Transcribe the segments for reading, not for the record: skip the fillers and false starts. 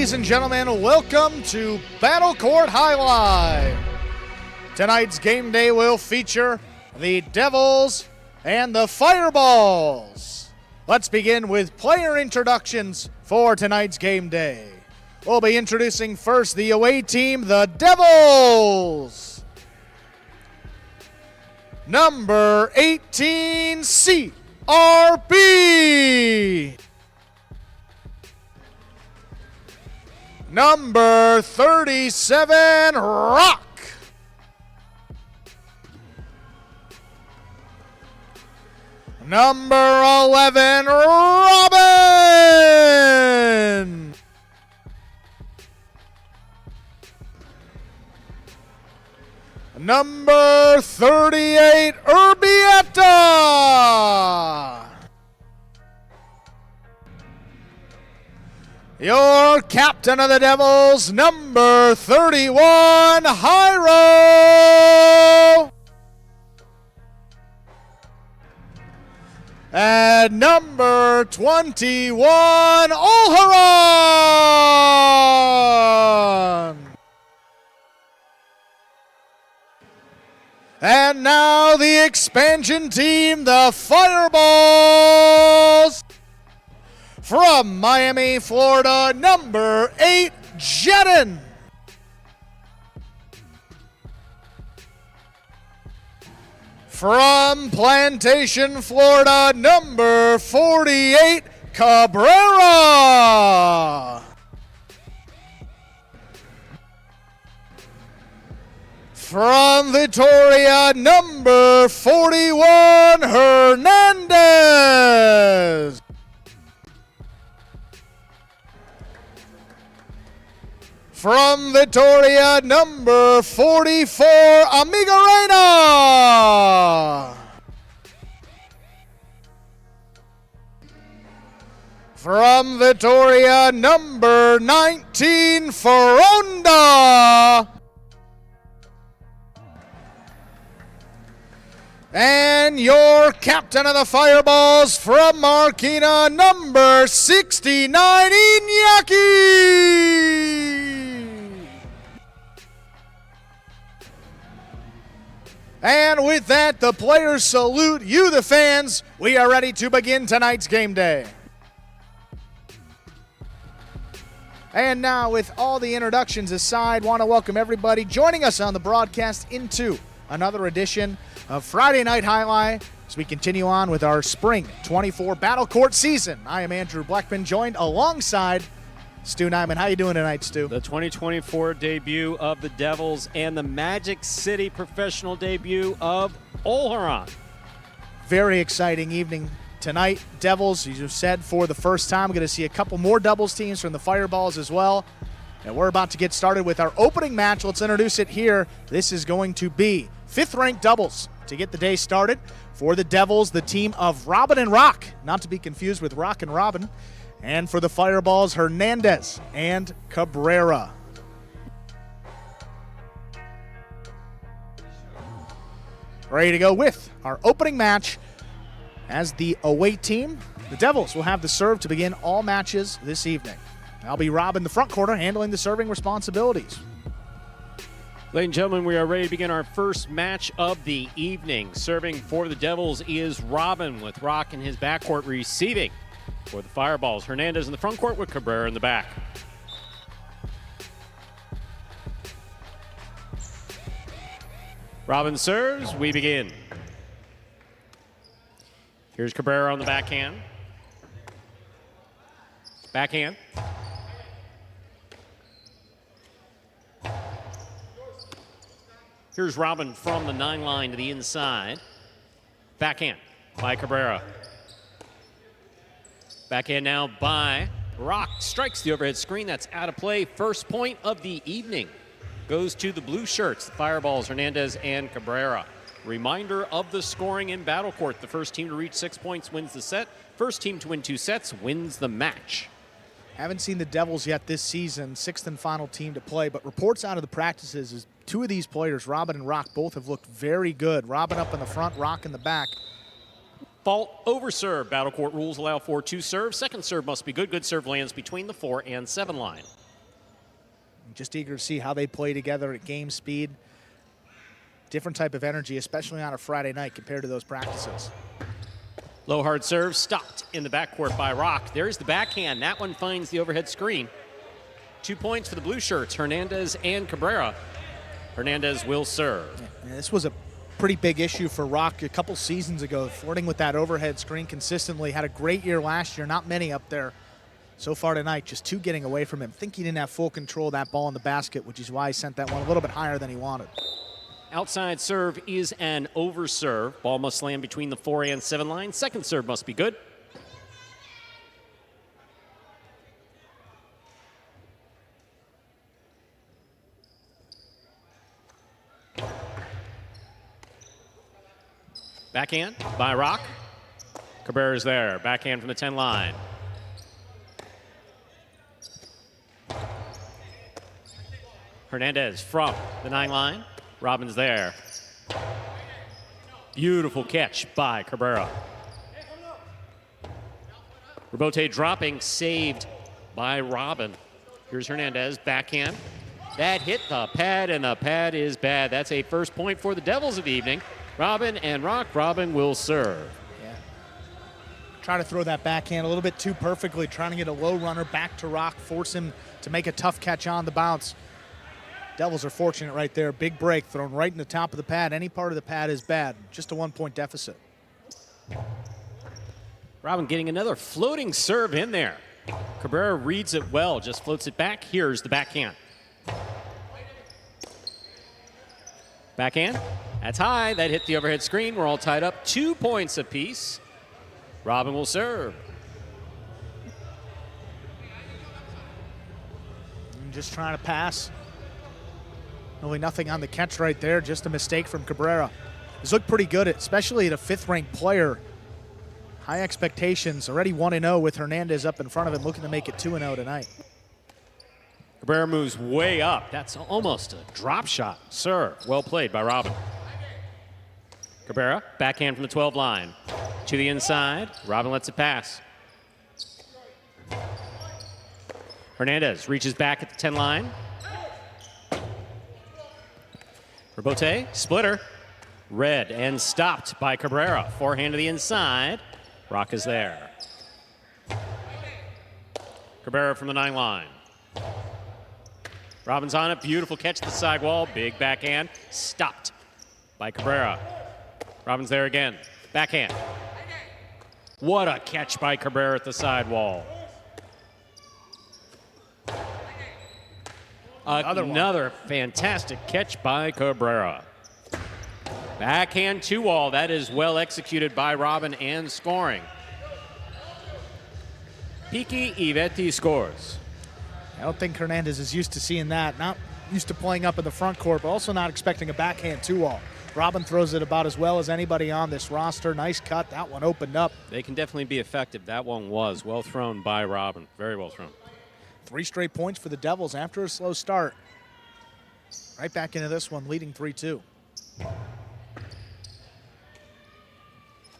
Ladies and gentlemen, welcome to Battle Court Jai-Alai. Tonight's game day will feature the Devils and the Fireballs. Let's begin with player introductions for tonight's game day. We'll be introducing first the away team, the Devils. Number 18, CRB. Number 37, Rock. Number 11, Robin. Number 38, Urbieta. Your captain of the Devils, number 31, Jairo. And number 21, Olharan. And now the expansion team, the Fireballs. From Miami, Florida, number 8, Jedin. From Plantation, Florida, number 48, Cabrera. From Victoria, number 41, Hernandez. From Victoria, number 44, Amigarena. From Victoria, number 19, Foronda. And your captain of the Fireballs from Marquina, number 69, Iñaki. And with that, the players salute you, the fans. We are ready to begin tonight's game day. And now, with all the introductions aside, want to welcome everybody joining us on the broadcast into another edition of Friday Night Jai-Alai as we continue on with our Spring 24 Battle Court season. I am Andrew Blackman, joined alongside Stu Nyman. How you doing tonight, Stu? The 2024 debut of the Devils and the Magic City professional debut of Olharan. Very exciting evening tonight. Devils, as you said, for the first time. We're going to see a couple more doubles teams from the Fireballs as well. And we're about to get started with our opening match. Let's introduce it here. This is going to be 5th-ranked doubles to get the day started. For the Devils, the team of Robin and Rock, not to be confused with Rock and Robin. And for the Fireballs, Hernandez and Cabrera. Ready to go with our opening match. As the away team, the Devils will have the serve to begin all matches this evening. I'll be Rob in the front corner handling the serving responsibilities. Ladies and gentlemen, we are ready to begin our first match of the evening. Serving for the Devils is Robin, with Rock in his backcourt. Receiving for the Fireballs, Hernandez in the front court with Cabrera in the back. Robin serves, we begin. Here's Cabrera on the backhand. Backhand. Here's Robin from the 9 line to the inside. Backhand by Cabrera. Backhand now by Rock. Strikes the overhead screen. That's out of play. First point of the evening goes to the blue shirts, the Fireballs, Hernandez and Cabrera. Reminder of the scoring in Battle Court. The first team to reach 6 points wins the set. First team to win 2 sets wins the match. Haven't seen the Devils yet this season, 6th and final team to play, but reports out of the practices is 2 of these players, Robin and Rock, both have looked very good. Robin up in the front, Rock in the back. Fault over serve. Battle Court rules allow for 2 serves. Second serve must be good. Good serve lands between the 4 and 7 line. Just eager to see how they play together at game speed. Different type of energy, especially on a Friday night compared to those practices. Low hard serve stopped in the backcourt by Rock. There's the backhand. That one finds the overhead screen. 2 points for the blue shirts, Hernandez and Cabrera. Hernandez will serve. Yeah, this was a pretty big issue for Rock a couple seasons ago, flirting with that overhead screen consistently. Had a great year last year, not many up there. So far tonight, just 2 getting away from him. Think he didn't have full control of that ball in the basket, which is why he sent that one a little bit higher than he wanted. Outside serve is an over serve. Ball must land between the 4 and 7 line. Second serve must be good. Backhand by Rock. Cabrera's there. Backhand from the 10 line. Hernandez from the 9 line. Robin's there. Beautiful catch by Cabrera. Robote dropping, saved by Robin. Here's Hernandez, backhand. That hit the pad, and the pad is bad. That's a first point for the Devils of the evening. Robin and Rock. Robin will serve. Yeah. Try to throw that backhand a little bit too perfectly, trying to get a low runner back to Rock, force him to make a tough catch on the bounce. Devils are fortunate right there. Big break thrown right in the top of the pad. Any part of the pad is bad. Just a 1-point deficit. Robin getting another floating serve in there. Cabrera reads it well, just floats it back. Here's the backhand. Backhand. That's high. That hit the overhead screen. We're all tied up. 2 points apiece. Robin will serve. Just trying to pass. Really nothing on the catch right there. Just a mistake from Cabrera. He's looked pretty good, especially at a 5th-ranked player. High expectations. Already 1-0 with Hernandez up in front of him, looking to make it 2-0 tonight. Cabrera moves way up. That's almost a drop shot. Serve. Well played by Robin. Cabrera, backhand from the 12 line. To the inside. Robin lets it pass. Hernandez reaches back at the 10 line. Robote, splitter. Read and stopped by Cabrera. Forehand to the inside. Rock is there. Cabrera from the 9 line. Robin's on it. Beautiful catch to the side wall. Big backhand. Stopped by Cabrera. Robin's there again. Backhand. What a catch by Cabrera at the side wall. Another fantastic catch by Cabrera. Backhand 2-all. That is well executed by Robin and scoring. Piki Ivetti scores. I don't think Hernandez is used to seeing that. Not used to playing up in the front court, but also not expecting a backhand 2-all. Robin throws it about as well as anybody on this roster. Nice cut. That one opened up. They can definitely be effective. That one was well thrown by Robin. Very well thrown. 3 straight points for the Devils after a slow start. Right back into this one, leading 3-2.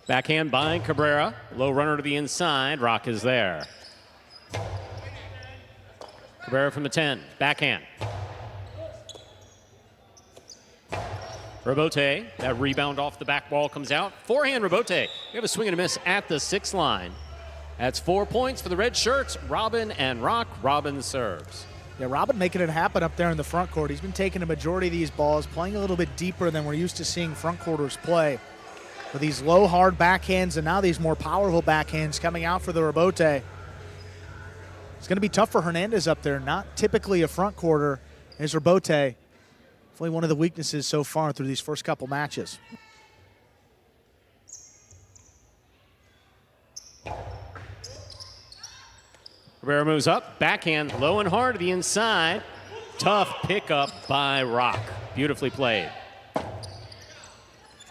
Backhand by Cabrera. Low runner to the inside. Rock is there. Cabrera from the 10. Backhand. Robote. That rebound off the back wall comes out. Forehand Robote. We have a swing and a miss at the 6 line. That's 4 points for the red shirts. Robin and Rock. Robin serves. Yeah, Robin making it happen up there in the front court. He's been taking a majority of these balls, playing a little bit deeper than we're used to seeing front quarters play. With these low, hard backhands and now these more powerful backhands coming out for the Robote. It's going to be tough for Hernandez up there. Not typically a front quarter is Robote. Definitely one of the weaknesses so far through these first couple matches. Cabrera moves up, backhand, low and hard to the inside. Tough pickup by Rock. Beautifully played.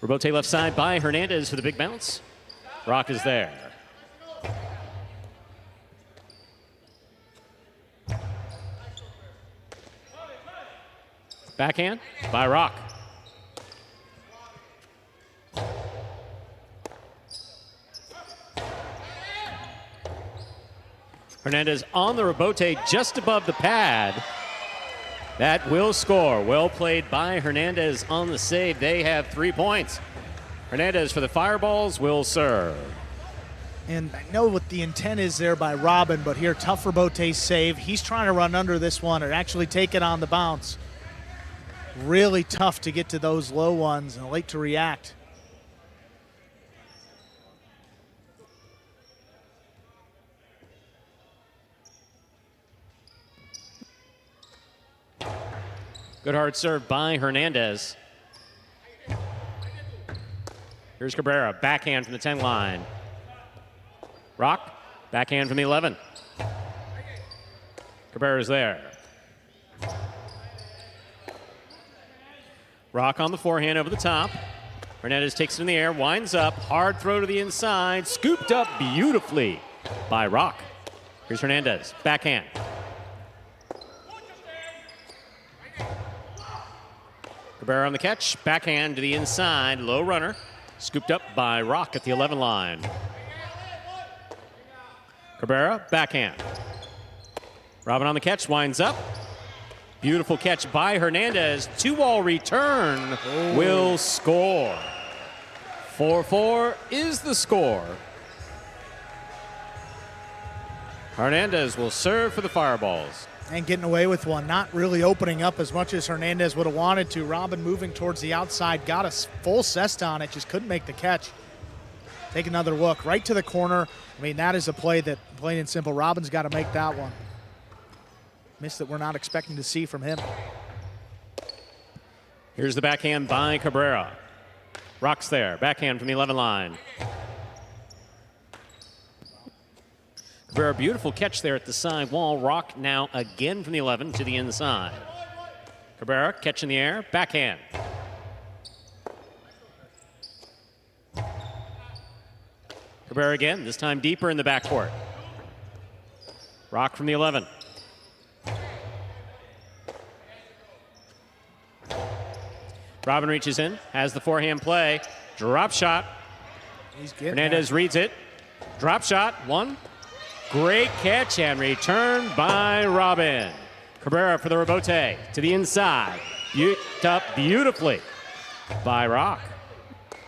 Robote left side by Hernandez for the big bounce. Rock is there. Backhand by Rock. Hernandez on the Robote just above the pad. That will score. Well played by Hernandez on the save. They have 3 points. Hernandez for the Fireballs will serve. And I know what the intent is there by Robin, but here, tough for Bote's save. He's trying to run under this one and actually take it on the bounce. Really tough to get to those low ones and late to react. Good hard serve by Hernandez. Here's Cabrera, backhand from the 10 line. Rock, backhand from the 11. Cabrera's there. Rock on the forehand over the top. Hernandez takes it in the air, winds up, hard throw to the inside, scooped up beautifully by Rock. Here's Hernandez, backhand. Cabrera on the catch, backhand to the inside, low runner, scooped up by Rock at the 11 line. Cabrera, backhand. Robin on the catch, winds up. Beautiful catch by Hernandez. 2-all return will score. 4-4 is the score. Hernandez will serve for the Fireballs. And getting away with one, not really opening up as much as Hernandez would have wanted to. Robin moving towards the outside, got a full cesta on it, just couldn't make the catch. Take another look, right to the corner. I mean, that is a play that, plain and simple, Robin's got to make that one. Miss that we're not expecting to see from him. Here's the backhand by Cabrera. Rock's there, backhand from the 11 line. Cabrera, beautiful catch there at the side wall. Rock now again from the 11 to the inside. Cabrera, catch in the air, backhand. Cabrera again, this time deeper in the backcourt. Rock from the 11. Robin reaches in, has the forehand play, drop shot. Hernandez reads it, drop shot, one. Great catch and return by Robin. Cabrera for the rebote to the inside. Up beautifully by Rock.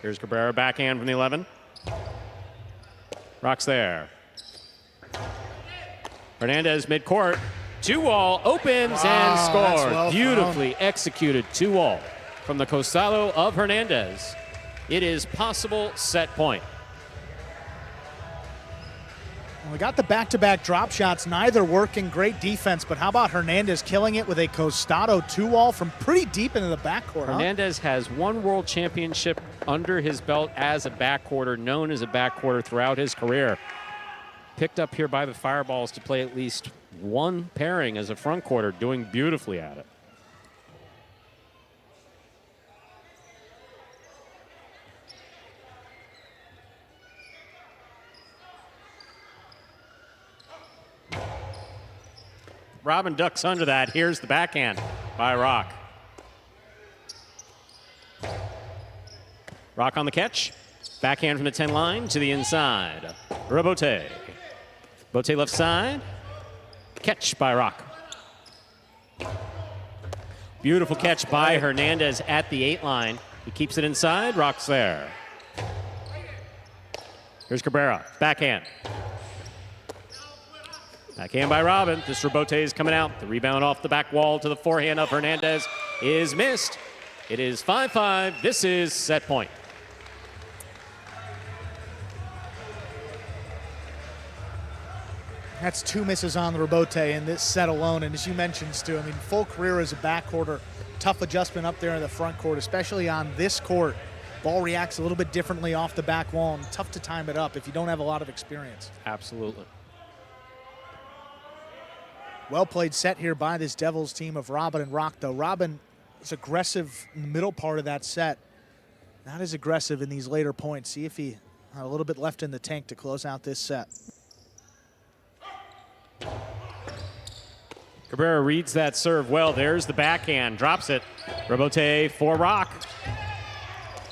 Here's Cabrera, backhand from the 11. Rock's there. Hernandez midcourt. 2-all opens and scores. Well Beautifully executed 2-all from the costado of Hernandez. It is possible set point. We got the back-to-back drop shots, neither working. Great defense, but how about Hernandez killing it with a costado 2-all from pretty deep into the backcourt? Hernandez has one world championship under his belt as a backcourter, known as a backcourter throughout his career. Picked up here by the Fireballs to play at least one pairing as a front quarter, doing beautifully at it. Robin ducks under that. Here's the backhand by Rock. Rock on the catch. Backhand from the 10 line to the inside. Rebote. Bote left side. Catch by Rock. Beautiful catch by Hernandez at the 8 line. He keeps it inside. Rock's there. Here's Cabrera. Backhand. Backhand by Robin. This rebote is coming out. The rebound off the back wall to the forehand of Hernandez is missed. It is 5-5. This is set point. That's 2 misses on the rebote in this set alone. And as you mentioned, Stu, I mean, full career as a backcourter, tough adjustment up there in the front court, especially on this court. Ball reacts a little bit differently off the back wall, and tough to time it up if you don't have a lot of experience. Absolutely. Well played set here by this Devils team of Robin and Rock, though. Robin is aggressive in the middle part of that set. Not as aggressive in these later points. See if he had a little bit left in the tank to close out this set. Cabrera reads that serve well. There's the backhand, drops it. Rebote for Rock.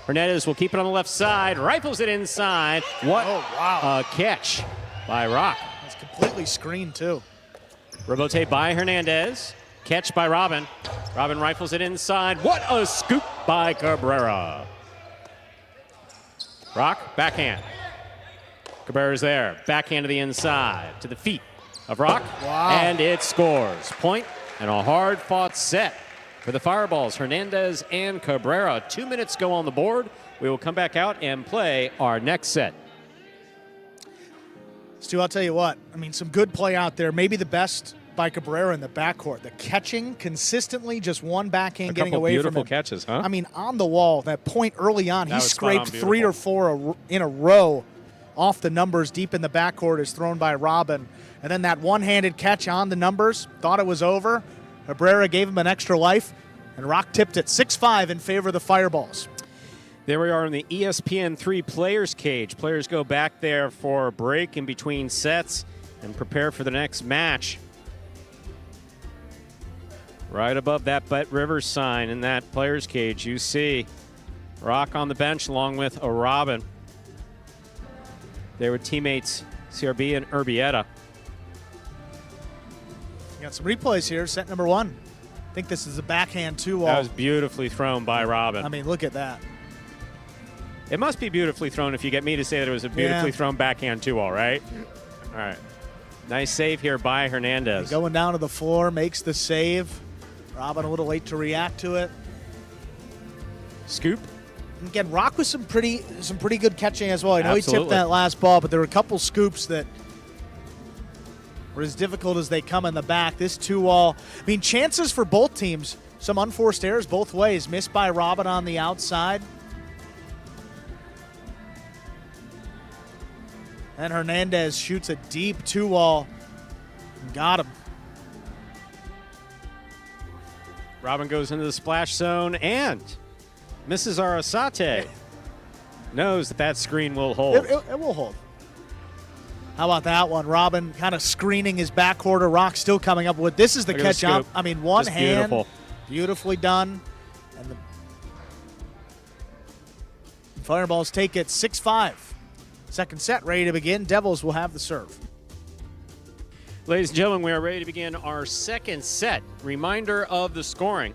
Hernandez will keep it on the left side, rifles it inside. What a catch by Rock. It's completely screened, too. Rebote by Hernandez. catch by Robin. Robin rifles it inside. What a scoop by Cabrera. Rock, backhand. Cabrera's there. Backhand to the inside, to the feet of Rock. Wow. And it scores. Point and a hard-fought set for the Fireballs, Hernandez and Cabrera. 2 minutes go on the board. We will come back out and play our next set. Stu, I'll tell you what. I mean, some good play out there. Maybe the best by Cabrera in the backcourt. The catching consistently, just one backhand getting away from him. Beautiful catches, huh? I mean, on the wall, that point early on, he scraped beautiful. 3 or 4 in a row off the numbers deep in the backcourt is thrown by Robin. And then that one-handed catch on the numbers, thought it was over. Cabrera gave him an extra life, and Rock tipped it 6-5 in favor of the Fireballs. There we are in the ESPN3 Players Cage. Players go back there for a break in between sets and prepare for the next match. Right above that Bet Rivers sign in that Players Cage, you see Rock on the bench along with a Robin. They were teammates CRB and Urbieta. Got some replays here. Set number 1. I think this is a backhand 2-wall. That was beautifully thrown by Robin. I mean, look at that. It must be beautifully thrown if you get me to say that it was a beautifully thrown backhand 2-all, right? All right. Nice save here by Hernandez. Going down to the floor, makes the save. Robin a little late to react to it. Scoop. And again, Rock with some pretty good catching as well. I know Absolutely. he tipped that last ball, but there were a couple scoops that were as difficult as they come in the back. This 2-wall, I mean, chances for both teams. Some unforced errors both ways. Missed by Robin on the outside. And Hernandez shoots a deep 2-wall and got him. Robin goes into the splash zone and Mrs. Arasate knows that screen will hold. It will hold. How about that one? Robin kind of screening his backcourt. Rock still coming up with. This is the catch up. I mean, one Just hand. beautiful. Beautifully done. And the Fireballs take it 6-5. Second set ready to begin. Devils will have the serve. Ladies and gentlemen, we are ready to begin our second set. Reminder of the scoring.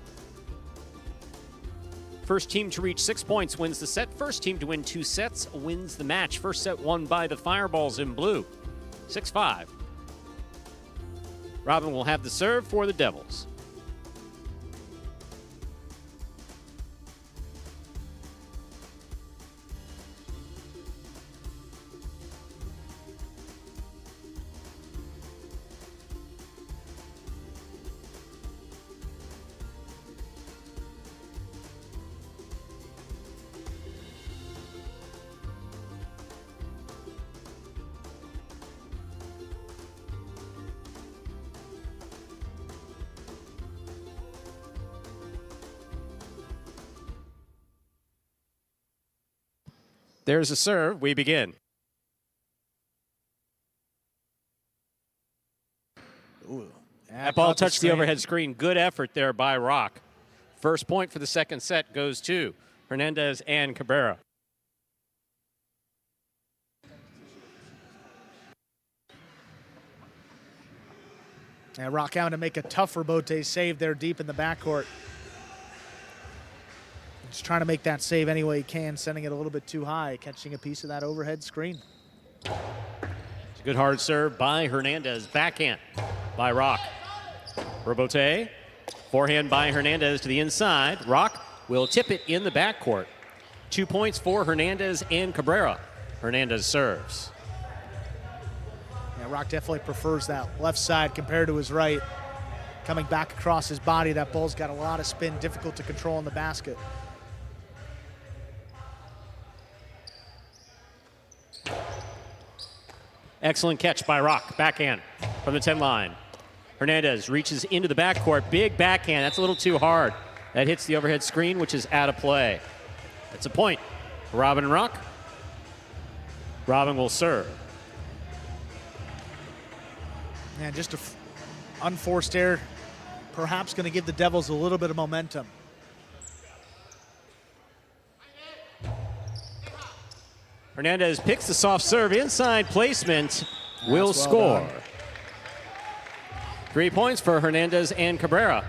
First team to reach 6 points wins the set. First team to win 2 sets wins the match. First set won by the Fireballs in blue. 6-5. Robin will have the serve for the Devils. There's a serve. We begin. Ooh, That ball touched the overhead screen. Good effort there by Rock. First point for the second set goes to Hernandez and Cabrera. And Rock having to make a tougher Bote save there deep in the backcourt. Just trying to make that save any way he can, sending it a little bit too high, catching a piece of that overhead screen. It's a good hard serve by Hernandez. Backhand by Rock. Robote. Forehand by Hernandez to the inside. Rock will tip it in the backcourt. 2 points for Hernandez and Cabrera. Hernandez serves. Yeah, Rock definitely prefers that left side compared to his right. Coming back across his body, that ball's got a lot of spin, difficult to control in the basket. Excellent catch by Rock. Backhand from the 10 line. Hernandez reaches into the backcourt. Big backhand. That's a little too hard. That hits the overhead screen, which is out of play. It's a point for Robin and Rock. Robin will serve. And just an unforced error, perhaps going to give the Devils a little bit of momentum. Hernandez picks the soft serve. Inside placement will score. 3 points for Hernandez and Cabrera.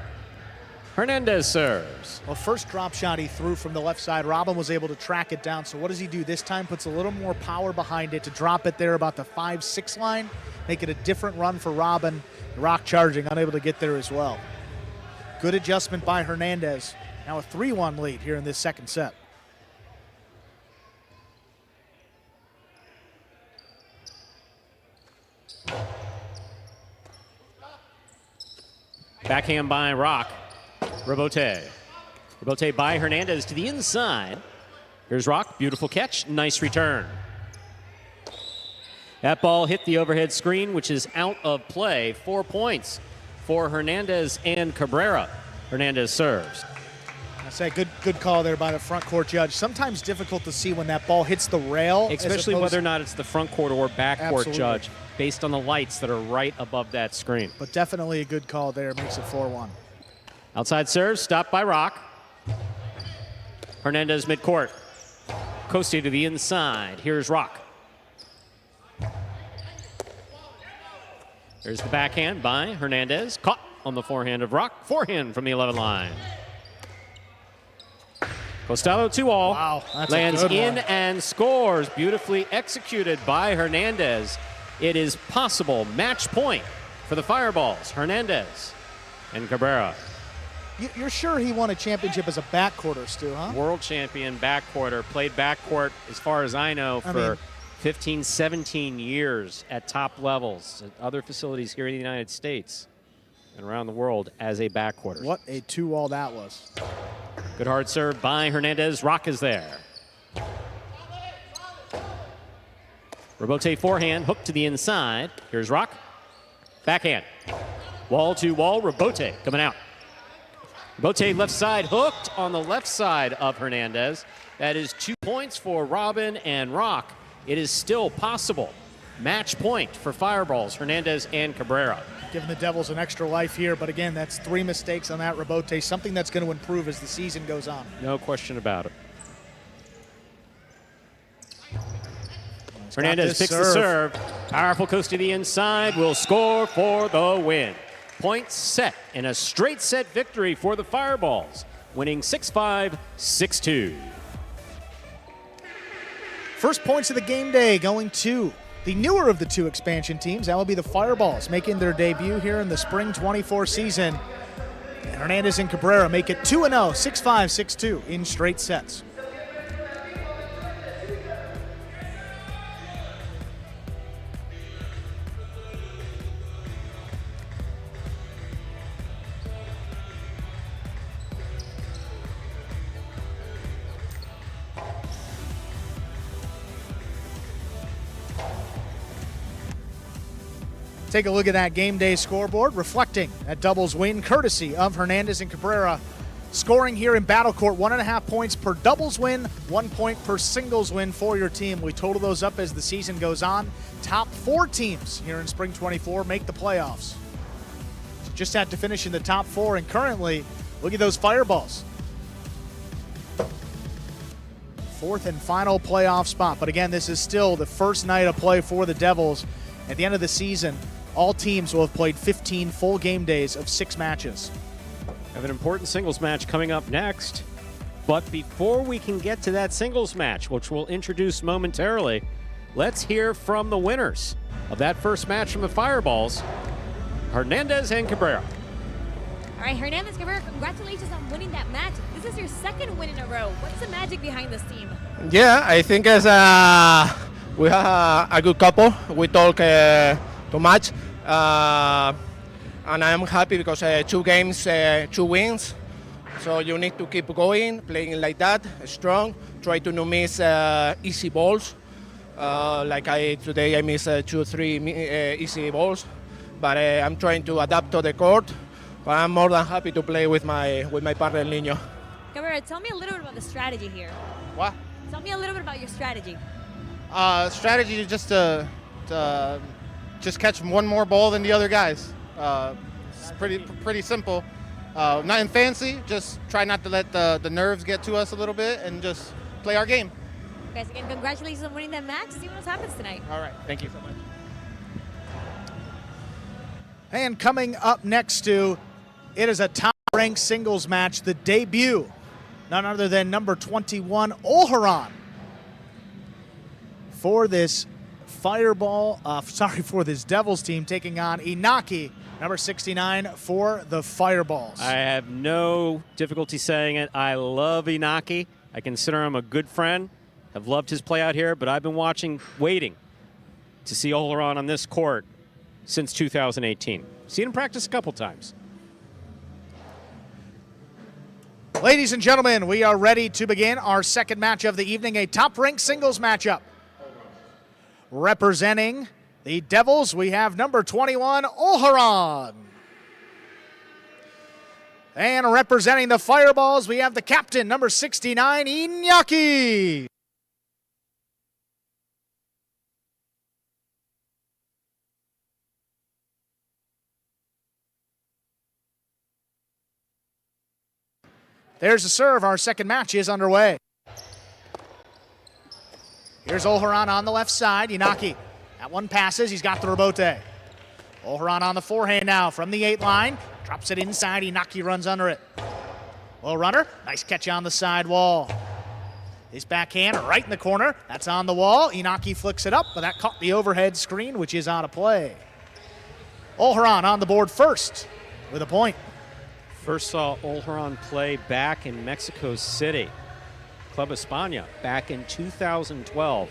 Hernandez serves. Well, first drop shot he threw from the left side, Robin was able to track it down. So what does he do this time? Puts a little more power behind it to drop it there about the 5-6 line, make it a different run for Robin. Rock charging, unable to get there as well. Good adjustment by Hernandez. Now a 3-1 lead here in this second set. Backhand by Rock. Rebote. Rebote by Hernandez to the inside. Here's Rock. Beautiful catch. Nice return. That ball hit the overhead screen, which is out of play. 4 points for Hernandez and Cabrera. Hernandez serves. I say good call there by the front court judge. Sometimes difficult to see when that ball hits the rail. Especially whether or not it's the front court or back court judge, based on the lights that are right above that screen. But definitely a good call there. Makes it 4-1. Outside serve, stopped by Rock. Hernandez midcourt. Coste to the inside. Here's Rock. There's the backhand by Hernandez. Caught on the forehand of Rock. Forehand from the 11 line. Costello 2-all. Wow, that's lands a good in one. and scores. Beautifully executed by Hernandez. It is possible match point for the Fireballs. Hernandez and Cabrera. You're sure he won a championship as a backcourter, Stu, huh? World champion backcourter. Played backcourt, as far as I know, for 15, 17 years at top levels at other facilities here in the United States and around the world as a backcourter. What a 2-all that was. Good hard serve by Hernandez. Rock is there. Rebote forehand, hook to the inside. Here's Rock. Backhand. Wall to wall, Rebote coming out. Rebote left side, hooked on the left side of Hernandez. That is 2 points for Robin and Rock. It is still possible. Match point for Fireballs, Hernandez and Cabrera. Giving the Devils an extra life here, but again, that's 3 mistakes on that Rebote, something that's going to improve as the season goes on. No question about it. Hernandez picks the serve. Powerful coast to the inside, will score for the win. Point set in a straight set victory for the Fireballs, winning 6-5, 6-2. First points of the game day going to the newer of the 2 expansion teams. That will be the Fireballs, making their debut here in the spring 24 season. And Hernandez and Cabrera make it 2-0, 6-5, 6-2 in straight sets. Take a look at that game day scoreboard, reflecting that doubles win courtesy of Hernandez and Cabrera. Scoring here in Battle Court, 1.5 points per doubles win, 1 point per singles win for your team. We total those up as the season goes on. Top 4 teams here in Spring 24 make the playoffs. Just had to finish in the top 4, and currently, look at those Fireballs. 4th and final playoff spot. But again, this is still the first night of play for the Devils. At the end of the season, all teams will have played 15 full game days of 6 matches. Have an important singles match coming up next. But before we can get to that singles match, which we'll introduce momentarily, let's hear from the winners of that first match from the Fireballs, Hernandez and Cabrera. All right, Hernandez, Cabrera, congratulations on winning that match. This is your 2nd win in a row. What's the magic behind this team? Yeah, I think it's we have a good couple. We talk too much, and I'm happy because 2 games, 2 wins. So you need to keep going, playing like that, strong. Try to not miss easy balls. Like today, I missed 2-3 easy balls, but I'm trying to adapt to the court. But I'm more than happy to play with my partner Niño. Cabrera, tell me a little bit about the strategy here. What? Tell me a little bit about your strategy. Strategy is just to just catch one more ball than the other guys. It's pretty simple. Nothing fancy. Just try not to let the nerves get to us a little bit and just play our game. Guys, again, congratulations on winning that match. See what else happens tonight. All right. Thank you so much. And coming up next to, it is a top-ranked singles match, the debut, none other than number 21, Olharan, for this for this Devils team, taking on Inaki, number 69, for the Fireballs. I have no difficulty saying it. I love Inaki. I consider him a good friend. I've loved his play out here, but I've been waiting to see Olharan on this court since 2018. Seen him practice a couple times. Ladies and gentlemen, we are ready to begin our second match of the evening, a top-ranked singles matchup. Representing the Devils, we have number 21, Olharan. And representing the Fireballs, we have the captain, number 69, Inaki. There's a serve. Our second match is underway. Here's Olharan on the left side. Inaki, that one passes. He's got the rebote. Olharan on the forehand now from the 8 line. Drops it inside. Inaki runs under it. Low runner. Nice catch on the side wall. His backhand right in the corner. That's on the wall. Inaki flicks it up, but that caught the overhead screen, which is out of play. Olharan on the board first with a point. First saw Olharan play back in Mexico City, Club España, back in 2012.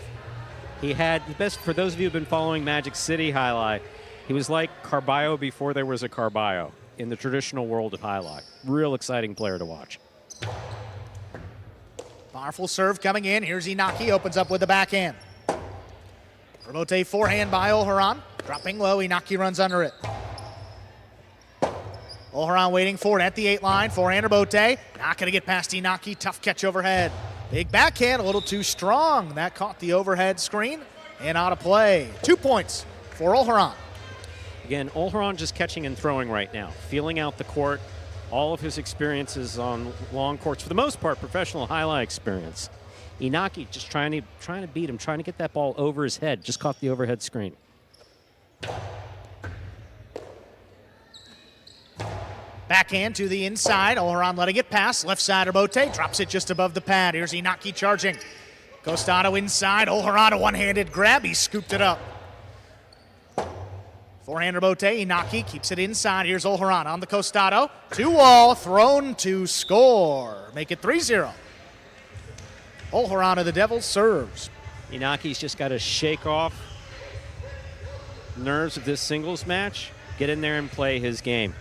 He had the best, for those of you who've been following Magic City Jai-Alai, he was like Carballo before there was a Carballo in the traditional world of Jai-Alai. Real exciting player to watch. Powerful serve coming in. Here's Inaki, opens up with the backhand. Rebote forehand by Olharan. Dropping low, Inaki runs under it. Olharan waiting for it at the 8 line. Forehand rebote. Not going to get past Inaki. Tough catch overhead. Big backhand, a little too strong. That caught the overhead screen and out of play. 2 points for Olharan. Again, Olharan just catching and throwing right now, feeling out the court. All of his experiences on long courts, for the most part, professional Jai-Alai experience. Inaki just trying to beat him, trying to get that ball over his head. Just caught the overhead screen. Backhand to the inside. Olharan letting it pass. Left side rebote. Drops it just above the pad. Here's Inaki charging. Costado inside. Olharan a one-handed grab. He scooped it up. Forehand rebote. Inaki keeps it inside. Here's Olharan on the Costado. 2-wall. Thrown to score. Make it 3-0. Olharan of the Devils serves. Inaki's just got to shake off nerves of this singles match. Get in there and play his game.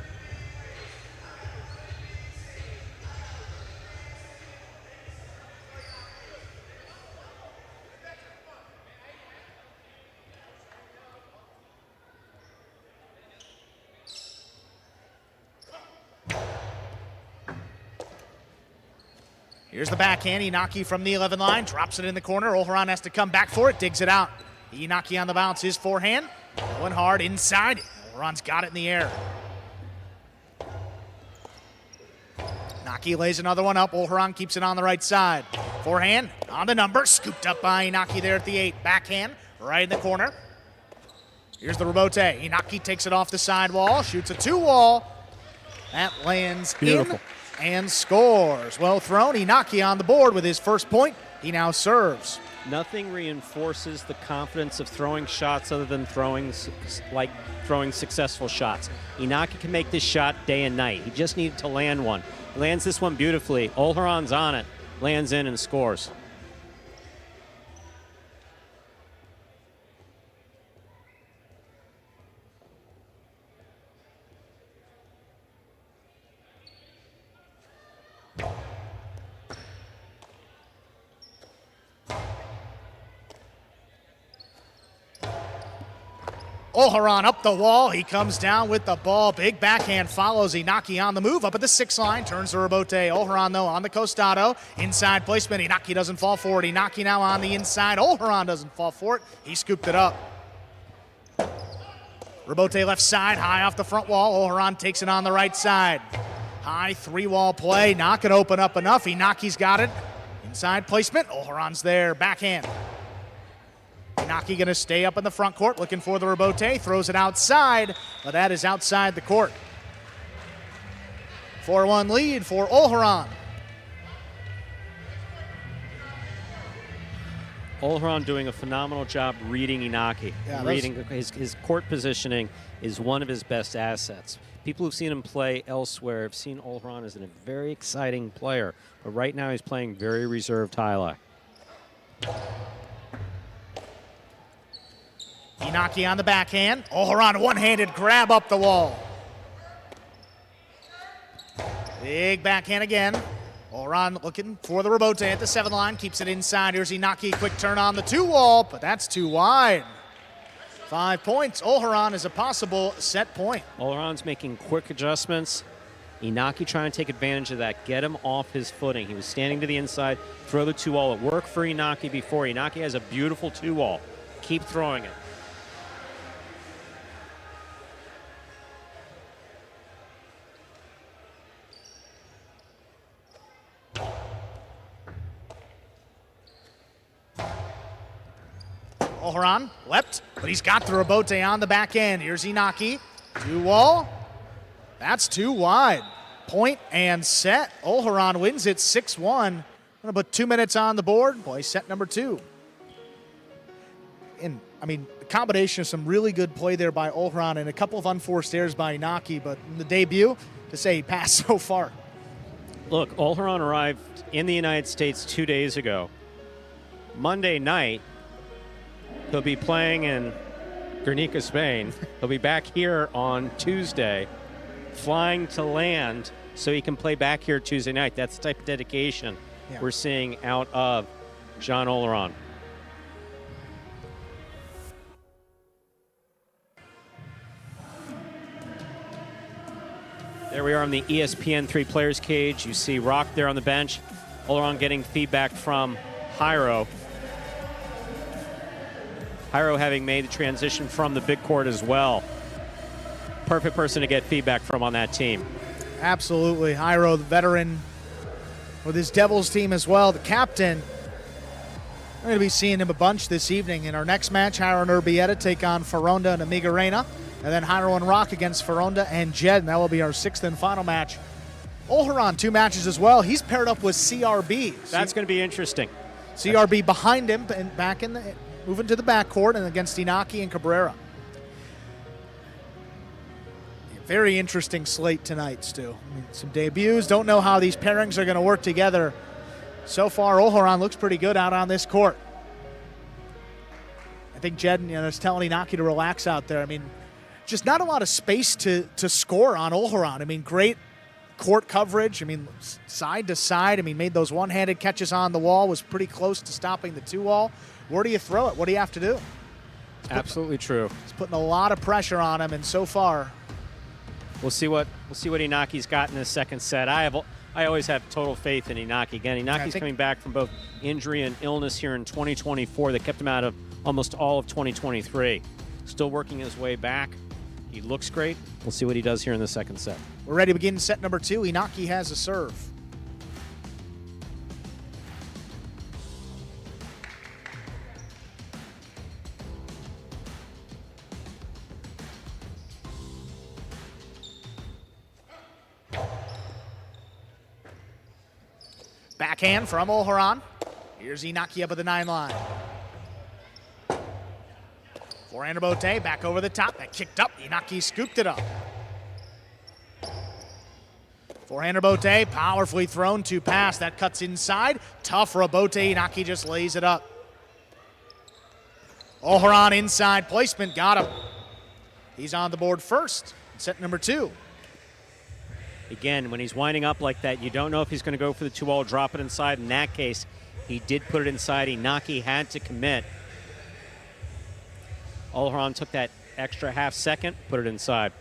Here's the backhand. Inaki from the 11 line. Drops it in the corner. Olharan has to come back for it. Digs it out. Inaki on the bounce. His forehand. Going hard inside. Olharan's got it in the air. Inaki lays another one up. Olharan keeps it on the right side. Forehand on the number. Scooped up by Inaki there at the 8. Backhand right in the corner. Here's the rebote. Inaki takes it off the side wall. Shoots a 2-wall. That lands Beautiful. in and scores. Well thrown. Inaki on the board with his first point. He now serves. Nothing reinforces the confidence of throwing shots other than throwing successful shots. Inaki can make this shot day and night. He just needed to land one. He lands this one beautifully. Olharan's on it. Lands in and scores. Olharan up the wall. He comes down with the ball. Big backhand follows Inaki on the move. Up at the 6 line. Turns the rebote. Olharan, though, on the Costado. Inside placement. Inaki doesn't fall for it. Inaki now on the inside. Olharan doesn't fall for it. He scooped it up. Rebote left side. High off the front wall. Olharan takes it on the right side. High 3-wall play. Not going to open up enough. Inaki's got it. Inside placement. Olharan's there. Backhand. Inaki going to stay up in the front court, looking for the rebote, throws it outside, but that is outside the court. 4-1 lead for Olharan. Olharan doing a phenomenal job reading Inaki. Yeah, reading his court positioning is one of his best assets. People who've seen him play elsewhere have seen Olharan as a very exciting player, but right now he's playing very reserved Jai-Alai. Inaki on the backhand. Olharan one-handed grab up the wall. Big backhand again. Olharan looking for the rebote at the 7 line. Keeps it inside. Here's Inaki. Quick turn on the 2 wall, but that's too wide. 5 points. Olharan is a possible set point. Olharan's making quick adjustments. Inaki trying to take advantage of that, get him off his footing. He was standing to the inside, throw the 2 wall. It worked for Inaki before. Inaki has a beautiful 2 wall. Keep throwing it. Olharan leapt, but he's got the rebote on the back end. Here's Inaki. 2 wall. That's too wide. Point and set. Olharan wins it 6-1. Gonna put 2 minutes on the board. Boy, set number 2. And I mean, a combination of some really good play there by Olharan and a couple of unforced errors by Inaki, but in the debut, to say he passed so far. Look, Olharan arrived in the United States 2 days ago. Monday night, he'll be playing in Guernica, Spain. He'll be back here on Tuesday, flying to land so he can play back here Tuesday night. That's the type of dedication we're seeing out of John Olharan. There we are on the ESPN 3 Players Cage. You see Rock there on the bench. Olharan getting feedback from Jairo. Jairo having made the transition from the big court as well. Perfect person to get feedback from on that team. Absolutely. Jairo, the veteran with his Devils team as well, the captain. We're going to be seeing him a bunch this evening. In our next match, Jairo and Urbieta take on Ferronda and Amigarena. And then Jairo and Rock against Ferronda and Jed. And that will be our 6th and final match. Olharan, 2 matches as well. He's paired up with CRB. That's going to be interesting. CRB behind him and back in the... moving to the backcourt and against Inaki and Cabrera. Very interesting slate tonight, Stu. I mean, some debuts. Don't know how these pairings are going to work together. So far, Olharan looks pretty good out on this court. I think Jed is telling Inaki to relax out there. I mean, just not a lot of space to score on Olharan. I mean, great court coverage. I mean, side to side. I mean, made those one-handed catches on the wall. Was pretty close to stopping the 2 wall. Where do you throw it? What do you have to do? Absolutely true. He's putting a lot of pressure on him, and so far, we'll see what Inaki's got in the second set. I always have total faith in Inaki. Again, Inaki's coming back from both injury and illness here in 2024 that kept him out of almost all of 2023. Still working his way back. He looks great. We'll see what he does here in the second set. We're ready to begin set number 2. Inaki has a serve. Backhand from Olharan. Here's Inaki up at the 9 line. Forehand rebote, back over the top. That kicked up. Inaki scooped it up. Forehand rebote, powerfully thrown to pass. That cuts inside. Tough rebote. Inaki just lays it up. Olharan inside placement. Got him. He's on the board first. Set number 2. Again, when he's winding up like that, you don't know if he's going to go for the 2 wall, drop it inside. In that case, he did put it inside. Inaki had to commit. Olharan took that extra half second, put it inside.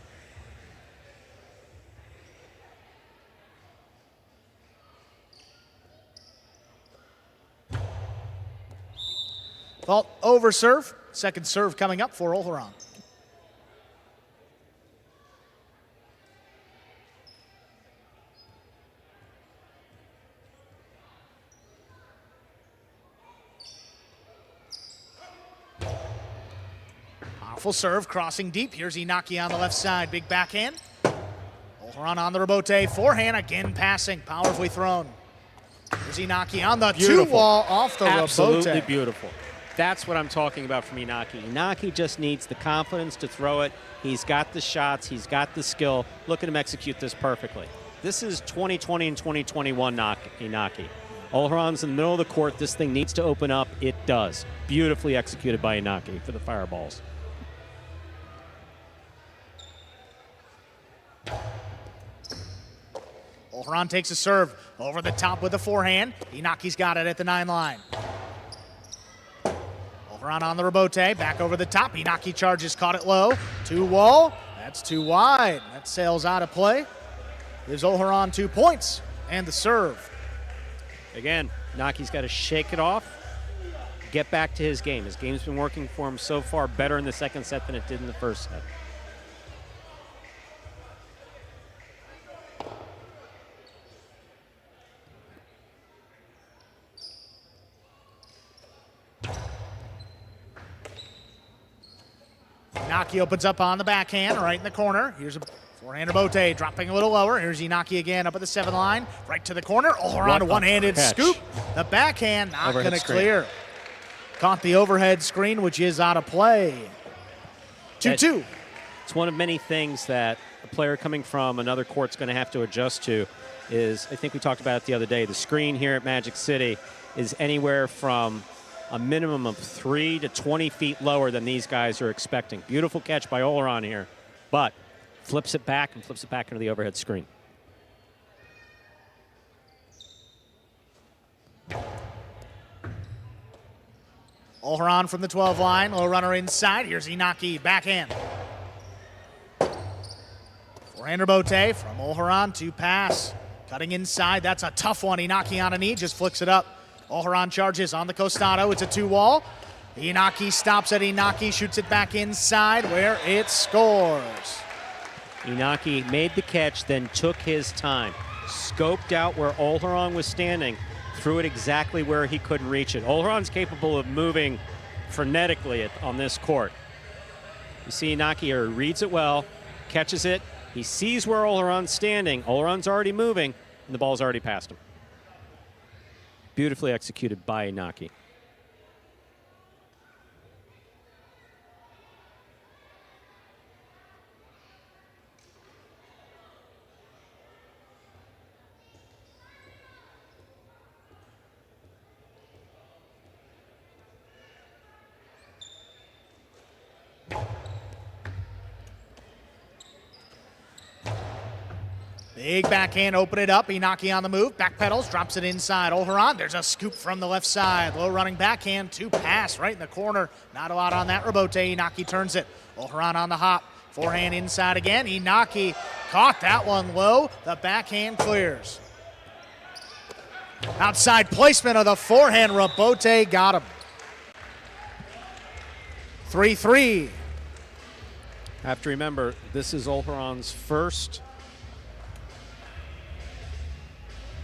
Fault over serve. Second serve coming up for Olharan. Powerful serve, crossing deep. Here's Inaki on the left side. Big backhand. Olharan on the rebote. Forehand, again passing. Powerfully thrown. Here's Inaki on the two-wall off the rebote. Absolutely beautiful. That's what I'm talking about from Inaki. Inaki just needs the confidence to throw it. He's got the shots. He's got the skill. Look at him execute this perfectly. This is 2020 and 2021 Inaki. Olharan's in the middle of the court. This thing needs to open up. It does. Beautifully executed by Inaki for the Fireballs. Olharan takes a serve over the top with a forehand. Inaki's got it at the 9 line. Olharan on the rebote, back over the top. Inaki charges, caught it low. 2-wall, that's too wide. That sails out of play. Gives Olharan 2 points and the serve. Again, Inaki's got to shake it off, get back to his game. His game's been working for him so far better in the second set than it did in the first set. Inaki opens up on the backhand, right in the corner. Here's a forehand rebote, dropping a little lower. Here's Inaki again up at the 7 line, right to the corner. Olharan, one-handed scoop. The backhand not going to clear. Caught the overhead screen, which is out of play. 2-2. It's one of many things that a player coming from another court's going to have to adjust to. Is, I think we talked about it the other day, the screen here at Magic City is anywhere from a minimum of 3 to 20 feet lower than these guys are expecting. Beautiful catch by Olharan here, but flips it back and flips it back into the overhead screen. Olharan from the 12 line, low runner inside. Here's Inaki, backhand. Forehand rebote from Olharan to pass. Cutting inside, that's a tough one. Inaki on a knee, just flicks it up. Olharan charges on the Costado. It's a 2-wall. Inaki stops at Inaki, shoots it back inside where it scores. Inaki made the catch, then took his time. Scoped out where Olharan was standing, threw it exactly where he couldn't reach it. Olharan's capable of moving frenetically on this court. You see Inaki here, reads it well, catches it. He sees where Olharan's standing. Olharan's already moving, and the ball's already past him. Beautifully executed by Inaki. Big backhand, open it up. Inaki on the move, back pedals, drops it inside. Olharan, there's a scoop from the left side. Low running backhand, 2 pass right in the corner. Not a lot on that rebote. Inaki turns it. Olharan on the hop. Forehand inside again. Inaki caught that one low. The backhand clears. Outside placement of the forehand rebote got him. 3-3. Have to remember, this is Olharan's first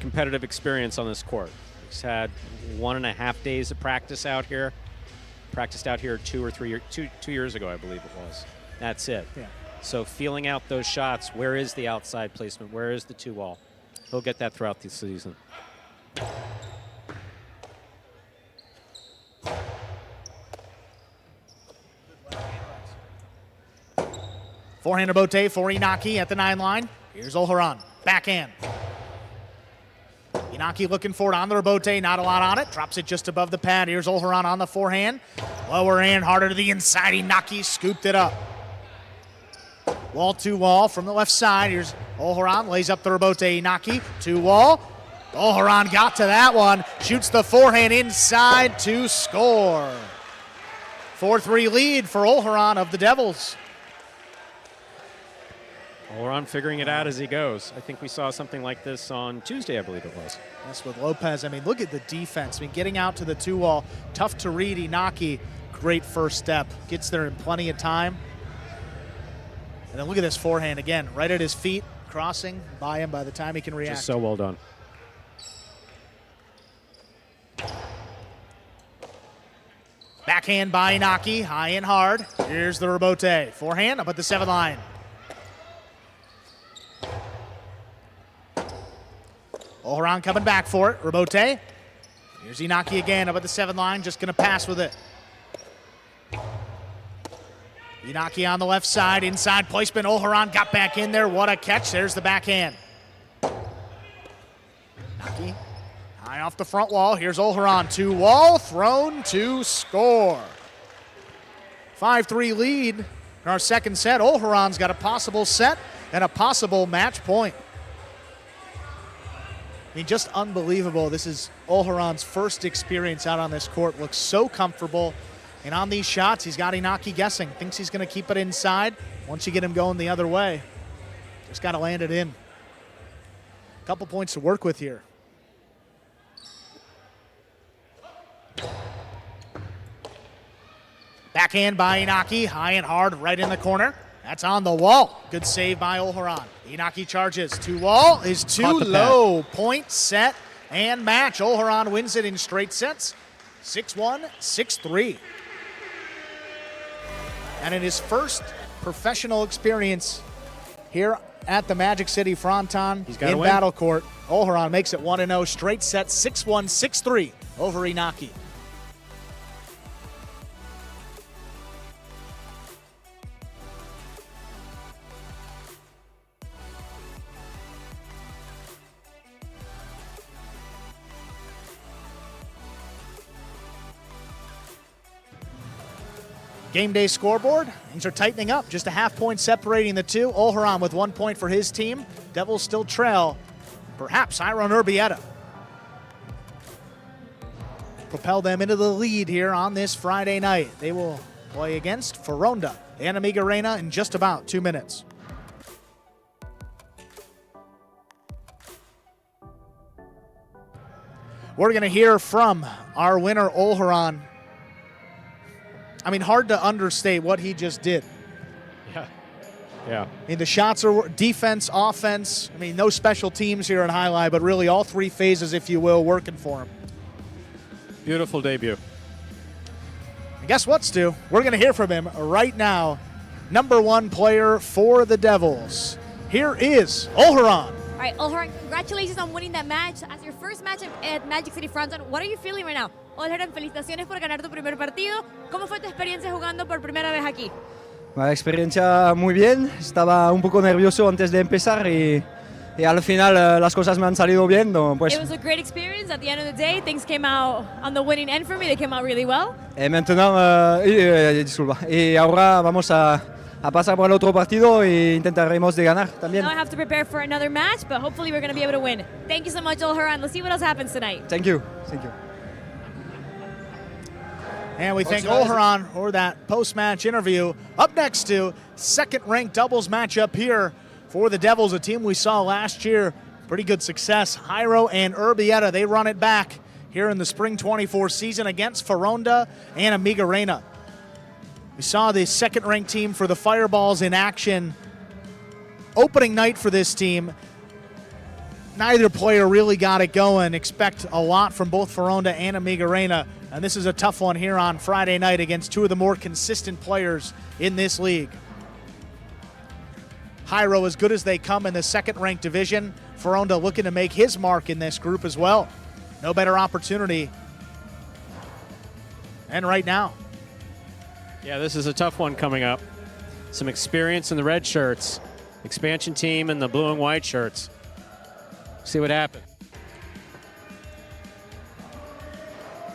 competitive experience on this court. He's had 1.5 days of practice out here. Practiced out here 2 years ago, I believe it was. That's it. Yeah. So feeling out those shots, where is the outside placement? Where is the 2-wall? He'll get that throughout the season. Forehand rebote for Inaki at the 9 line. Here's Olharan, backhand. Inaki looking for it on the rebote, not a lot on it. Drops it just above the pad. Here's Olharan on the forehand. Lower and harder to the inside. Inaki scooped it up. Wall to wall from the left side. Here's Olharan, lays up the rebote. Inaki, 2-wall. Olharan got to that one. Shoots the forehand inside to score. 4-3 lead for Olharan of the Devils. Olharan figuring it out as he goes. I think we saw something like this on Tuesday, I believe it was. Yes, with Lopez. I mean, look at the defense. I mean, getting out to the 2-wall, tough to read. Inaki, great first step. Gets there in plenty of time. And then look at this forehand again, right at his feet, crossing by him by the time he can react. Just so well done. Backhand by Inaki, high and hard. Here's the rebote. Forehand up at the 7 line. Olharan coming back for it. Rebote. Here's Inaki again up at the 7 line, just going to pass with it. Inaki on the left side, inside placement. Olharan got back in there. What a catch. There's the backhand. Inaki high off the front wall. Here's Olharan. 2-wall, thrown to score. 5-3 lead in our second set. Olharan's got a possible set and a possible match point. I mean, just unbelievable. This is Olharan's first experience out on this court. Looks so comfortable. And on these shots, he's got Inaki guessing. Thinks he's going to keep it inside. Once you get him going the other way, just got to land it in. A couple points to work with here. Backhand by Inaki, high and hard, right in the corner. That's on the wall. Good save by Olharan. Inaki charges. 2-wall is too low. Point, set, and match. Olharan wins it in straight sets. 6-1, 6-3. And in his first professional experience here at the Magic City Fronton in Battle Court, Olharan makes it 1-0, straight set, 6-1, 6-3 over Inaki. Game day scoreboard, things are tightening up. Just a half point separating the two. Olharan with 1 point for his team. Devils still trail. Perhaps Jairo Urbieta propel them into the lead here on this Friday night. They will play against Foronda and Amiga Reina in just about 2 minutes. We're going to hear from our winner, Olharan. I mean, hard to understate what he just did. Yeah. I mean, the shots are defense, offense. I mean, no special teams here at Jai-Alai, but really all three phases, if you will, working for him. Beautiful debut. And guess what, Stu? We're going to hear from him right now. #1 player for the Devils. Here is Olharan. All right, Olharan, congratulations on winning that match. As your first match at Magic City Fronton, what are you feeling right now? Olharan, felicitaciones por ganar tu primer partido. ¿Cómo fue tu experiencia jugando por primera vez aquí? La experiencia muy bien. Estaba un poco nervioso antes de empezar y al final las cosas me han salido bien. Pues. It was a great experience. At the end of the day, things came out on the winning end for me. They came out really well. Et maintenant, disculpa. Y ahora vamos a pasar por el otro partido e intentaremos de ganar también. Now I have to prepare for another match, but hopefully we're going to be able to win. Thank you so much, Olharan. Let's see what else happens tonight. Thank you. Thank you. And we thank Olharan for that post-match interview. Up next to second-ranked doubles matchup here for the Devils, a team we saw last year. Pretty good success. Jairo and Urbieta, they run it back here in the Spring 24 season against Foronda and Amiga Reina. We saw the second-ranked team for the Fireballs in action. Opening night for this team. Neither player really got it going. Expect a lot from both Foronda and Amiga Reina. And this is a tough one here on Friday night against two of the more consistent players in this league. Jairo as good as they come in the second-ranked division. Foronda looking to make his mark in this group as well. No better opportunity. And right now. Yeah, this is a tough one coming up. Some experience in the red shirts. Expansion team in the blue and white shirts. See what happens.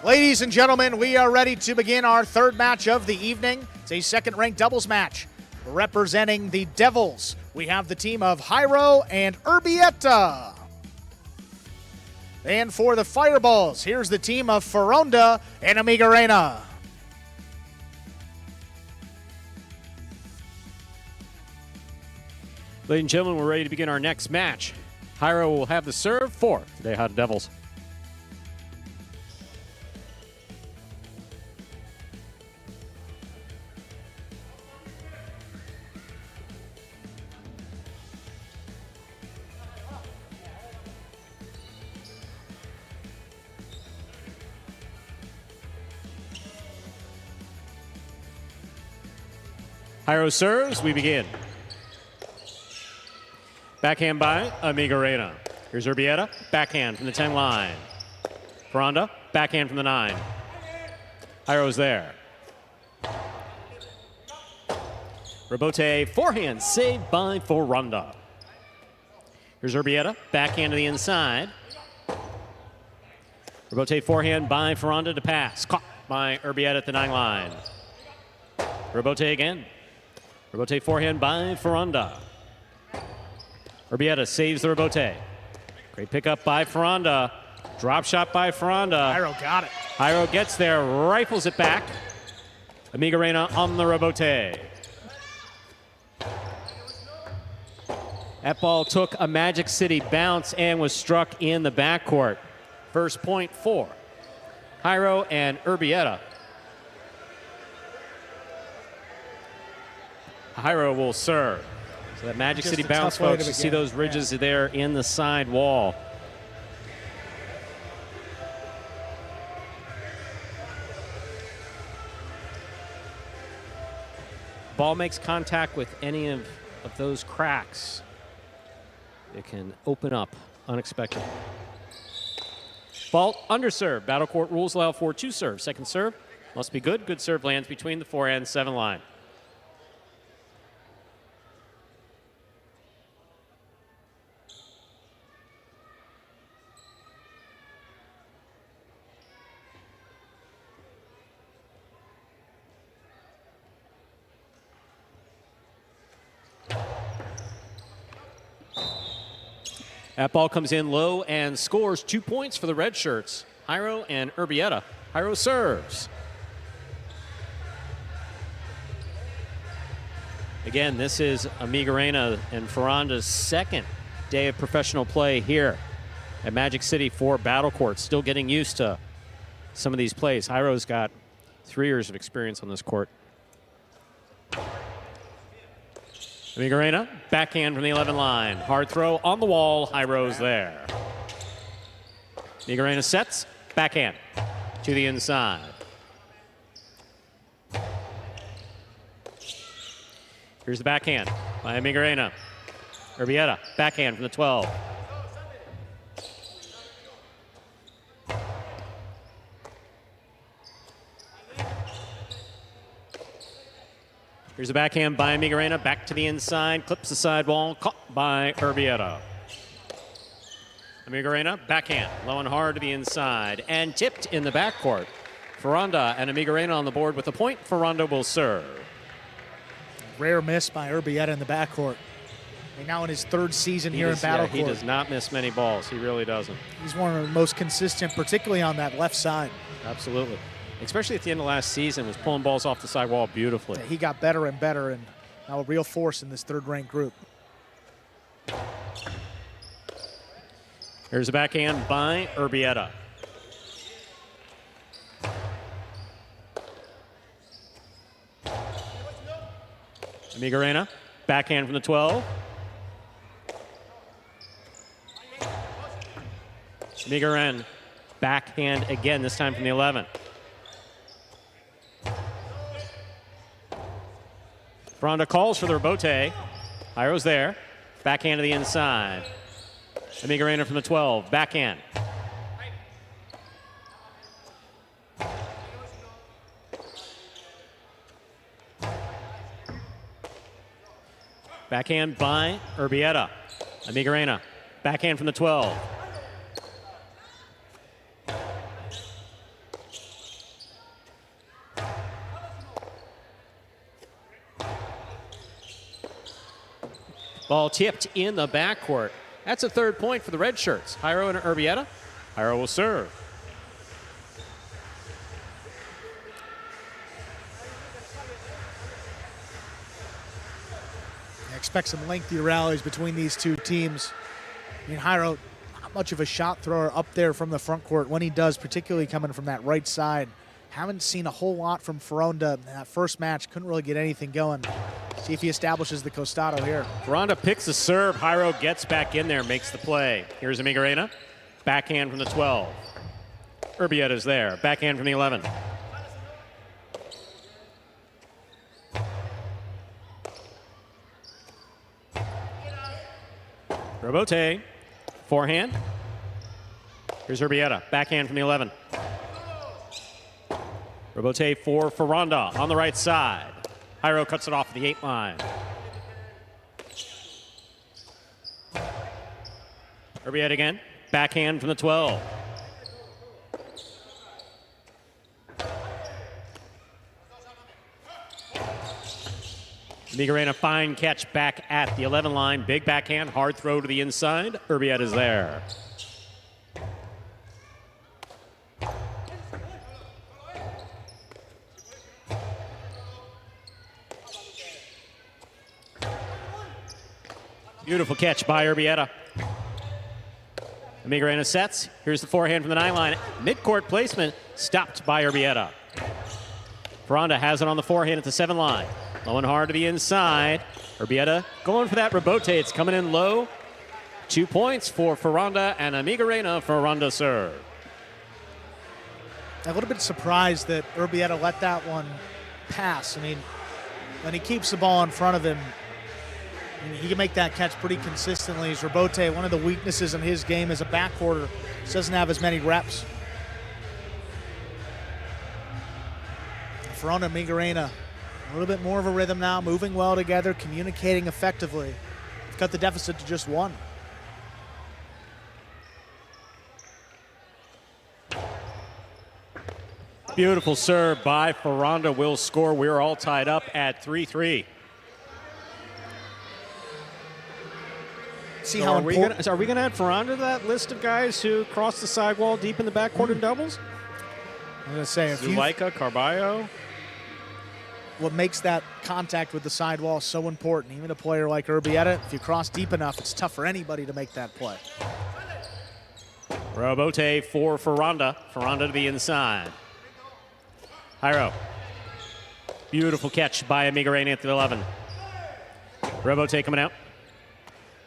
Ladies and gentlemen, we are ready to begin our third match of the evening. It's a second-ranked doubles match. Representing the Devils, we have the team of Jairo and Urbieta. And for the Fireballs, here's the team of Foronda and Amiga Reina. Ladies and gentlemen, we're ready to begin our next match. Jairo will have the serve for the Tejada Devils. Jairo serves, we begin. Backhand by Amigarena. Here's Urbieta, backhand from the 10 line. Ferranda, backhand from the 9. Jairo's there. Rebote, forehand, saved by Ferranda. Here's Urbieta, backhand to the inside. Rebote, forehand by Ferranda to pass. Caught by Urbieta at the 9 line. Rebote again. Rebote, forehand by Ferranda. Urbieta saves the rebote. Great pickup by Ferranda. Drop shot by Ferranda. Jairo got it. Jairo gets there, rifles it back. Amigarena on the rebote. That ball took a Magic City bounce and was struck in the backcourt. First point for Jairo and Urbieta. Jairo will serve. So that Magic City bounce, folks, you see those ridges there in the side wall. Ball makes contact with any of those cracks. It can open up unexpectedly. Ball underserve. Battle court rules allow for 2 serves. Second serve must be good. Good serve lands between the 4 and 7 line. That ball comes in low and scores 2 points for the red shirts. Jairo and Urbieta. Jairo serves. Again, this is Amigarena and Ferranda's second day of professional play here at Magic City for Battle Court. Still getting used to some of these plays. Jairo's got 3 years of experience on this court. Amigarena, backhand from the 11 line. Hard throw on the wall. Jairo's there. Amigarena sets, backhand to the inside. Here's the backhand by Amigarena. Urbieta, backhand from the 12. Here's a backhand by Amigarena, back to the inside, clips the sidewall, caught by Urbieta. Amigarena, backhand, low and hard to the inside, and tipped in the backcourt. Ferranda and Amigarena on the board with a point. Ferranda will serve. Rare miss by Urbieta in the backcourt. And now in his 3rd season here in Battle Court. He does not miss many balls. He really doesn't. He's one of the most consistent, particularly on that left side. Absolutely. Especially at the end of last season, was pulling balls off the sidewall beautifully. He got better and better, and now a real force in this 3rd-ranked group. Here's a backhand by Urbieta. Amigarena, backhand from the 12. Amigarena, backhand again, this time from the 11. Ferranda calls for the rebote. Jairo's there. Backhand to the inside. Amigarena from the 12. Backhand. Backhand by Urbieta. Amigarena. Backhand from the 12. Ball tipped in the backcourt. That's a 3rd point for the red shirts. Jairo and Urbieta. Jairo will serve. I expect some lengthy rallies between these 2 teams. I mean, Jairo, not much of a shot thrower up there from the front court. When he does, particularly coming from that right side, haven't seen a whole lot from Ferranda in that first match. Couldn't really get anything going. See if he establishes the costado here. Ferranda picks the serve. Jairo gets back in there, makes the play. Here's Amigarena. Backhand from the 12. Urbieta's there. Backhand from the 11. Robote, forehand. Here's Urbieta, backhand from the 11. Robote for Ferranda on the right side. Jairo cuts it off at the 8 line. Urbieta again, backhand from the 12. Migarena, fine catch back at the 11 line. Big backhand, hard throw to the inside. Urbieta is there. Beautiful catch by Urbieta. Migarena sets. Here's the forehand from the 9 line. Mid-court placement stopped by Urbieta. Ferranda has it on the forehand at the 7 line. Low and hard to the inside. Urbieta going for that rebote. It's coming in low. 2 points for Ferranda and Migarena for Ferranda serve. A little bit surprised that Urbieta let that one pass. I mean, when he keeps the ball in front of him, he can make that catch pretty consistently. His rebote, one of the weaknesses in his game as a backcourter, doesn't have as many reps. Ferranda and Migarena, a little bit more of a rhythm now, moving well together, communicating effectively. They've cut the deficit to just 1. Beautiful serve by Ferranda will score. We're all tied up at 3-3. See So how are we important. going to add Ferranda to that list of guys who cross the sidewall deep in the backcourt in doubles? I'm going to say, if you, Zuleika, Carballo. what makes that contact with the sidewall so important, even a player like Urbieta, if you cross deep enough, it's tough for anybody to make that play. Robote for Ferranda. Ferranda to the inside. Jairo. Beautiful catch by Migarena at the 11. Robote coming out.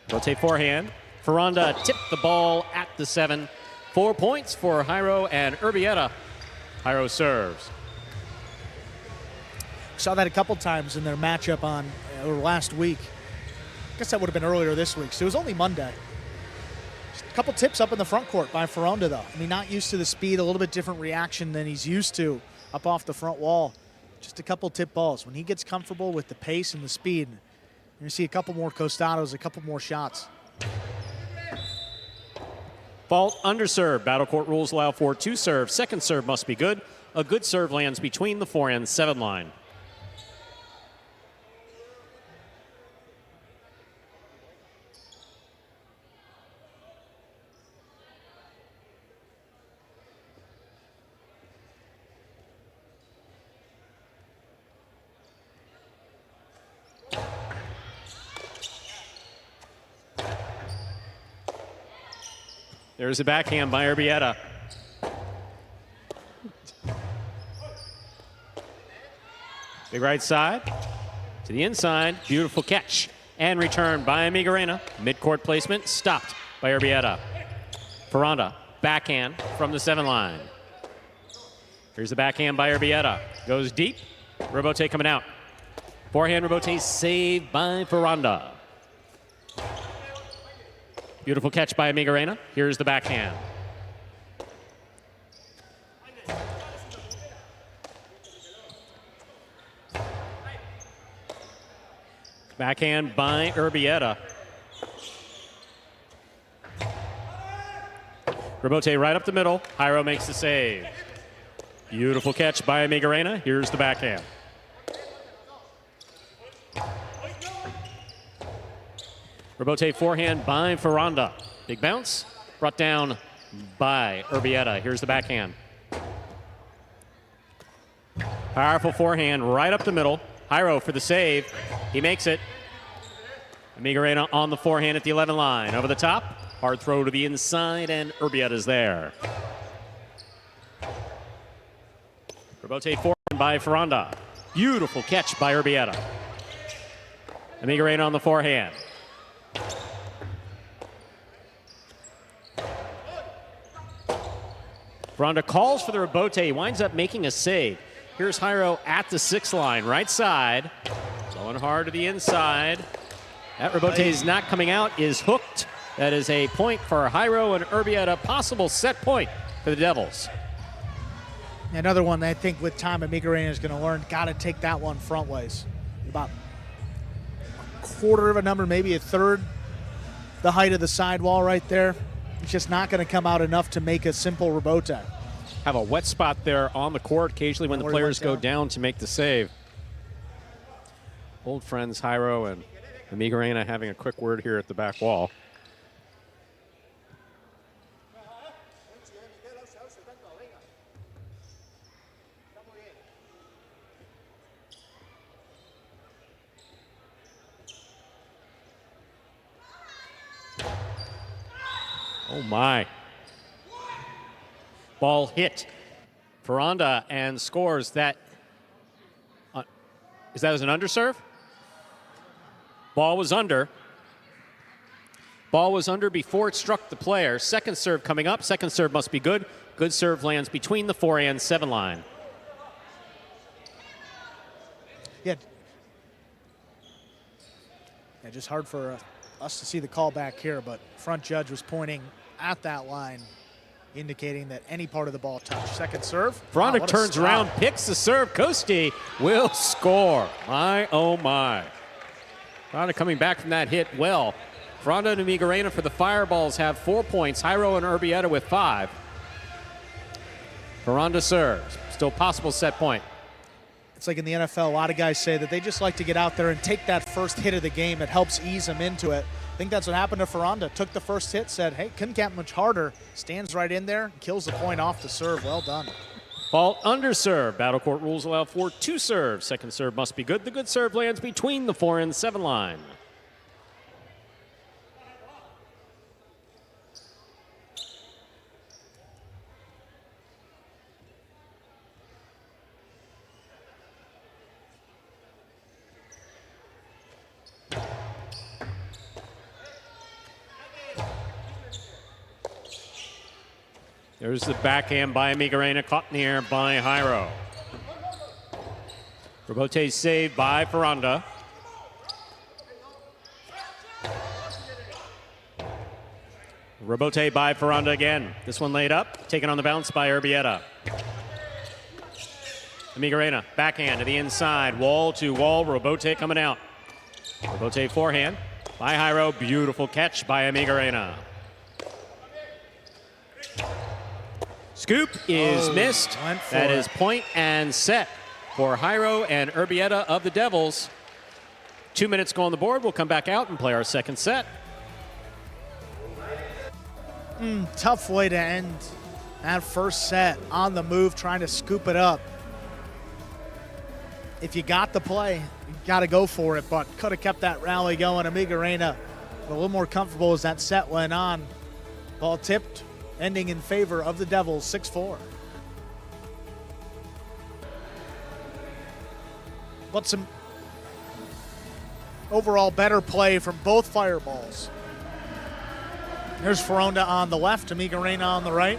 Robote forehand. Ferranda tipped the ball at the 7. 4 points for Jairo and Urbieta. Jairo serves. Saw that a couple times in their matchup on or last week. I guess that would have been earlier this week, so it was only Monday. Just a couple tips up in the front court by Ferranda, though. I mean, not used to the speed, a little bit different reaction than he's used to up off the front wall. Just a couple tip balls. When he gets comfortable with the pace and the speed, you see a couple more costados, a couple more shots. Fault underserve. Battle court rules allow for 2 serves. Second serve must be good. A good serve lands between the 4 and 7 line. There's a backhand by Urbieta. Big right side to the inside. Beautiful catch and return by Migarena. Mid-court placement stopped by Urbieta. Ferranda, backhand from the 7 line. Here's the backhand by Urbieta. Goes deep. Robote coming out. Forehand Robote saved by Ferranda. Beautiful catch by Migarena. Here's the backhand. Backhand by Urbieta. Robote right up the middle. Jairo makes the save. Beautiful catch by Migarena. Here's the backhand. Robote forehand by Ferranda. Big bounce. Brought down by Urbieta. Here's the backhand. Powerful forehand right up the middle. Jairo for the save. He makes it. Migarena on the forehand at the 11 line. Over the top. Hard throw to the inside, and Urbieta's there. Robote forehand by Ferranda. Beautiful catch by Urbieta. Migarena on the forehand. Ferranda calls for the rebote. He winds up making a save. Here's Jairo at the 6 line, right side. Going hard to the inside. That rebote is not coming out, is hooked That is a point for Jairo and Urbieta, possible set point for the Devils. Another one I think with time Amigarena is going to learn, got to take that one front ways. About a quarter of a number, maybe a third the height of the sidewall right there. It's just not going to come out enough to make a simple rebote. Have a wet spot there on the court occasionally when the players go down to make the save. Old friends Jairo and Amigarena having a quick word here at the back wall. Oh my. Ball hit. Ferranda and scores that. Is that as an underserve? Ball was under. Ball was under before it struck the player. Second serve coming up. Second serve must be good. Good serve lands between the 4 and 7 line. Yeah, just hard for us to see the call back here, but front judge was pointing at that line, indicating that any part of the ball touched. Second serve. Ferranda Wow, turns around, picks the serve. Costi will score. My, oh my. Ferranda coming back from that hit well. Ferranda and Amigarena for the Fireballs have 4 points. Jairo and Urbieta with 5. Ferranda serves. Still possible set point. It's like in the NFL, a lot of guys say that they just like to get out there and take that first hit of the game. It helps ease them into it. I think that's what happened to Ferranda. Took the first hit, said, hey, couldn't get much harder. Stands right in there, kills the point off the serve. Well done. Ball under serve. Battle Court rules allow for 2 serves. Second serve must be good. The good serve lands between the 4 and 7 line. There's the backhand by Amigarena, caught in the air by Jairo. Rebote saved by Ferranda. Rebote by Ferranda again. This one laid up, taken on the bounce by Urbieta. Amigarena, backhand to the inside, wall to wall, Rebote coming out. Rebote forehand by Jairo, beautiful catch by Amigarena. Scoop is missed. That is point and set for Jairo and Urbieta of the Devils. 2 minutes go on the board. We'll come back out and play our second set. Tough way to end that first set. On the move, trying to scoop it up. If you got the play, you got to go for it, but could have kept that rally going. Amigarena a little more comfortable as that set went on. Ball tipped, ending in favor of the Devils, 6-4. But some overall better play from both Fireballs. There's Ferranda on the left, Amigarena on the right.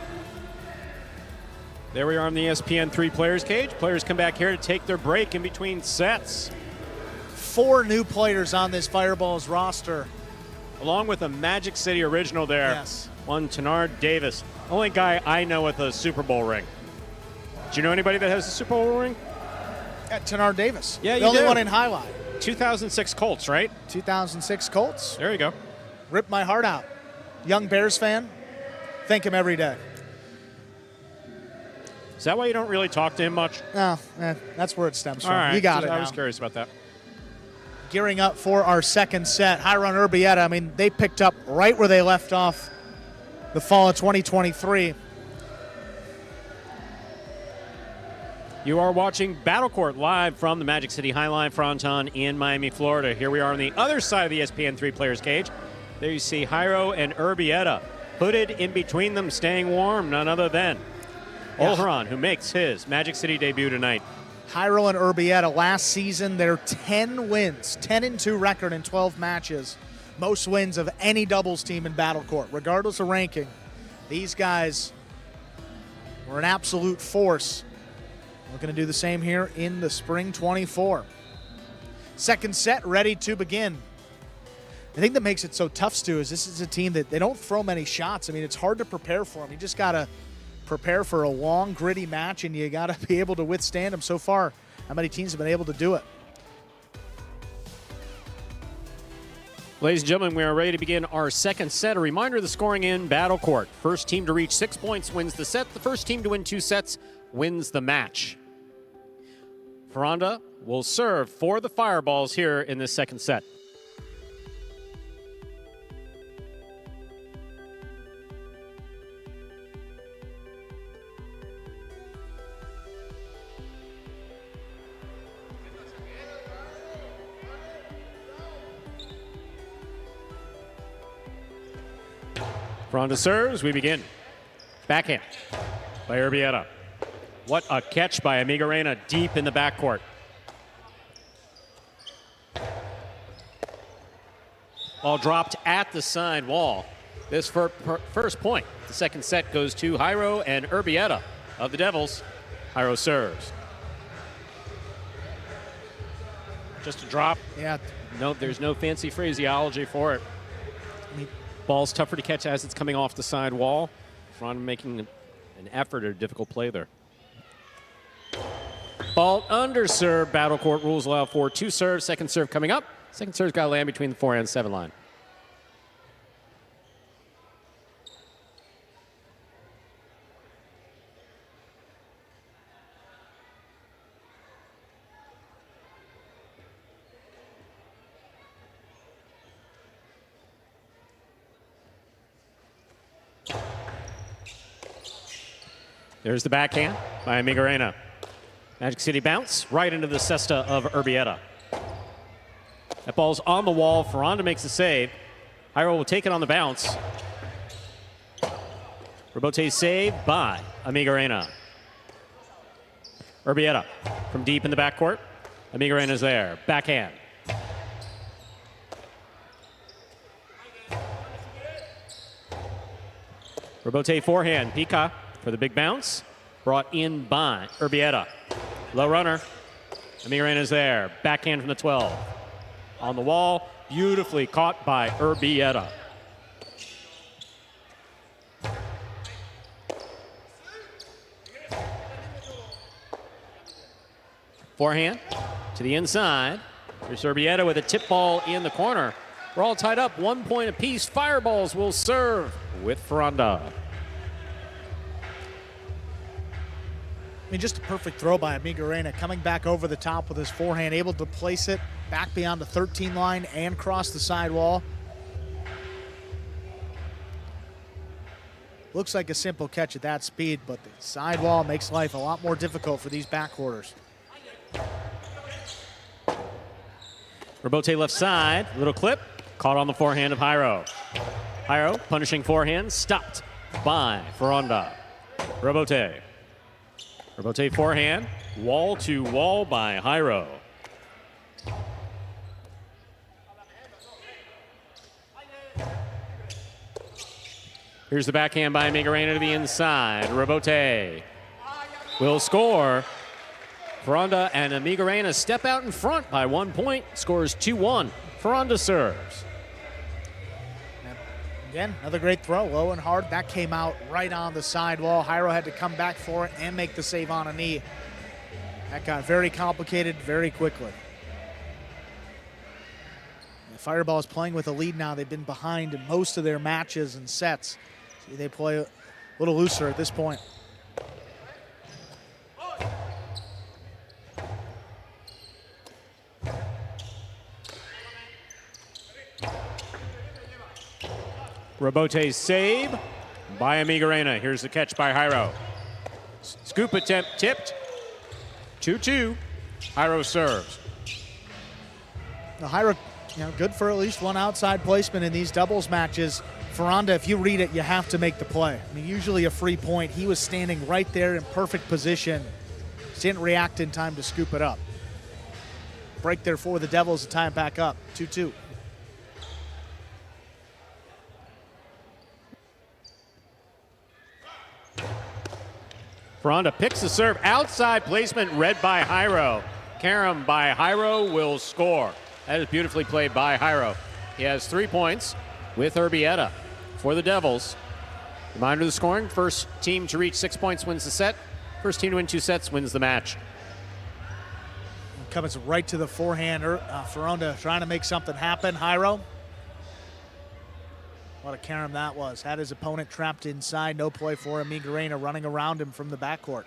There we are on the ESPN 3 Players Cage. Players come back here to take their break in between sets. 4 new players on this Fireballs roster. Along with a Magic City original there. Yes. One Tenard Davis. Only guy I know with a Super Bowl ring. Do you know anybody that has a Super Bowl ring? Tenard Davis. Yeah, the you only do. one in highlight. 2006 Colts, right? 2006 Colts. There you go. Ripped my heart out. Young Bears fan. Thank him every day. Is that why you don't really talk to him much? No, that's where it stems from. All right. You got it I now. was curious about that. Gearing up for our second set. Jairo and Urbieta, I mean, they picked up right where they left off the fall of 2023. You are watching Battle Court live from the Magic City Fronton in Miami, Florida. Here we are on the other side of the ESPN 3 Players Cage. There you see Jairo and Urbieta, hooded in between them, staying warm, none other than Olharan, who makes his Magic City debut tonight. Jairo and Urbieta, last season, their 10 wins, 10-2 record in 12 matches. Most wins of any doubles team in Battle Court, regardless of ranking. These guys were an absolute force. We're going to do the same here in the spring 24. Second set ready to begin. The thing that makes it so tough, Stu, is this is a team that they don't throw many shots. I mean, it's hard to prepare for them. You just got to prepare for a long, gritty match, and you got to be able to withstand them. So far, how many teams have been able to do it? Ladies and gentlemen, we are ready to begin our second set. A reminder of the scoring in Battle Court. First team to reach 6 points wins the set. The first team to win 2 sets wins the match. Ferranda will serve for the Fireballs here in this second set. Ferranda serves, we begin. Backhand by Urbieta. What a catch by Amigarena deep in the backcourt. Ball dropped at the side wall. This first point. The second set goes to Jairo and Urbieta of the Devils. Jairo serves. Just a drop. Yeah. No, there's no fancy phraseology for it. Ball's tougher to catch as it's coming off the side wall. Ferranda making an effort or a difficult play there. Ball under serve. Battle Court rules allow for 2 serves. Second serve coming up. Second serve's got to land between the 4 and 7 line. There's the backhand by Amigarena. Magic City bounce right into the cesta of Urbieta. That ball's on the wall. Ferranda makes the save. Jairo will take it on the bounce. Rebote save by Amigarena. Urbieta from deep in the backcourt. Amigarena's there. Backhand. Rebote forehand. Pika for the big bounce. Brought in by Urbieta. Low runner. Amigarena's there. Backhand from the 12. On the wall. Beautifully caught by Urbieta. Forehand to the inside. Here's Urbieta with a tip ball in the corner. We're all tied up, 1 point apiece. Fireballs will serve with Ferranda. I mean, just a perfect throw by Amigarena, coming back over the top with his forehand, able to place it back beyond the 13 line and cross the sidewall. Looks like a simple catch at that speed, but the sidewall makes life a lot more difficult for these backcourters. Rebote left side, little clip, caught on the forehand of Jairo. Jairo punishing forehand, stopped by Ferranda. Rebote. Rebote forehand, wall to wall by Jairo. Here's the backhand by Amigarena to the inside. Rebote will score. Ferranda and Amigarena step out in front by 1 point. Scores 2-1. Ferranda serves. Again, another great throw, low and hard. That came out right on the sidewall. Jairo had to come back for it and make the save on a knee. That got very complicated very quickly. The Fireball is playing with a lead now. They've been behind in most of their matches and sets. See, they play a little looser at this point. Rebote save by Amigarena. Here's the catch by Jairo. Scoop attempt tipped. 2-2. Jairo serves. Now, Jairo, good for at least one outside placement in these doubles matches. Ferranda, if you read it, you have to make the play. I mean, usually a free point. He was standing right there in perfect position. Just didn't react in time to scoop it up. Break there for the Devils to tie it back up. 2-2. Ferranda picks the serve. Outside placement read by Jairo. Karam by Jairo will score. That is beautifully played by Jairo. He has 3 points with Urbieta for the Devils. Reminder of the scoring. First team to reach 6 points wins the set. First team to win 2 sets wins the match. Comes right to the forehand. Ferronda trying to make something happen. Jairo. What a carom that was. Had his opponent trapped inside. No play for him. Miguelina running around him from the backcourt.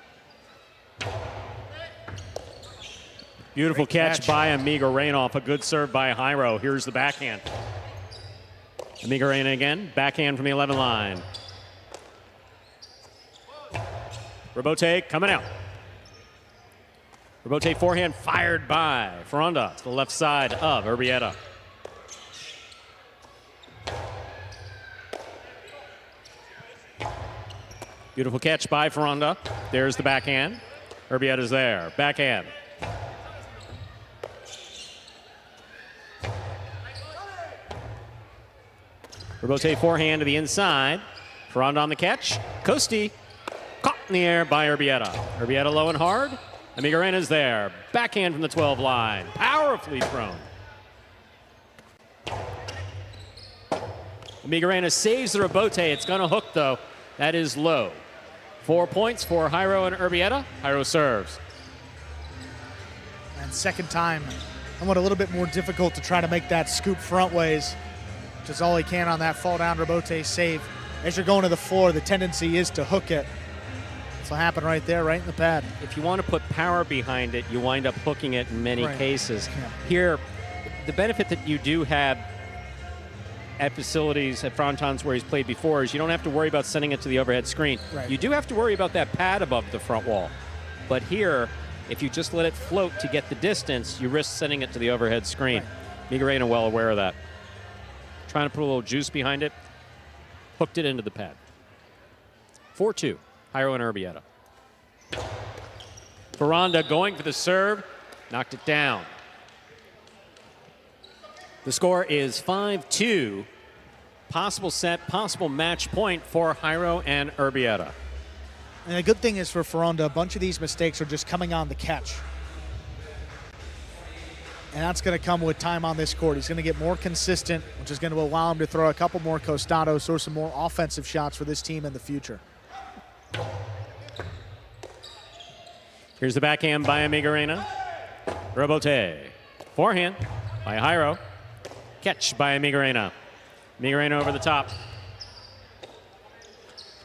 Beautiful Great catch by Miguelina off a good serve by Jairo. Here's the backhand. Miguelina again. Backhand from the 11 line. Rebote coming out. Rebote forehand fired by Ferronda to the left side of Urbieta. Beautiful catch by Ferronda. There's the backhand. Urbieta's there. Backhand. Rebote forehand to the inside. Ferronda on the catch. Costi caught in the air by Urbieta. Urbieta low and hard. Miguelina's there. Backhand from the 12 line. Powerfully thrown. Miguelina saves the rebote. It's going to hook, though. That is low. 4 points for Jairo and Urbieta. Jairo serves. And second time, somewhat a little bit more difficult to try to make that scoop front ways, which is all he can on that fall down rebote save. As you're going to the floor, the tendency is to hook it. That's what happened right there, right in the pad. If you want to put power behind it, you wind up hooking it in many cases. Yeah. Here, the benefit that you do have at facilities at Frontons where he's played before is you don't have to worry about sending it to the overhead screen. Right. You do have to worry about that pad above the front wall. But here, if you just let it float to get the distance, you risk sending it to the overhead screen. Right. Miguelina well aware of that. Trying to put a little juice behind it. Hooked it into the pad. 4-2, Jairo and Urbieta. Ferronda going for the serve. Knocked it down. The score is 5-2. Possible set, possible match point for Jairo and Urbieta. And the good thing is for Ferronda, a bunch of these mistakes are just coming on the catch. And that's going to come with time on this court. He's going to get more consistent, which is going to allow him to throw a couple more costados or some more offensive shots for this team in the future. Here's the backhand by Miguelina. Rebote. Forehand by Jairo. Catch by Miguelina. Miguelina over the top.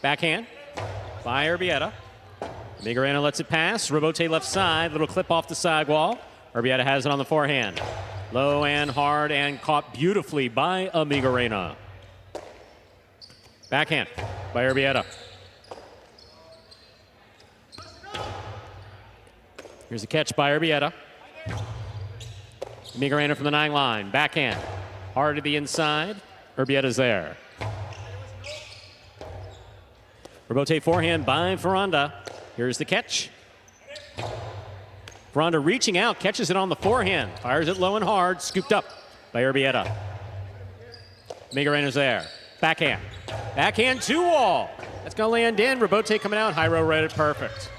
Backhand by Urbieta. Miguelina lets it pass. Rebote left side. Little clip off the sidewall. Urbieta has it on the forehand. Low and hard and caught beautifully by Miguelina. Backhand by Urbieta. Here's a catch by Urbieta. Miguelina from the 9 line. Backhand. Hard to the inside. Urbieta's there. Rebote forehand by Ferronda. Here's the catch. Ferronda reaching out, catches it on the forehand. Fires it low and hard. Scooped up by Urbieta. Miguelina's there. Backhand. Backhand 2-wall. That's going to land in. Rebote coming out. Jairo read it perfect.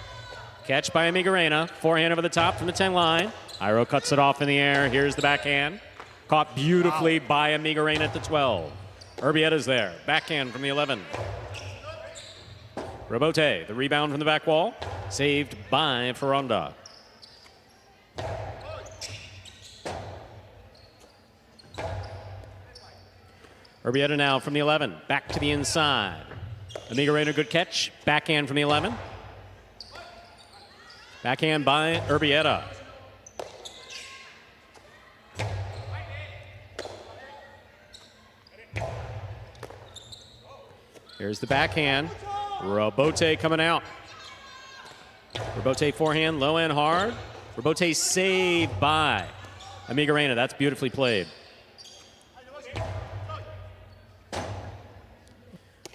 Catch by Miguelina. Forehand over the top from the 10 line. Jairo cuts it off in the air. Here's the backhand. Caught beautifully by Miguelina at the 12. Urbieta's there. Backhand from the 11. Rebote, the rebound from the back wall. Saved by Ferronda. Urbieta now from the 11. Back to the inside. Miguelina, good catch. Backhand from the 11. Backhand by Urbieta. Here's the backhand. Rebote coming out. Rebote forehand, low and hard. Rebote saved by Miguelina. That's beautifully played.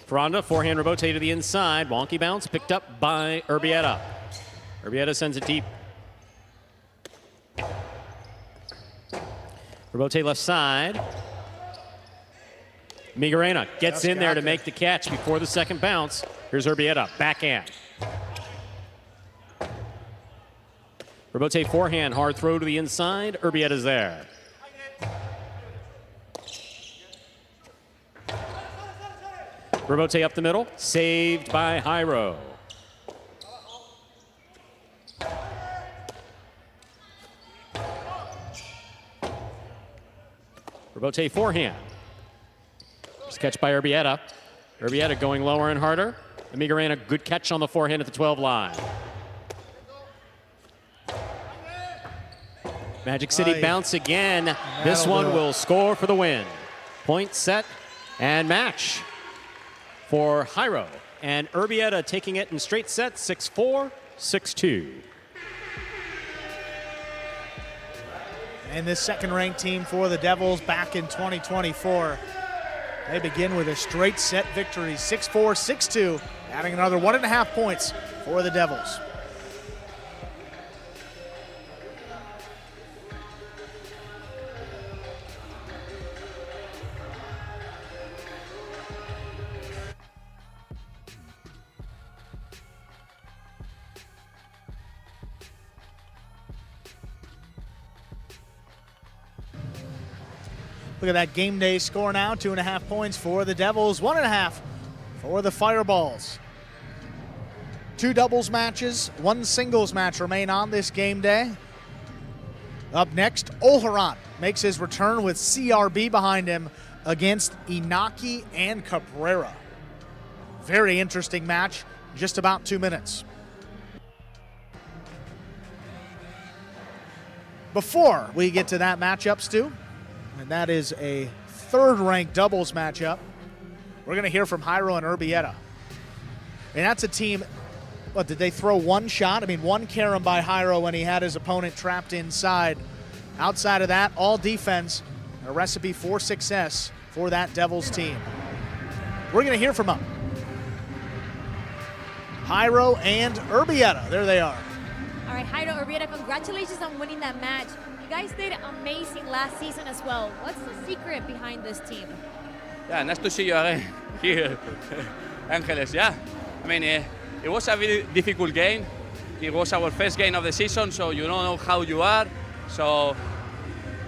Ferronda, forehand rebote to the inside. Wonky bounce, picked up by Urbieta. Urbieta sends it deep. Rebote left side. Miguelina gets in there to make the catch before the second bounce. Here's Urbieta, backhand. Rebote forehand, hard throw to the inside. Urbieta's there. Rabote up the middle, saved by Jairo. Rabote forehand. Just catch by Urbieta. Urbieta going lower and harder. Amigarena, good catch on the forehand at the 12 line. Magic City bounce again. This one will score for the win. Point set and match for Jairo. And Urbieta taking it in straight sets, 6-4, 6-2. And this second-ranked team for the Devils back in 2024. They begin with a straight set victory, 6-4, 6-2, adding another 1.5 points for the Devils. Look at that game day score now, 2.5 points for the Devils, 1.5 for the Fireballs. 2 doubles matches, 1 singles match remain on this game day. Up next, Olharan makes his return with CRB behind him against Inaki and Cabrera. Very interesting match, just about 2 minutes. Before we get to that matchup, Stu, and that is a third-ranked doubles matchup, we're going to hear from Jairo and Urbieta. And that's a team, what, did they throw one shot? I mean, one carom by Jairo when he had his opponent trapped inside. Outside of that, all defense, a recipe for success for that Devils team. We're going to hear from them. Jairo and Urbieta, there they are. All right, Jairo, Urbieta, congratulations on winning that match. You guys did amazing last season as well. What's the secret behind this team? Yeah, nice to see you again here, Angeles. Yeah, I mean, it was a very difficult game. It was our first game of the season, so you don't know how you are. So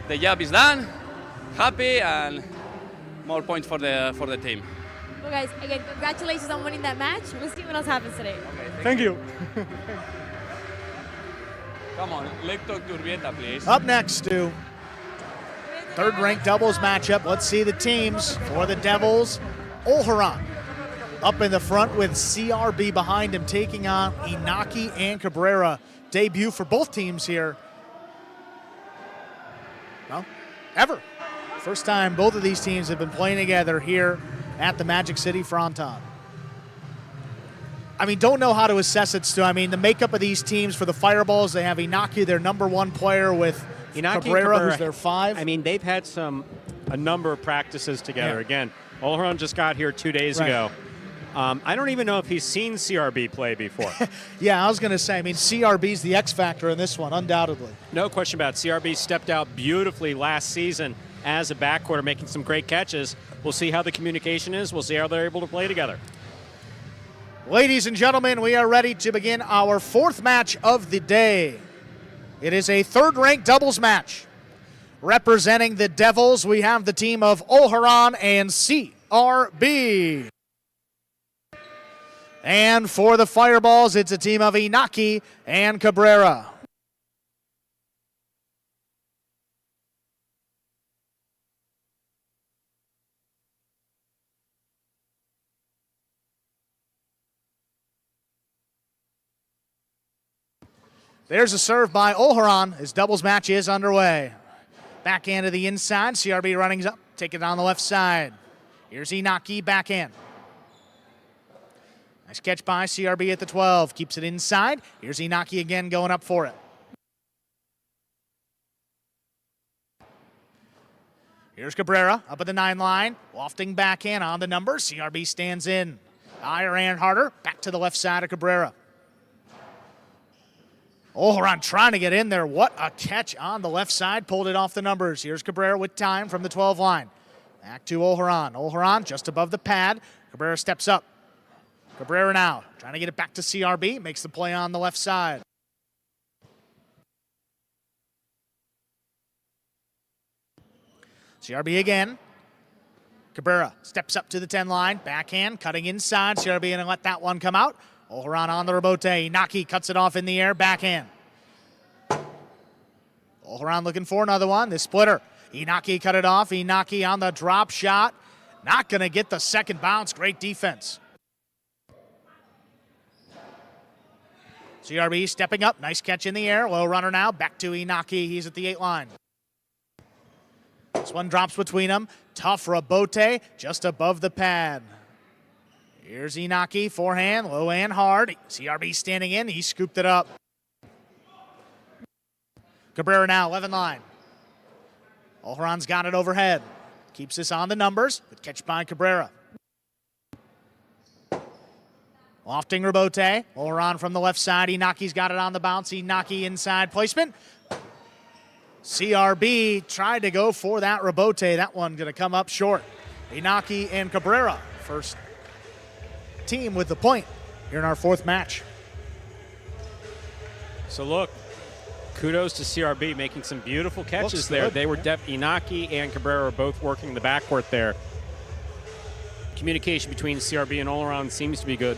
the job is done. Happy and more points for the team. Well, guys, again, congratulations on winning that match. We'll see what else happens today. Okay, Thank you. Come on, let's talk to Urbieta, please. Up next, Stu. Third-ranked doubles matchup. Let's see the teams for the Devils. Olharan up in the front with CRB behind him, taking on Inaki and Cabrera. Debut for both teams here. Well, ever. First time both of these teams have been playing together here at the Magic City Fronton. I mean, don't know how to assess it, Stu. I mean, the makeup of these teams for the Fireballs, they have Inaki, their #1 player, with Inaki Cabrera, who's their 5. I mean, they've had a number of practices together. Yeah. Again, Olharan just got here 2 days ago. I don't even know if he's seen CRB play before. Yeah, I was going to say, I mean, CRB's the X factor in this one, undoubtedly. No question about it. CRB stepped out beautifully last season as a backcourt, making some great catches. We'll see how the communication is. We'll see how they're able to play together. Ladies and gentlemen, we are ready to begin our 4th match of the day. It is a third-ranked doubles match. Representing the Devils, we have the team of Olharan and CRB. And for the Fireballs, it's a team of Inaki and Cabrera. There's a serve by Olharan. His doubles match is underway. Backhand to the inside. CRB running up. Take it on the left side. Here's Inaki backhand. Nice catch by CRB at the 12. Keeps it inside. Here's Inaki again going up for it. Here's Cabrera up at the 9 line. Lofting backhand on the number. CRB stands in. Higher and harder. Back to the left side of Cabrera. Olharan trying to get in there. What a catch on the left side. Pulled it off the numbers. Here's Cabrera with time from the 12 line. Back to Olharan. Olharan just above the pad. Cabrera steps up. Cabrera now trying to get it back to CRB. Makes the play on the left side. CRB again. Cabrera steps up to the 10 line, backhand, cutting inside. CRB going to let that one come out. Olharan on the rebote. Inaki cuts it off in the air, backhand. Olharan looking for another one. This splitter. Inaki cut it off. Inaki on the drop shot. Not going to get the second bounce. Great defense. CRB stepping up. Nice catch in the air. Low runner now. Back to Inaki. He's at the 8 line. This one drops between them. Tough rebote just above the pad. Here's Inaki. Forehand. Low and hard. CRB standing in. He scooped it up. Cabrera now. 11 line. Olharan's got it overhead. Keeps this on the numbers. Good catch by Cabrera. Lofting rebote. Olharan from the left side. Inaki's got it on the bounce. Inaki inside placement. CRB tried to go for that rebote. That one going to come up short. Inaki and Cabrera, first team with the point here in our 4th match. So look, kudos to CRB making some beautiful catches Looks there. good. They were Inaki and Cabrera were both working the backcourt there. Communication between CRB and Olharan seems to be good.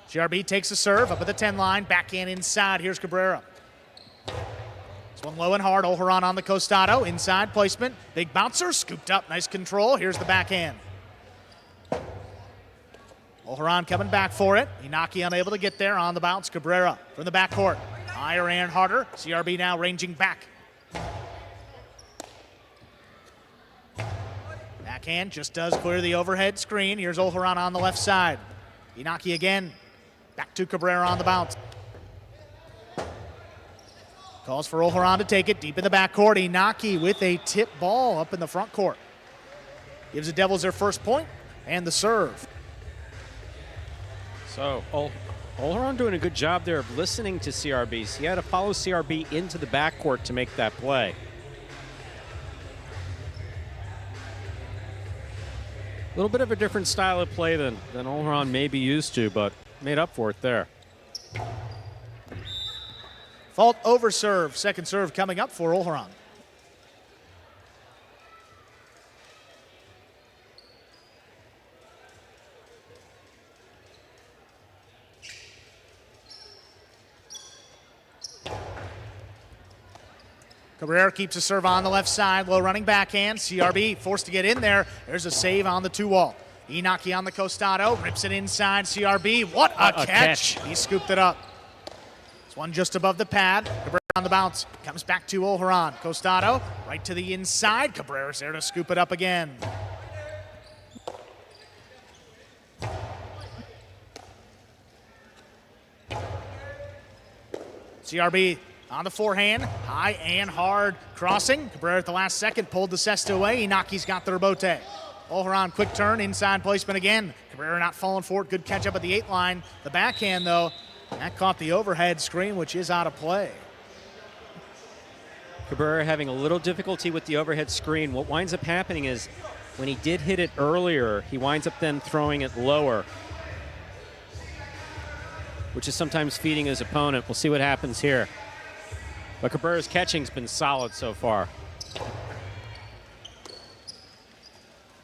CRB takes a serve up at the 10 line, backhand inside. Here's Cabrera. This one low and hard. Olharan on the Costado, inside placement. Big bouncer, scooped up, nice control. Here's the backhand. Olharan coming back for it. Inaki unable to get there on the bounce. Cabrera from the backcourt. Higher and harder. CRB now ranging back. Backhand just does clear the overhead screen. Here's Olharan on the left side. Inaki again. Back to Cabrera on the bounce. Calls for Olharan to take it deep in the backcourt. Inaki with a tip ball up in the front court. Gives the Devils their first point and the serve. So Olharan doing a good job there of listening to CRB. He had to follow CRB into the backcourt to make that play. A little bit of a different style of play than Olharan may be used to, but made up for it there. Fault over serve. Second serve coming up for Olharan. Cabrera keeps a serve on the left side. Low running backhand. CRB forced to get in there. There's a save on the 2-wall. Inaki on the Costado. Rips it inside. CRB. What a catch. He scooped it up. This one just above the pad. Cabrera on the bounce. Comes back to Olharan. Costado right to the inside. Cabrera's there to scoop it up again. CRB on the forehand, high and hard crossing. Cabrera at the last second pulled the cesta away. Inaki's got the rebote. Olharan quick turn, inside placement again. Cabrera not falling for it. Good catch up at the 8 line. The backhand though, that caught the overhead screen, which is out of play. Cabrera having a little difficulty with the overhead screen. What winds up happening is when he did hit it earlier, he winds up then throwing it lower, which is sometimes feeding his opponent. We'll see what happens here. But Cabrera's catching's been solid so far.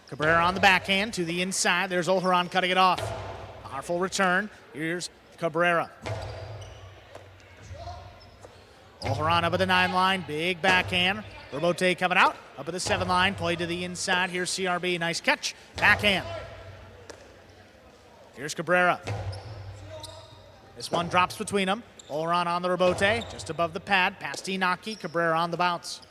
Cabrera on the backhand to the inside. There's Olharan cutting it off. Powerful return. Here's Cabrera. Olharan up at the 9 line. Big backhand. Rebote coming out. Up at the 7 line. Play to the inside. Here's CRB. Nice catch. Backhand. Here's Cabrera. This one drops between them. Olharan on the rebote, just above the pad, past Inaki. Cabrera on the bounce.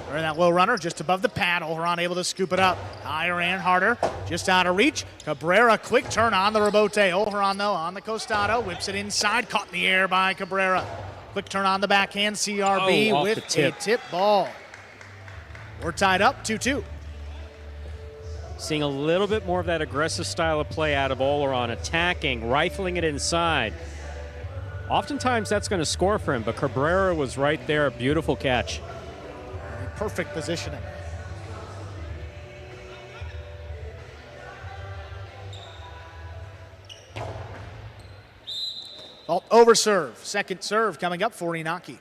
Or that low runner, just above the pad. Olharan able to scoop it up. Higher and harder, just out of reach. Cabrera, quick turn on the rebote. Olharan, though, on the Costado, whips it inside, caught in the air by Cabrera. Quick turn on the backhand, CRB with a tip ball. We're tied up, 2-2. Seeing a little bit more of that aggressive style of play out of Olharan, attacking, rifling it inside. Oftentimes that's going to score for him, but Cabrera was right there. Beautiful catch. perfect positioning. Over serve. Second serve coming up for Inaki.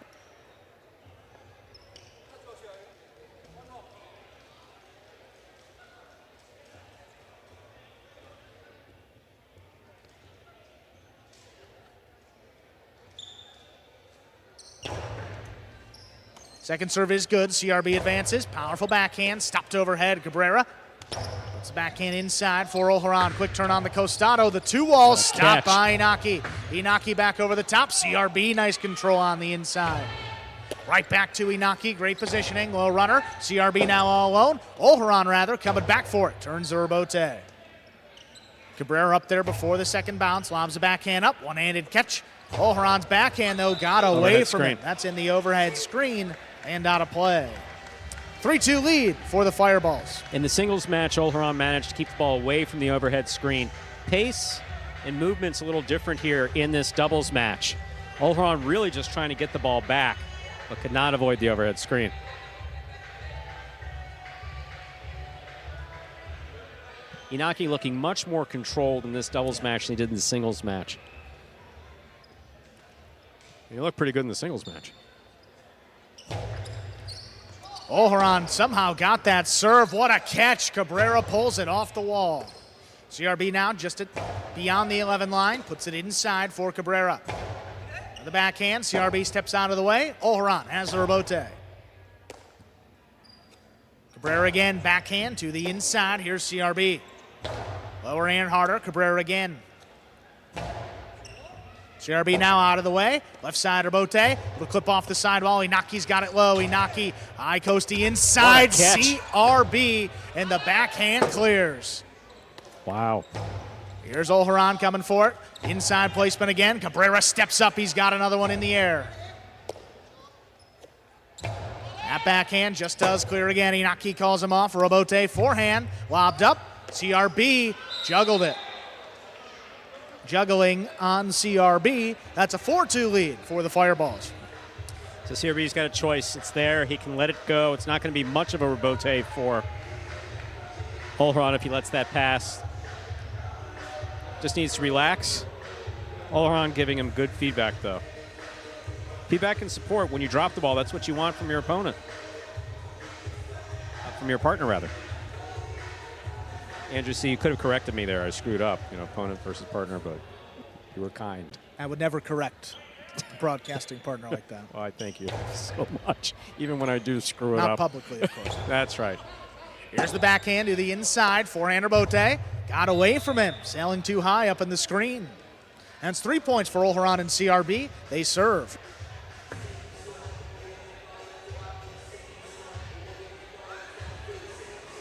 Second serve is good. CRB advances. Powerful backhand. Stopped overhead. Cabrera puts the backhand inside for Olharan. Quick turn on the Costado. The two walls stopped by Inaki. Inaki back over the top. CRB, nice control on the inside. Right back to Inaki. Great positioning. Low runner. CRB now all alone. Olharan rather coming back for it. Turns the rebote. Cabrera up there before the second bounce. Lobs the backhand up. One-handed catch. Olharan's backhand though got away from it. That's in the overhead screen and out of play. 3-2 lead for the Fireballs. In the singles match, Olharan managed to keep the ball away from the overhead screen. Pace and movement's a little different here in this doubles match. Olharan really just trying to get the ball back, but could not avoid the overhead screen. Inaki looking much more controlled in this doubles match than he did in the singles match. He looked pretty good in the singles match. Olharan somehow got that serve. What a catch. Cabrera pulls it off the wall. CRB now just beyond the 11 line. Puts it inside for Cabrera. With the backhand, CRB steps out of the way. Olharan has the rebote. Cabrera again, backhand to the inside. Here's CRB. Lower and harder. Cabrera again. CRB now out of the way. Left side rebote. It'll clip off the sidewall. Inaki's got it low. Inaki, high coasty inside. CRB, and the backhand clears. Wow. Here's Olharan coming for it. Inside placement again. Cabrera steps up. He's got another one in the air. That backhand just does clear again. Inaki calls him off. Rebote forehand. Lobbed up. CRB juggled it. Juggling on CRB. That's a 4-2 lead for the Fireballs. So CRB's got a choice. It's there. He can let it go. It's not going to be much of a rebote for Olharan if he lets that pass. Just needs to relax. Olharan giving him good feedback, though. Feedback and support when you drop the ball. That's what you want from your opponent. From your partner, rather. Andrew, see, you could have corrected me there. I screwed up, opponent versus partner, but you were kind. I would never correct a broadcasting partner like that. Well, I thank you so much, even when I do screw it up. Not publicly, of course. That's right. Here's the backhand to the inside. Forehand rebote. Got away from him. Sailing too high up in the screen. And it's 3 points for Olharan and CRB. They serve.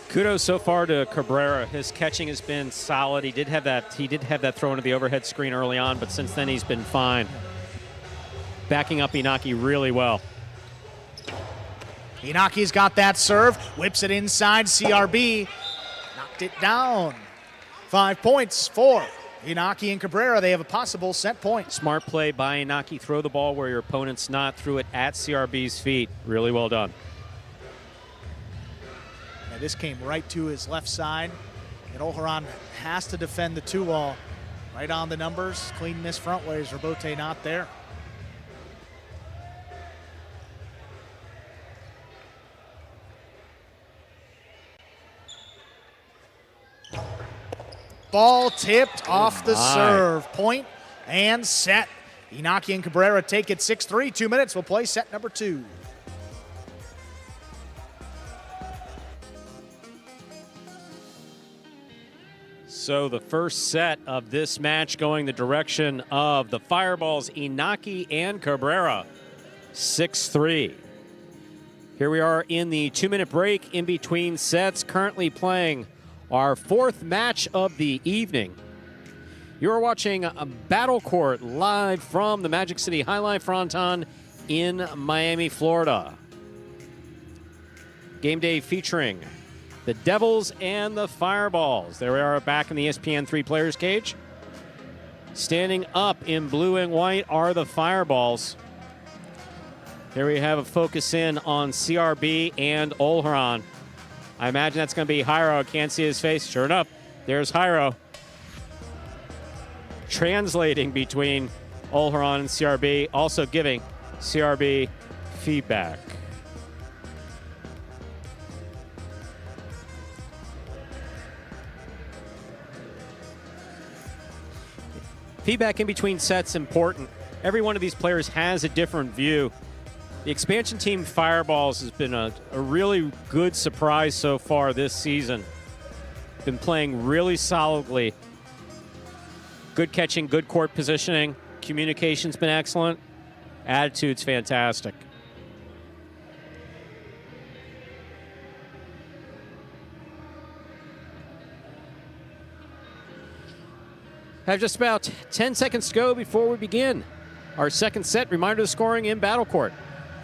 Kudos so far to Cabrera. His catching has been solid. He did have that throw into the overhead screen early on, but since then he's been fine. Backing up Inaki really well. Inaki's got that serve. Whips it inside. CRB knocked it down. 5 points for Inaki and Cabrera. They have a possible set point. Smart play by Inaki. Throw the ball where your opponent's not. Threw it at CRB's feet. Really well done. This came right to his left side, and Olharan has to defend the two-wall. Right on the numbers, cleaning this front way. Is Rebote not there? Ball tipped off the serve. Point and set. Inaki and Cabrera take it 6-3. 2 minutes. We'll play set number 2. So the first set of this match going the direction of the Fireballs, Inaki and Cabrera, 6-3. Here we are in the 2-minute break in between sets, currently playing our 4th match of the evening. You're watching a Battle Court live from the Magic City Fronton in Miami, Florida. Game day featuring the Devils and the Fireballs. There we are back in the ESPN 3 Players Cage. Standing up in blue and white are the Fireballs. Here we have a focus in on CRB and Olharan. I imagine that's going to be Jairo. I can't see his face. Sure enough, there's Jairo. Translating between Olharan and CRB, also giving CRB feedback. Feedback in between sets important. Every one of these players has a different view. The expansion team Fireballs has been a really good surprise so far this season. Been playing really solidly. Good catching, good court positioning. Communication's been excellent. Attitude's fantastic. Have just about 10 seconds to go before we begin our second set. Reminder of the scoring in Battle Court.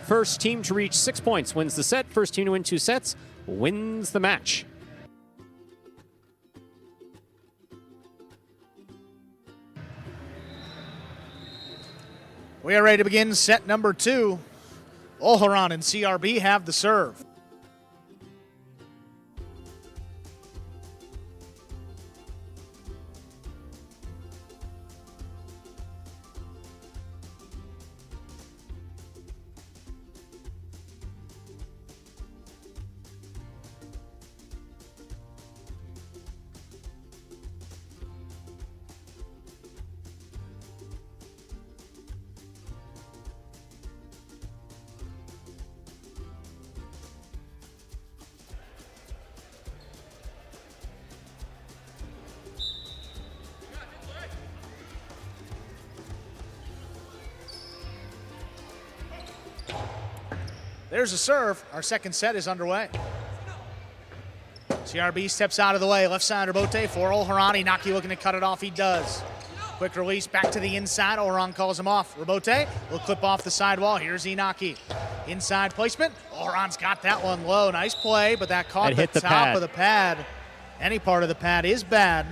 First team to reach 6 points wins the set. First team to win 2 sets wins the match. We are ready to begin set number 2. Olharan and CRB have the serve. There's a serve. Our second set is underway. CRB steps out of the way. Left side Rebote for Olharan. Inaki looking to cut it off. He does. Quick release back to the inside. Olharan calls him off. Rebote will clip off the sidewall. Here's Inaki. Inside placement. Olharan's got that one low. Nice play, but that caught the top of the pad. Any part of the pad is bad.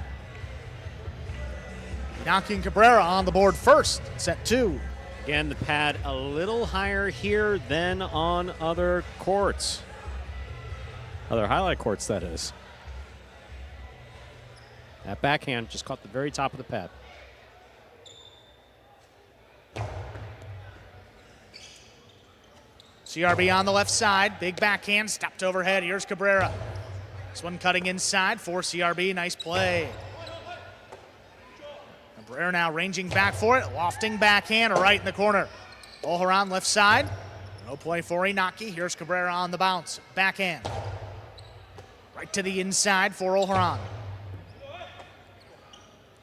Inaki and Cabrera on the board first. Set 2. Again, the pad a little higher here than on other courts. Other highlight courts, that is. That backhand just caught the very top of the pad. CRB on the left side. Big backhand, stepped overhead. Here's Cabrera. This one cutting inside for CRB. Nice play. Cabrera now ranging back for it. Lofting backhand right in the corner. Olharan left side. No play for Inaki. Here's Cabrera on the bounce. Backhand. Right to the inside for Olharan.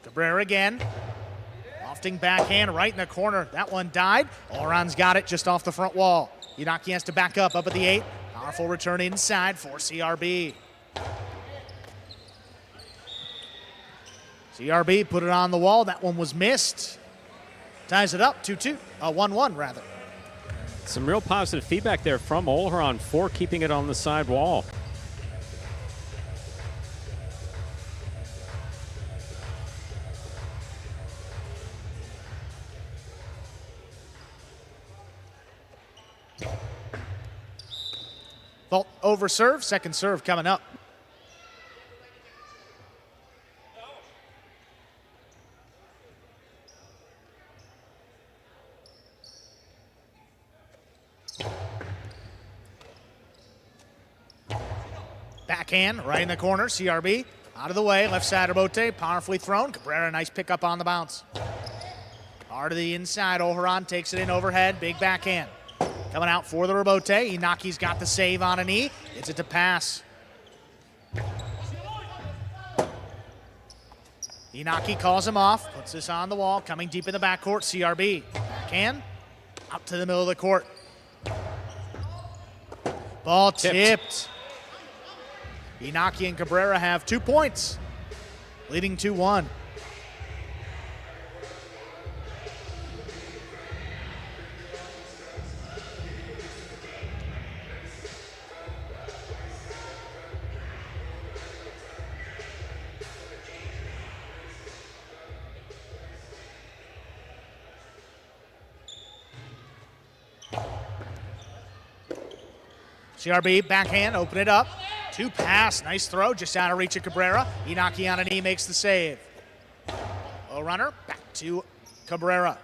Cabrera again. Lofting backhand right in the corner. That one died. Olharan's got it just off the front wall. Inaki has to back up at the 8. Powerful return inside for CRB. CRB put it on the wall. That one was missed. Ties it up 2-2. 1-1 rather. Some real positive feedback there from Olharan for keeping it on the side wall. Vault over serve. Second serve coming up. Backhand right in the corner. CRB out of the way. Left side Rebote powerfully thrown. Cabrera nice pickup on the bounce. Hard to the inside. Olharan takes it in overhead. Big backhand. Coming out for the Rebote. Inaki's got the save on a knee. Gets it to pass. Inaki calls him off. Puts this on the wall. Coming deep in the backcourt. CRB. Backhand. Out to the middle of the court. Ball tipped. Inaki and Cabrera have 2 points, leading 2-1. CRB, backhand, open it up. 2-pass, nice throw, just out of reach of Cabrera. Inaki on a knee makes the save. Low runner, back to Cabrera.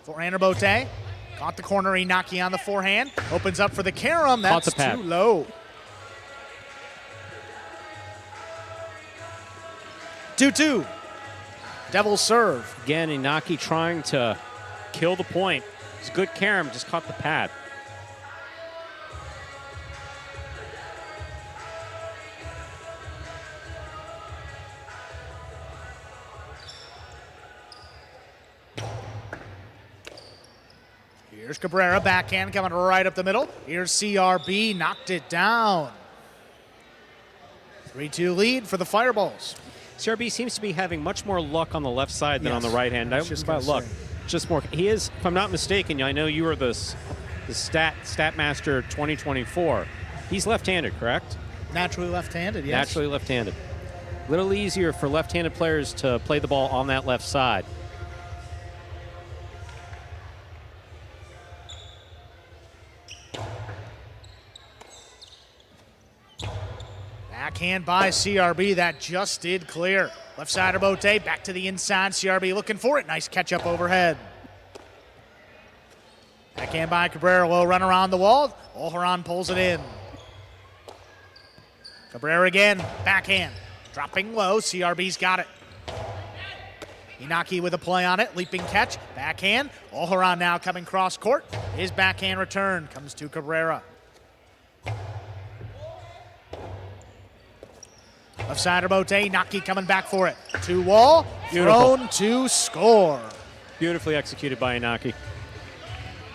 Forehander Bote, caught the corner, Inaki on the forehand. Opens up for the carom, that's too low. 2-2. Devils serve. Again, Inaki trying to kill the point. It's a good carom, just caught the pad. Here's Cabrera, backhand coming right up the middle. Here's CRB, knocked it down. 3-2 lead for the Fireballs. CRB seems to be having much more luck on the left side than on the right hand. I was was just about gonna luck. say. Just more. He is, if I'm not mistaken, I know you were the stat master 2024. He's left-handed, correct? Naturally left-handed, yes. Naturally left-handed. A little easier for left-handed players to play the ball on that left side. Backhand by CRB, that just did clear. Left side of Bote, back to the inside. CRB looking for it. Nice catch up overhead. Backhand by Cabrera, low run around the wall. Olharan pulls it in. Cabrera again, backhand. Dropping low, CRB's got it. Inaki with a play on it, leaping catch, backhand. Olharan now coming cross court. His backhand return comes to Cabrera. Left side of Bote, Inaki coming back for it. To wall, thrown to score. Beautifully executed by Inaki.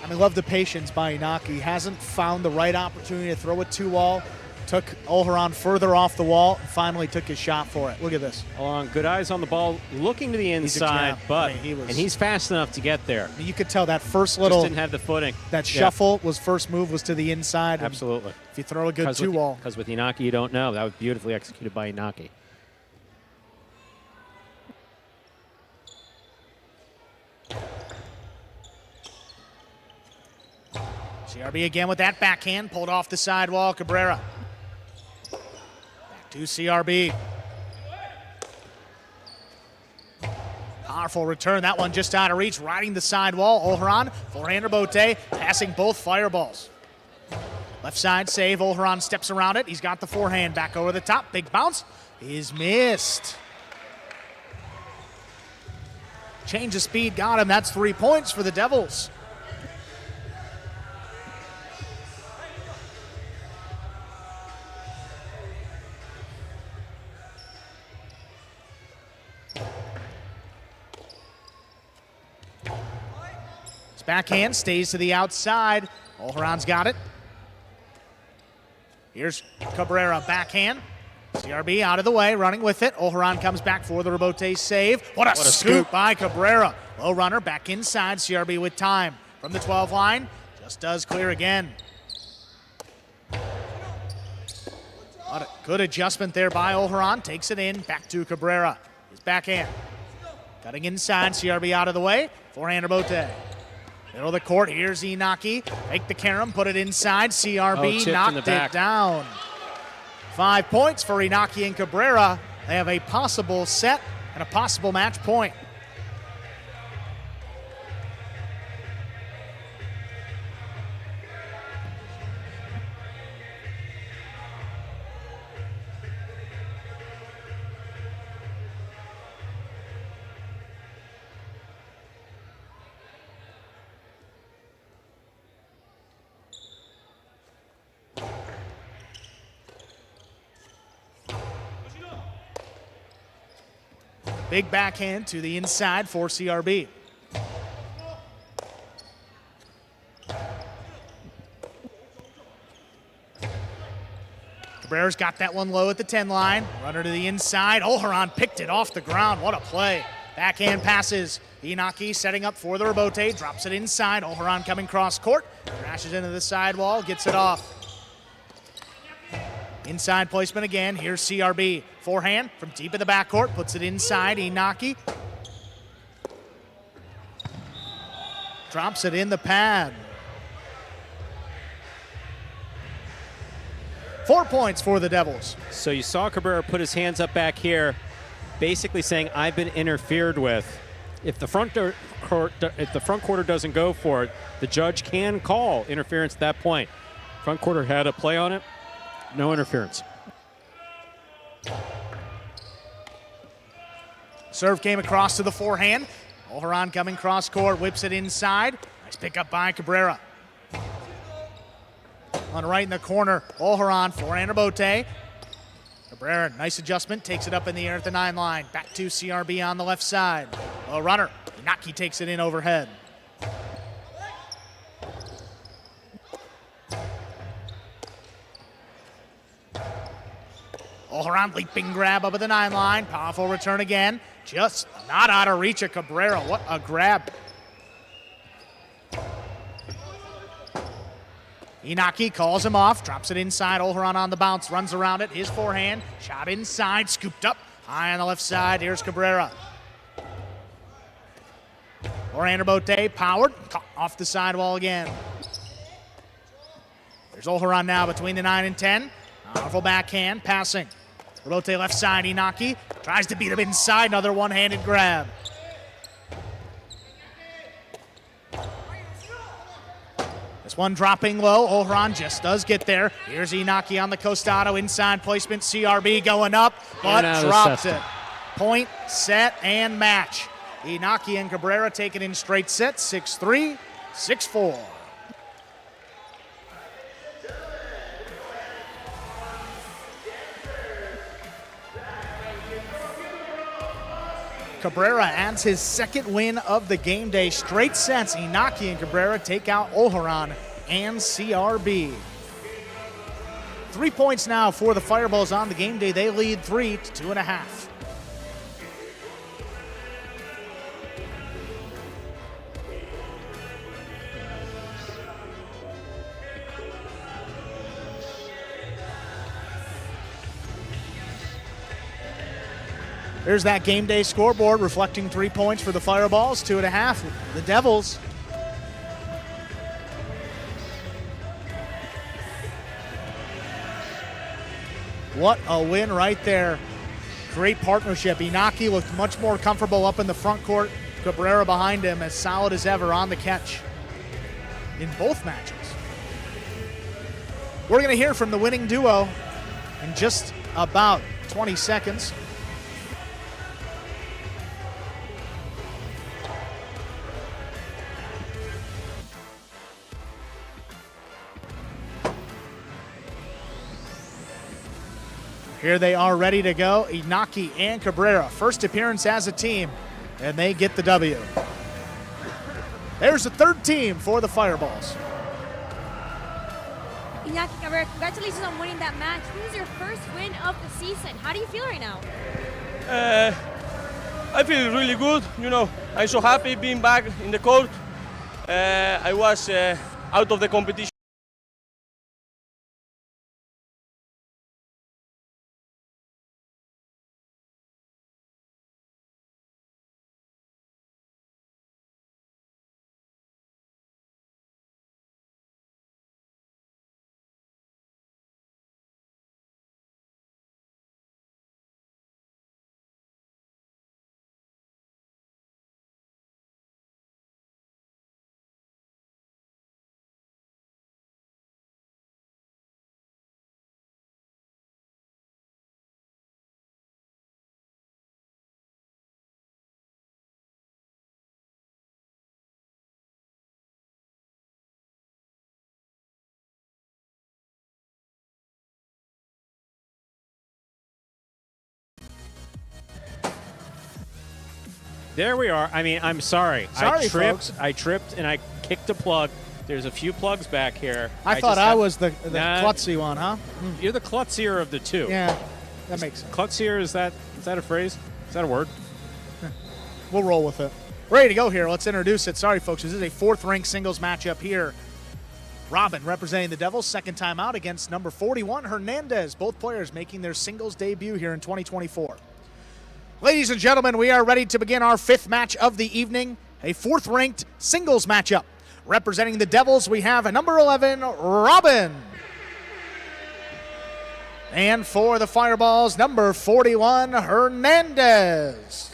I mean, love the patience by Inaki. Hasn't found the right opportunity to throw it to wall. Took Olharan further off the wall and finally took his shot for it. Look at this. Good eyes on the ball, looking to the inside, but and he's fast enough to get there. I mean, you could tell that first little just didn't have the footing. That shuffle was first move was to the inside. Absolutely. If you throw a good two wall, because with Inaki you don't know. That was beautifully executed by Inaki. CRB again with that backhand, pulled off the sidewall. Cabrera. Back to CRB. Powerful return. That one just out of reach, riding the sidewall. Olharan, forehander Bote, passing both Fireballs. Left side save. Olharan steps around it. He's got the forehand back over the top. Big bounce is missed. Change of speed got him. That's 3 points for the Devils. Backhand stays to the outside. Olharan's got it. Here's Cabrera, backhand. CRB out of the way, running with it. Olharan comes back for the Rebote save. What a scoop by Cabrera. Low runner back inside. CRB with time from the 12 line. Just does clear again. What a good adjustment there by Olharan. Takes it in, back to Cabrera. His backhand. Cutting inside, CRB out of the way. Forehand Rebote. Middle of the court, here's Inaki. Make the carom, put it inside. CRB knocked it down. 5 points for Inaki and Cabrera. They have a possible set and a possible match point. Big backhand to the inside for CRB. Cabrera's got that one low at the 10 line. Runner to the inside. Olharan picked it off the ground. What a play. Backhand passes. Inaki setting up for the Rebote. Drops it inside. Olharan coming cross court. Crashes into the sidewall. Gets it off. Inside placement again. Here's CRB. Forehand from deep in the backcourt. Puts it inside. Inaki. Drops it in the pad. 4 points for the Devils. So you saw Cabrera put his hands up back here, basically saying, I've been interfered with. If the front quarter doesn't go for it, the judge can call interference at that point. Front quarter had a play on it, no interference. Serve came across to the forehand. O'Haran coming cross court, whips it inside. Nice pickup by Cabrera. On right in the corner, O'Haran, forehand rebote. Cabrera, nice adjustment, takes it up in the air at the 9 line. Back to CRB on the left side. A runner, Inaki takes it in overhead. O'Haran leaping grab up at the 9 line. Powerful return again. Just not out of reach of Cabrera. What a grab. Inaki calls him off, drops it inside. O'Haran on the bounce, runs around it. His forehand, shot inside, scooped up. High on the left side, here's Cabrera. Forehand rebote, powered, caught off the sidewall again. There's O'Haran now between the 9 and 10. Powerful backhand, passing. Rebote left side, Inaki tries to beat him inside, another one-handed grab. This one dropping low, O'Haran just does get there. Here's Inaki on the Costado, inside placement, CRB going up, but drops it. Point, set, and match. Inaki and Cabrera take it in straight sets, 6-3, 6-4. Cabrera adds his second win of the game day. Straight sets, Inaki and Cabrera take out O'Haran and CRB. 3 points now for the Fireballs on the game day. They lead 3-2.5. There's that game day scoreboard reflecting 3 points for the Fireballs, 2.5. The Devils. What a win right there. Great partnership. Inaki looked much more comfortable up in the front court. Cabrera behind him, as solid as ever on the catch in both matches. We're going to hear from the winning duo in just about 20 seconds. Here they are ready to go, Inaki and Cabrera. First appearance as a team, and they get the W. There's the third team for the Fireballs. Inaki, Cabrera, congratulations on winning that match. This is your first win of the season. How do you feel right now? I feel really good. You know, I'm so happy being back in the court. I was out of the competition. There we are. I mean, I'm sorry. Sorry, folks. folks. I tripped and I kicked a plug. There's a few plugs back here. I thought I was the klutzy one, huh? You're the klutzier of the two. Yeah, that makes sense. Klutzier, is that a phrase? Is that a word? We'll roll with it. Ready to go here. Let's introduce it. Sorry, folks. This is a 4th-ranked singles matchup here. Robin representing the Devils, second time out against number 41, Hernandez. Both players making their singles debut here in 2024. Ladies and gentlemen, we are ready to begin our 5th match of the evening, a 4th-ranked singles matchup. Representing the Devils, we have a number 11, Robin. And for the Fireballs, number 41, Hernandez.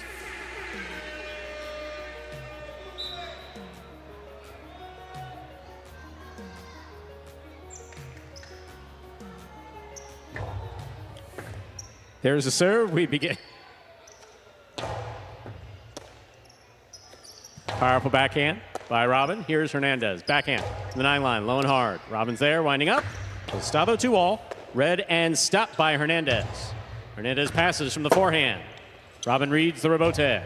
There's a serve. We begin. Powerful backhand by Robin. Here's Hernandez. Backhand to the 9 line, low and hard. Robin's there, winding up. Gustavo 2-all. Read and stopped by Hernandez. Hernandez passes from the forehand. Robin reads the rebote.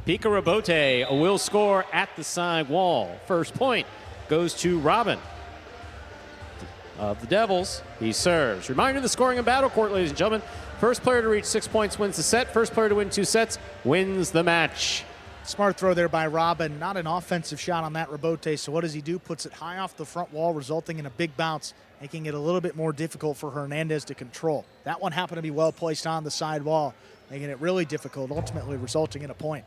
Pika rebote will score at the side wall. First point goes to Robin of the Devils. He serves. Reminder of the scoring in Battle Court, ladies and gentlemen. First player to reach 6 points wins the set. First player to win 2 sets wins the match. Smart throw there by Robin. Not an offensive shot on that rebote, so what does he do? Puts it high off the front wall, resulting in a big bounce, making it a little bit more difficult for Hernandez to control. That one happened to be well placed on the side wall, making it really difficult, ultimately resulting in a point.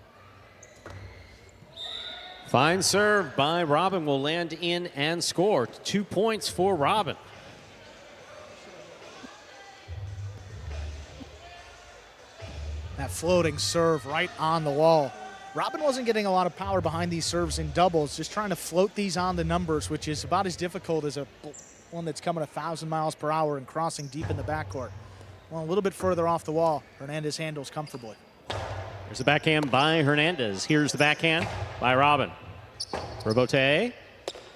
Fine serve by Robin will land in and score. 2 points for Robin. That floating serve right on the wall. Robin wasn't getting a lot of power behind these serves in doubles, just trying to float these on the numbers, which is about as difficult as one that's coming 1,000 miles per hour and crossing deep in the backcourt. Well, a little bit further off the wall, Hernandez handles comfortably. There's the backhand by Hernandez. Here's the backhand by Robin. Rebote.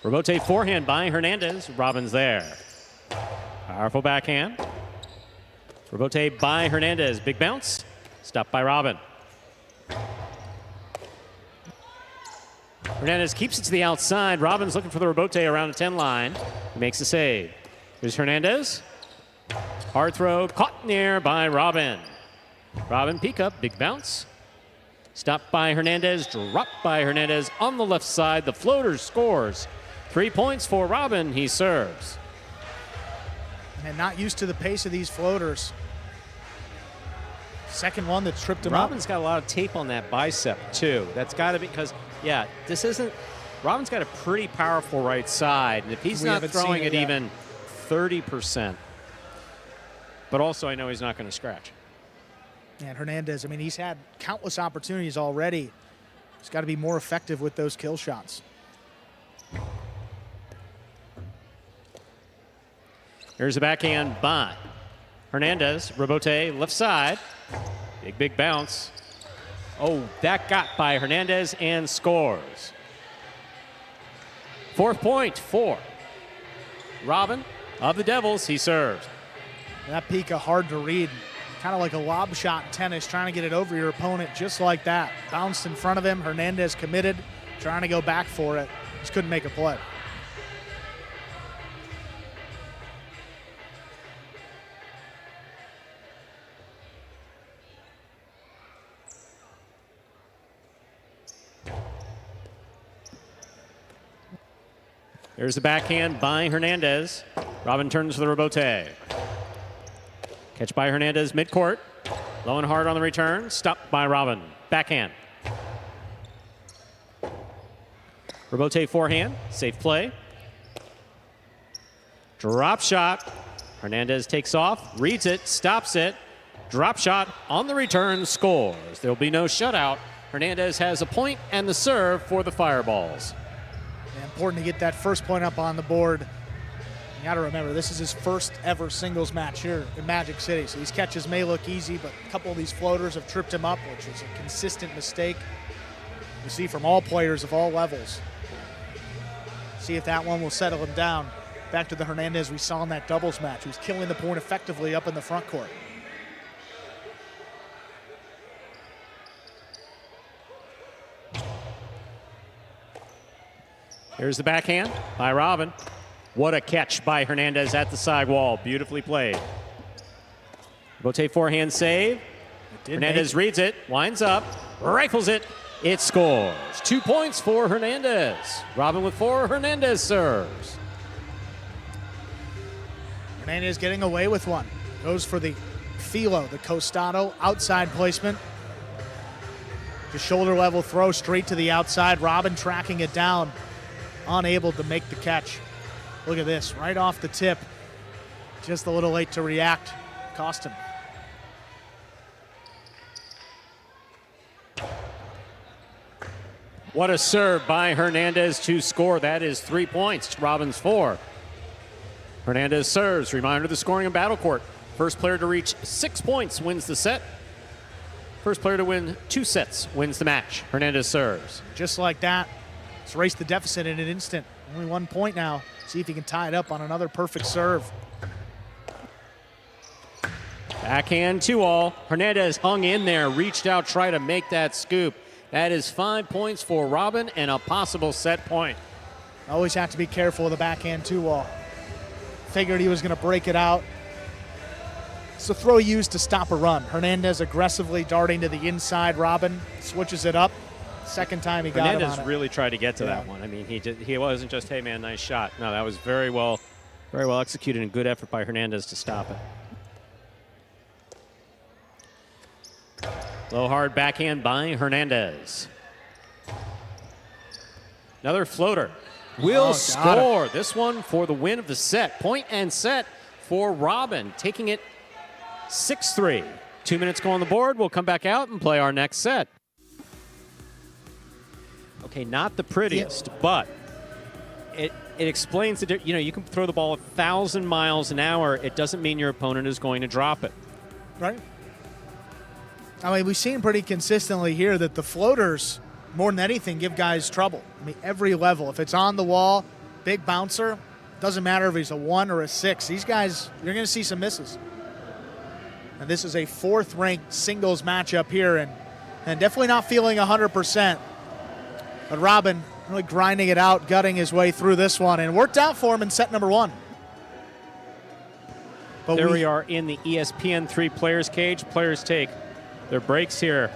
Rebote forehand by Hernandez. Robin's there. Powerful backhand. Rebote by Hernandez. Big bounce. Stopped by Robin. Hernandez keeps it to the outside. Robin's looking for the rebote around the 10 line. He makes the save. Here's Hernandez. Hard throw, caught in the air by Robin. Robin, peek up, big bounce. Stopped by Hernandez, dropped by Hernandez on the left side. The floater scores. 3 points for Robin. He serves. And not used to the pace of these floaters. Second one that tripped him Robin's got a lot of tape on that bicep, too. That's got to be because, yeah, this isn't. Robin's got a pretty powerful right side. And if he's not throwing it even 30%, but also I know he's not going to scratch. And Hernandez, I mean, he's had countless opportunities already. He's got to be more effective with those kill shots. Here's a backhand by Hernandez. Rebote, left side. Big bounce. Oh, that got by Hernandez and scores. 4th point for Robin of the Devils. He serves. That Pika hard to read. Kind of like a lob shot in tennis, trying to get it over your opponent just like that. Bounced in front of him. Hernandez committed, trying to go back for it. Just couldn't make a play. There's the backhand by Hernandez. Robin turns to the rebote. Catch by Hernandez midcourt. Low and hard on the return. Stopped by Robin. Backhand. Rebote forehand. Safe play. Drop shot. Hernandez takes off. Reads it. Stops it. Drop shot on the return. Scores. There'll be no shutout. Hernandez has a point and the serve for the Fireballs. Important to get that first point up on the board. You got to remember, this is his first ever singles match here in Magic City. So these catches may look easy, but a couple of these floaters have tripped him up, which is a consistent mistake you see from all players of all levels. See if that one will settle him down. Back to the Hernandez we saw in that doubles match, who's killing the point effectively up in the front court. Here's the backhand by Robin. What a catch by Hernandez at the side wall. Beautifully played. Rebote forehand save. Hernandez reads it, winds up, rifles it. It scores. 2 points for Hernandez. Robin with 4. Hernandez serves. Hernandez getting away with one. Goes for the filo, the costado, outside placement. The shoulder level throw straight to the outside. Robin tracking it down. Unable to make the catch. Look at this, right off the tip. Just a little late to react. Cost him. What a serve by Hernandez to score. That is 3 points. Robin's 4. Hernandez serves. Reminder of the scoring in Battle Court. First player to reach 6 points wins the set. First player to win 2 sets wins the match. Hernandez serves. Just like that, let's race the deficit in an instant. Only 1 point now. See if he can tie it up on another perfect serve. Backhand 2-all. Hernandez hung in there, reached out, tried to make that scoop. That is 5 points for Robin and a possible set point. Always have to be careful with the backhand 2-wall. Figured he was going to break it out. It's the throw used to stop a run. Hernandez aggressively darting to the inside. Robin switches it up. Second time he got him on it. Hernandez really tried to get to that one. I mean, he wasn't just, hey man, nice shot. No, that was very well executed and good effort by Hernandez to stop it. Low hard backhand by Hernandez. Another floater. Will score. This one for the win of the set. Point and set for Robin, taking it 6-3. 2 minutes go on the board. We'll come back out and play our next set. Okay, not the prettiest, but it explains that, you know, you can throw the ball 1,000 miles an hour. It doesn't mean your opponent is going to drop it. Right. I mean, we've seen pretty consistently here that the floaters, more than anything, give guys trouble. I mean, every level. If it's on the wall, big bouncer, doesn't matter if he's a 1 or a 6. These guys, you're going to see some misses. And this is a 4th-ranked singles matchup here, and definitely not feeling 100%. But Robin really grinding it out, gutting his way through this one, and worked out for him in set number 1. But there we are in the ESPN 3 players cage. Players take their breaks here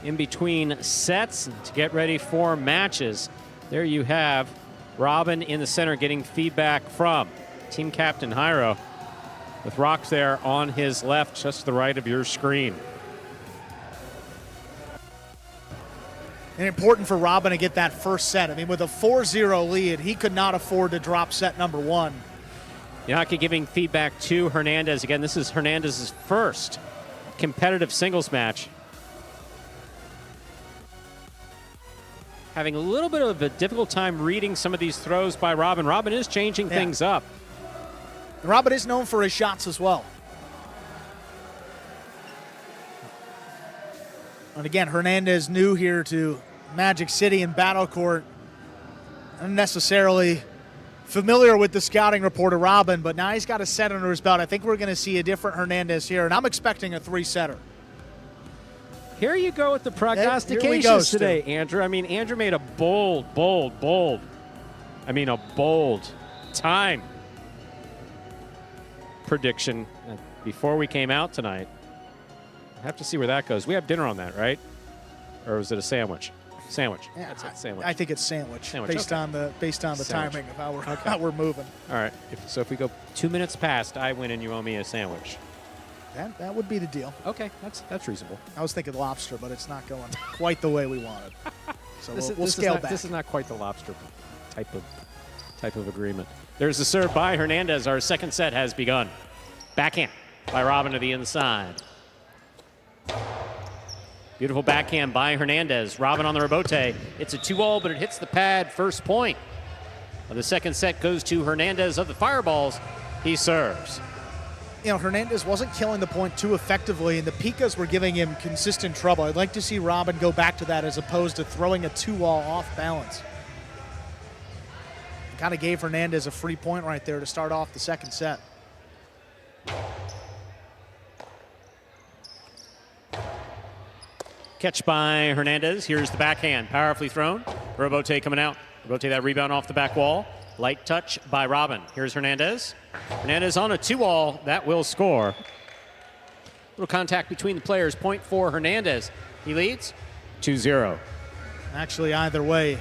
in between sets to get ready for matches. There you have Robin in the center getting feedback from team captain Jairo, with Rock there on his left, just to the right of your screen. And important for Robin to get that first set. I mean, with a 4-0 lead, he could not afford to drop set number 1. Yanaki giving feedback to Hernandez. Again, this is Hernandez's first competitive singles match. Having a little bit of a difficult time reading some of these throws by Robin. Robin is changing things up. Robin is known for his shots as well. And again, Hernandez new here to Magic City and Battle Court. Unnecessarily familiar with the scouting report of Robin, but now he's got a set under his belt. I think we're going to see a different Hernandez here, and I'm expecting a 3-setter. Here you go with the prognostications today, Andrew. I mean, Andrew made a bold time prediction before we came out tonight. I have to see where that goes. We have dinner on that, right? Or was it a sandwich? Sandwich. Yeah, that's a sandwich. I think it's sandwich based on the Sandwich. timing of how we're moving. All right. So if we go 2 minutes past, I win and you owe me a sandwich. That would be the deal. Okay, that's reasonable. I was thinking lobster, but it's not going quite the way we wanted. So we'll scale back. This is not quite the lobster type of agreement. There's the serve by Hernandez. Our second set has begun. Backhand by Robin to the inside. Beautiful backhand by Hernandez. Robin on the rebote. It's a 2-all, but it hits the pad. First point of the second set goes to Hernandez of the Fireballs. He serves. You know, Hernandez wasn't killing the point too effectively, and the Picas were giving him consistent trouble. I'd like to see Robin go back to that as opposed to throwing a 2-all off balance. Kind of gave Hernandez a free point right there to start off the second set. Catch by Hernandez. Here's the backhand. Powerfully thrown. Robote coming out. Robote that rebound off the back wall. Light touch by Robin. Here's Hernandez. Hernandez on a 2-all. That will score. Little contact between the players. Point for Hernandez. He leads 2-0. Actually, either way, it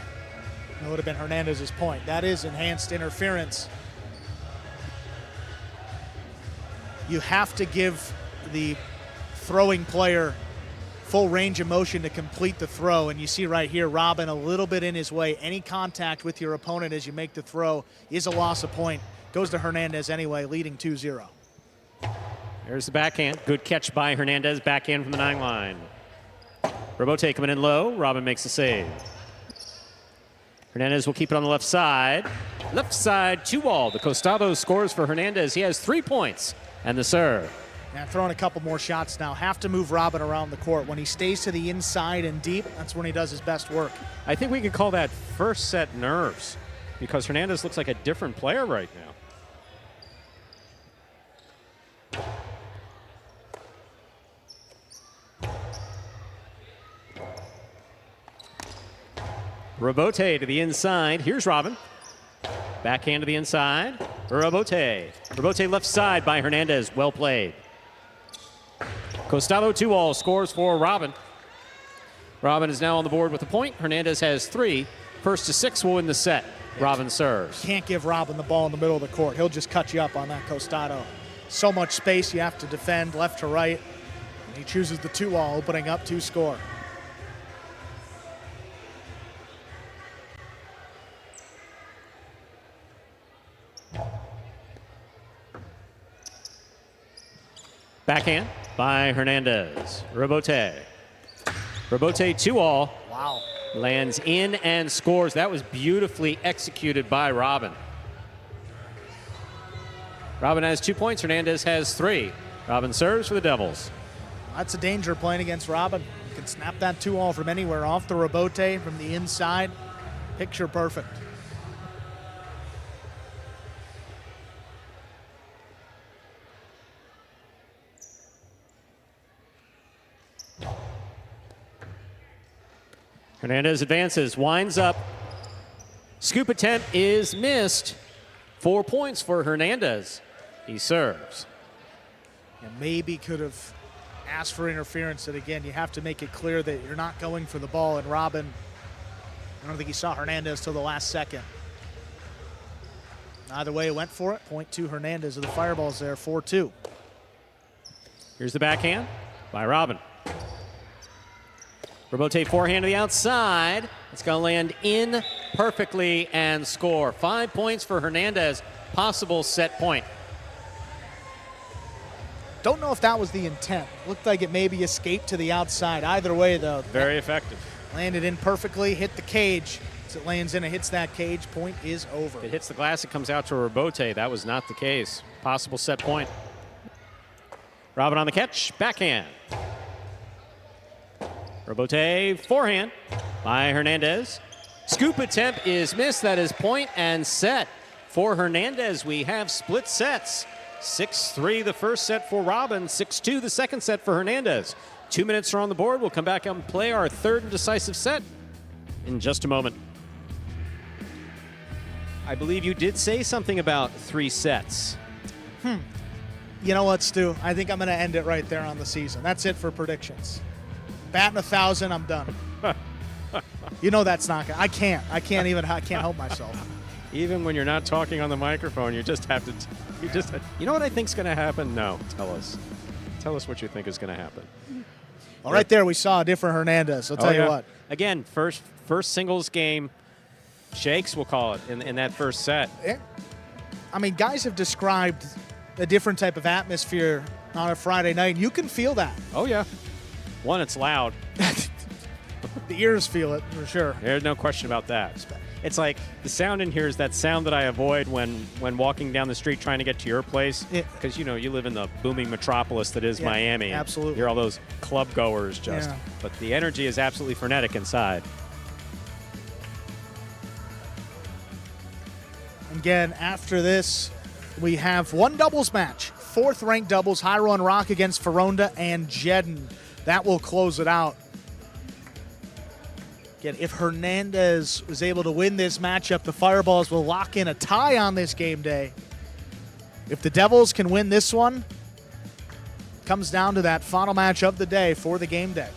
would have been Hernandez's point. That is enhanced interference. You have to give the throwing player full range of motion to complete the throw, and you see right here Robin a little bit in his way. Any contact with your opponent as you make the throw is a loss of point. Goes to Hernandez anyway, leading 2-0. There's the backhand. Good catch by Hernandez. Backhand from the 9 line. Robote coming in low. Robin makes the save. Hernandez will keep it on the left side. Left side 2-all. The Costado scores for Hernandez. He has 3 points. And the serve. Yeah, throwing a couple more shots now. Have to move Robin around the court. When he stays to the inside and deep, that's when he does his best work. I think we could call that first set nerves because Hernandez looks like a different player right now. Robote to the inside. Here's Robin. Backhand to the inside. Robote. Robote left side by Hernandez. Well played. Costado 2-all scores for Robin. Robin is now on the board with a point. Hernandez has 3. First to 6 will win the set. Robin serves. Can't give Robin the ball in the middle of the court. He'll just cut you up on that Costado. So much space you have to defend left to right. And he chooses the 2-all, opening up to score. Backhand by Hernandez. Robote. Robote 2-all. Wow. Lands in and scores. That was beautifully executed by Robin. Robin has 2 points. Hernandez has 3. Robin serves for the Devils. That's a danger playing against Robin. You can snap that 2-all from anywhere, off the Robote, from the inside. Picture perfect. Hernandez advances, winds up. Scoop attempt is missed. 4 points for Hernandez. He serves. And maybe could have asked for interference. And again, you have to make it clear that you're not going for the ball. And Robin, I don't think he saw Hernandez till the last second. Either way, he went for it. Point to Hernandez of the Fireballs there, 4-2. Here's the backhand by Robin. Robote forehand to the outside. It's going to land in perfectly and score. 5 points for Hernandez. Possible set point. Don't know if that was the intent. Looked like it maybe escaped to the outside. Either way, though. Very effective. Landed in perfectly, hit the cage. As it lands in and hits that cage, point is over. If it hits the glass, it comes out to Robote. That was not the case. Possible set point. Robin on the catch. Backhand. Robote forehand by Hernandez. Scoop attempt is missed. That is point and set. For Hernandez, we have split sets. 6-3 the first set for Robin, 6-2 the second set for Hernandez. 2 minutes are on the board. We'll come back and play our third and decisive set in just a moment. I believe you did say something about 3 sets. You know what, Stu? I think I'm going to end it right there on the season. That's it for predictions. Batting 1,000, I'm done. You know that's not gonna. I can't help myself. Even when you're not talking on the microphone, you just have to. You know what I think's going to happen? No, tell us. Tell us what you think is going to happen. Well, right there, we saw a different Hernandez. I'll tell you what. Again, first singles game, shakes, we'll call it, in that first set. I mean, guys have described a different type of atmosphere on a Friday night. You can feel that. Oh, yeah. One, it's loud. The ears feel it, for sure. There's no question about that. It's like the sound in here is that sound that I avoid when walking down the street trying to get to your place. Because, you know, you live in the booming metropolis that is Miami. Absolutely. You're all those club goers just. Yeah. But the energy is absolutely frenetic inside. Again, after this, we have one doubles match. 4th-ranked doubles, Hyron Rock against Ferronda and Jedden. That will close it out. Again, if Hernandez is able to win this matchup, the Fireballs will lock in a tie on this game day. If the Devils can win this one, it comes down to that final match of the day for the game day.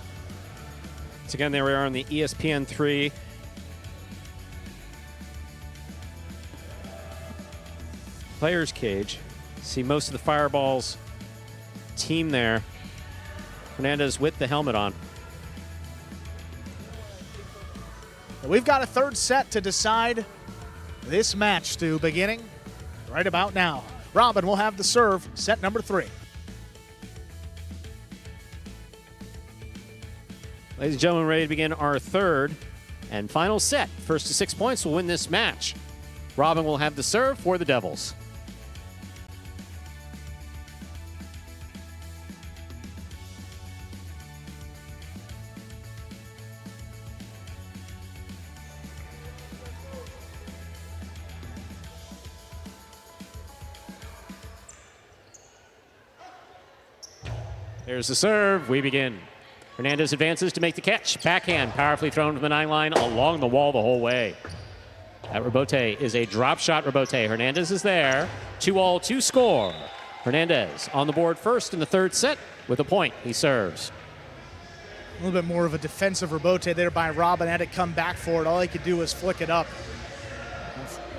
So again, there we are on the ESPN3 players cage. See most of the Fireballs team there. Hernandez with the helmet on. We've got a third set to decide this match, Stu, beginning right about now. Robin will have the serve, set number 3. Ladies and gentlemen, ready to begin our third and final set. First to 6 points will win this match. Robin will have the serve for the Devils. There's the serve. We begin. Hernandez advances to make the catch. Backhand, powerfully thrown from the 9 line along the wall the whole way. That rebote is a drop shot rebote. Hernandez is there. 2-all, 2 score. Hernandez on the board first in the third set with a point. He serves. A little bit more of a defensive rebote there by Robin. Had to come back for it. All he could do was flick it up.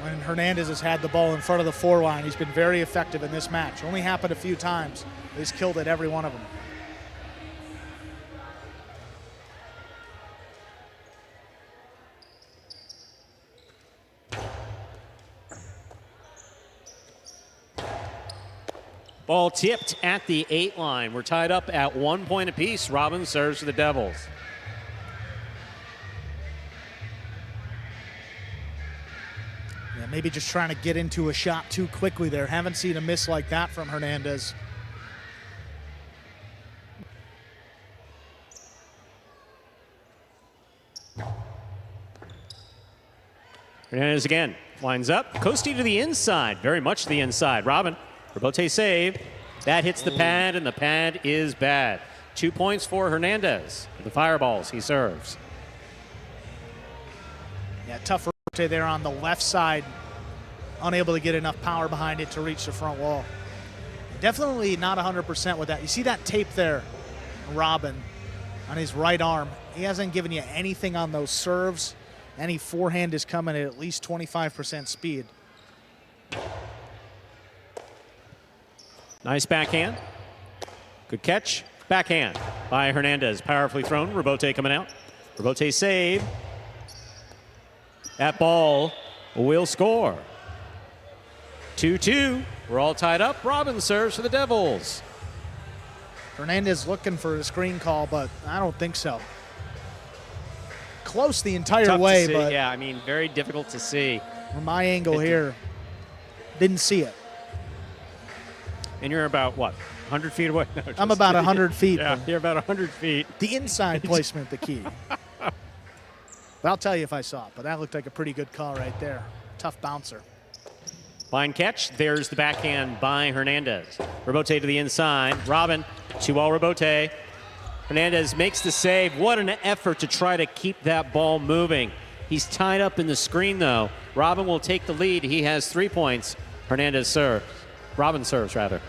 When Hernandez has had the ball in front of the 4 line, he's been very effective in this match. Only happened a few times. He's killed it every one of them. Ball tipped at the 8 line. We're tied up at 1 point apiece. Robin serves for the Devils. Yeah, maybe just trying to get into a shot too quickly there. Haven't seen a miss like that from Hernandez. Hernandez again. Winds up. Coasting to the inside. Very much to the inside. Robin. Rebote save. That hits the pad, and the pad is bad. 2 points for Hernandez. The Fireballs, he serves. Yeah, tough rebote there on the left side. Unable to get enough power behind it to reach the front wall. Definitely not 100% with that. You see that tape there, Robin, on his right arm. He hasn't given you anything on those serves. Any forehand is coming at least 25% speed. Nice backhand. Good catch. Backhand by Hernandez. Powerfully thrown. Rebote coming out. Rebote save. That ball will score. 2-2. We're all tied up. Robin serves for the Devils. Hernandez looking for a screen call, but I don't think so. Close the entire Tough way, to see. but Yeah, I mean, very difficult to see. from my angle here, didn't see it. And you're about, what, 100 feet away? No, I'm about 100 feet. Yeah, you're about 100 feet. The inside placement, the key. But I'll tell you if I saw it, but that looked like a pretty good call right there. Tough bouncer. Fine catch. There's the backhand by Hernandez. Rebote to the inside. Robin, 2-all rebote. Hernandez makes the save. What an effort to try to keep that ball moving. He's tied up in the screen, though. Robin will take the lead. He has 3 points. Hernandez serves. Robin serves, rather.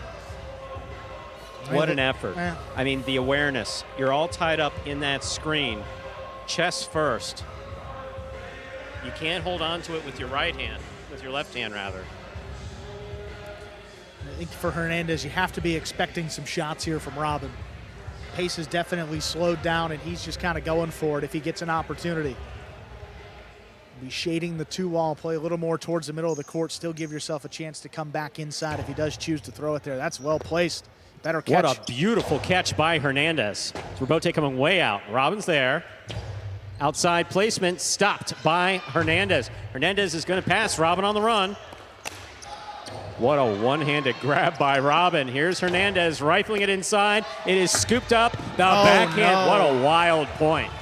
What an effort. Yeah. I mean, the awareness. You're all tied up in that screen. Chest first. You can't hold on to it with your right hand, with your left hand, rather. I think for Hernandez, you have to be expecting some shots here from Robin. Pace has definitely slowed down, and he's just kind of going for it if he gets an opportunity. Be shading the 2-wall, play a little more towards the middle of the court, still give yourself a chance to come back inside if he does choose to throw it there. That's well placed. Better catch. What a beautiful catch by Hernandez. Rebote coming way out. Robin's there. Outside placement stopped by Hernandez. Hernandez is going to pass. Robin on the run. What a one-handed grab by Robin. Here's Hernandez rifling it inside. It is scooped up. The backhand. No. What a wild point.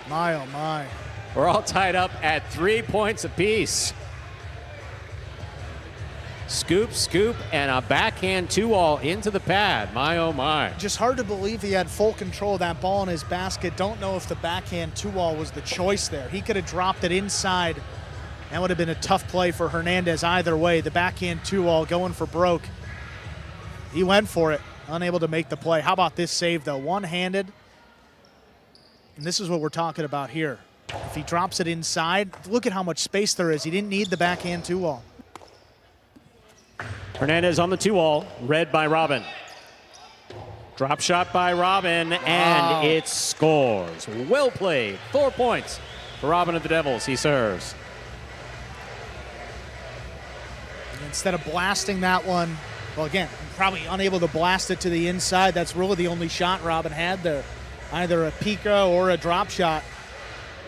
My, oh my. We're all tied up at 3 points apiece. Scoop, scoop, and a backhand 2-all into the pad. My, oh my. Just hard to believe he had full control of that ball in his basket. Don't know if the backhand 2-wall was the choice there. He could have dropped it inside. That would have been a tough play for Hernandez either way. The backhand 2-wall going for broke. He went for it, unable to make the play. How about this save, though? One-handed. And this is what we're talking about here. If he drops it inside, look at how much space there is. He didn't need the backhand 2-wall. Hernandez on the 2-all, read by Robin. Drop shot by Robin, and it scores. Well played. 4 points for Robin of the Devils. He serves. Instead of blasting that one, well, again, probably unable to blast it to the inside. That's really the only shot Robin had there, either a pica or a drop shot.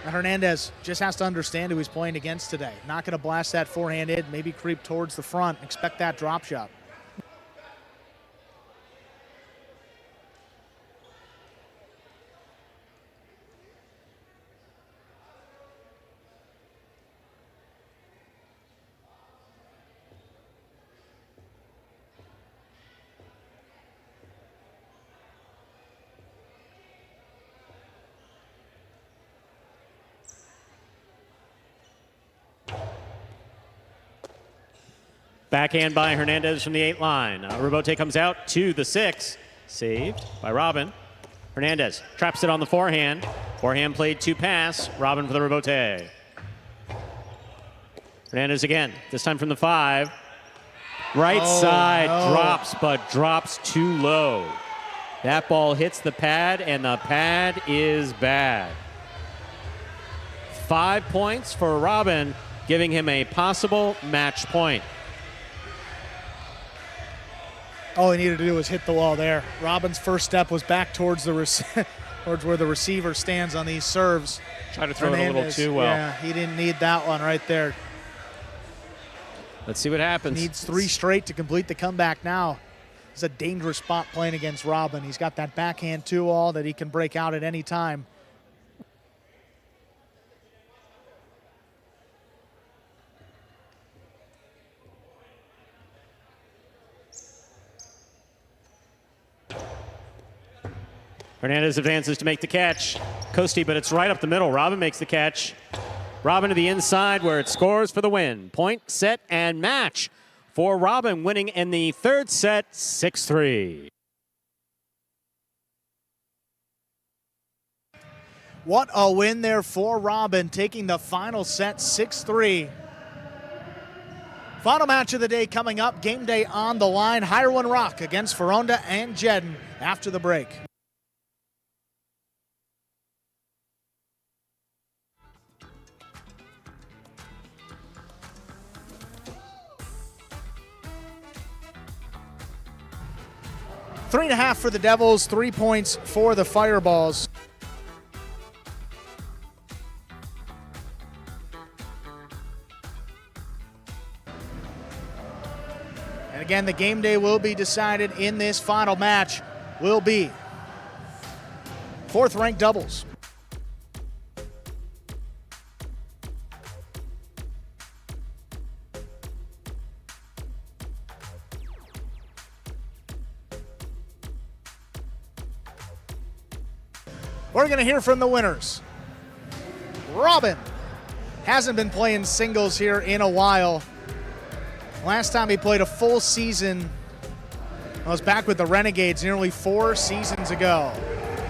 And Hernandez just has to understand who he's playing against today. Not going to blast that forehand in, maybe creep towards the front, expect that drop shot. Backhand by Hernandez from the 8 line. Rebote comes out to the 6. Saved by Robin. Hernandez traps it on the forehand. Forehand played to pass. Robin for the rebote. Hernandez again, this time from the 5. Right side drops, but drops too low. That ball hits the pad, and the pad is bad. 5 points for Robin, giving him a possible match point. All he needed to do was hit the wall there. Robin's first step was back towards the towards where the receiver stands on these serves. Try to throw it a little too well. Yeah, he didn't need that one right there. Let's see what happens. Needs 3 straight to complete the comeback now. It's a dangerous spot playing against Robin. He's got that backhand 2-all that he can break out at any time. Hernandez advances to make the catch. Costi, but it's right up the middle. Robin makes the catch. Robin to the inside where it scores for the win. Point, set, and match for Robin, winning in the 3rd set, 6-3. What a win there for Robin, taking the final set 6-3. Final match of the day coming up. Game day on the line. Hirewin Rock against Ferronda and Jedden after the break. Three and a half for the Devils, 3 points for the Fireballs. And again, the game day will be decided in this final match. Will be 4th-ranked doubles. We're going to hear from the winners. Robin hasn't been playing singles here in a while. Last time he played a full season was back with the Renegades nearly 4 seasons ago.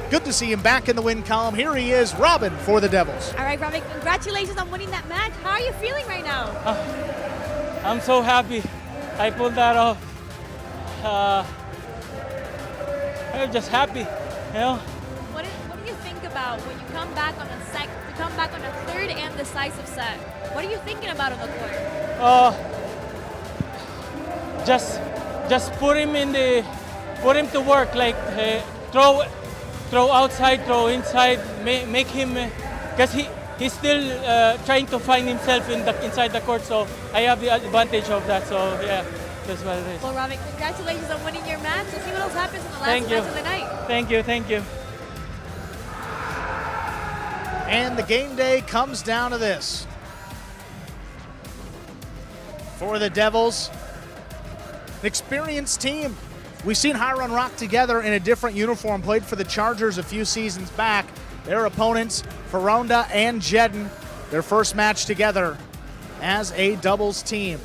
Good to see him back in the win column. Here he is, Robin for the Devils. All right, Robin, congratulations on winning that match. How are you feeling right now? I'm so happy I pulled that off. I'm just happy, you know. What do you think about when you come back on a 3rd and decisive set? What are you thinking about on the court? Just put him to work, like throw outside, throw inside, make him, because he's still trying to find himself inside the court, so I have the advantage of that, so yeah, that's what it is. Well, Robin, congratulations on winning your match. Let's see what else happens in the last match of the night. Thank you. And the game day comes down to this. For the Devils, an experienced team. We've seen Hirewin Rock together in a different uniform, played for the Chargers a few seasons back. Their opponents, Ferronda and Jedden, their first match together as a doubles team.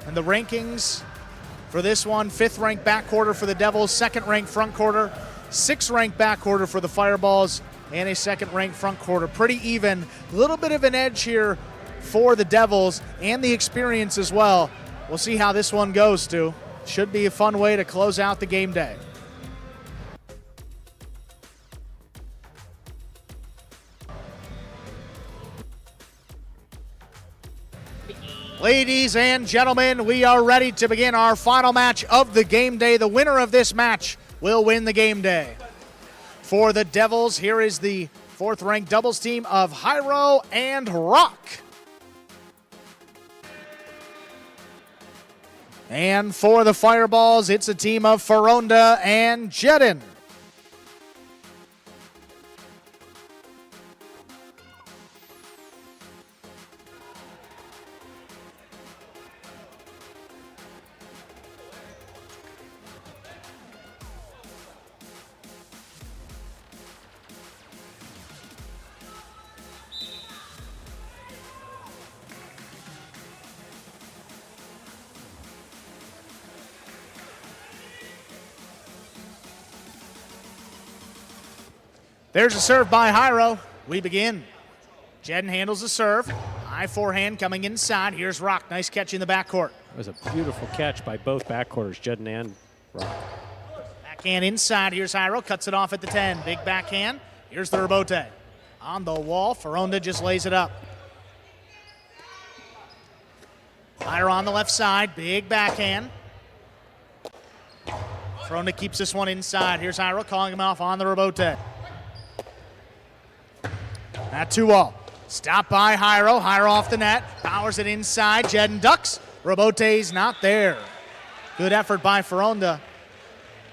And the rankings for this one, 5th-ranked backcourt for the Devils, 2nd-ranked frontcourt, 6th-ranked backcourt for the Fireballs, and a 2nd-ranked frontcourt. Pretty even. A little bit of an edge here for the Devils and the experience as well. We'll see how this one goes, Stu. Should be a fun way to close out the game day. Ladies and gentlemen, we are ready to begin our final match of the game day. The winner of this match will win the game day. For the Devils, here is the 4th-ranked doubles team of Jairo and Rock. And for the Fireballs, it's a team of Faronda and Jedin. There's a serve by Jairo. We begin. Jedin handles the serve. High forehand coming inside. Here's Rock. Nice catch in the backcourt. It was a beautiful catch by both backcourters, Jedin and Rock. Backhand inside. Here's Jairo. Cuts it off at the 10. Big backhand. Here's the rebote. On the wall. Faronda just lays it up. Jairo on the left side. Big backhand. Faronda keeps this one inside. Here's Jairo calling him off on the rebote. At 2-all. Stop by Jairo. Jairo off the net. Powers it inside. Jedin ducks. Rebote's not there. Good effort by Faronda.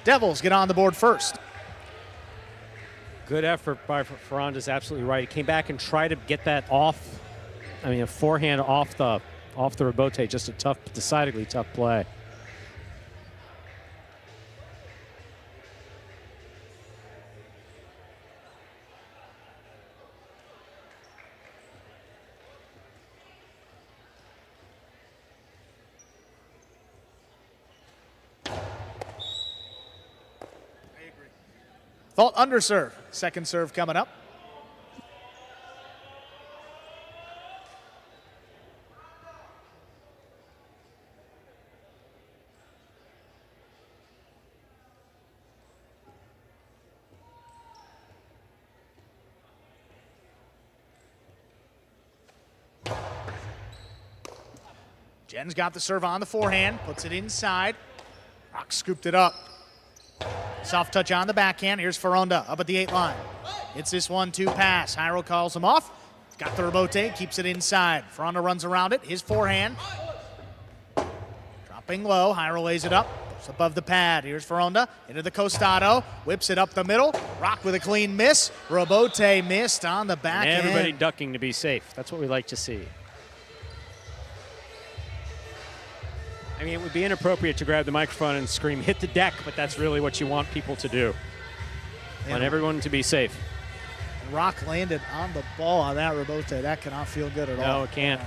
Devils get on the board first. Good effort by Faronda's absolutely right. He came back and tried to get that off. I mean, a forehand off the rebote. Just a decidedly tough play. Fault under serve. Second serve coming up. Jedin's got the serve on the forehand. Puts it inside. Rock scooped it up. Soft touch on the backhand. Here's Faronda up at the 8 line. It's this 1-2 pass. Jairo calls him off. Got the rebote, keeps it inside. Faronda runs around it. His forehand. Dropping low. Jairo lays it up. It's above the pad. Here's Faronda into the costado. Whips it up the middle. Rock with a clean miss. Rebote missed on the backhand. Everybody ducking to be safe. That's what we like to see. I mean, it would be inappropriate to grab the microphone and scream, hit the deck, but that's really what you want people to do. Want everyone to be safe. Rock landed on the ball on that rebote. That cannot feel good at all. No, it can't.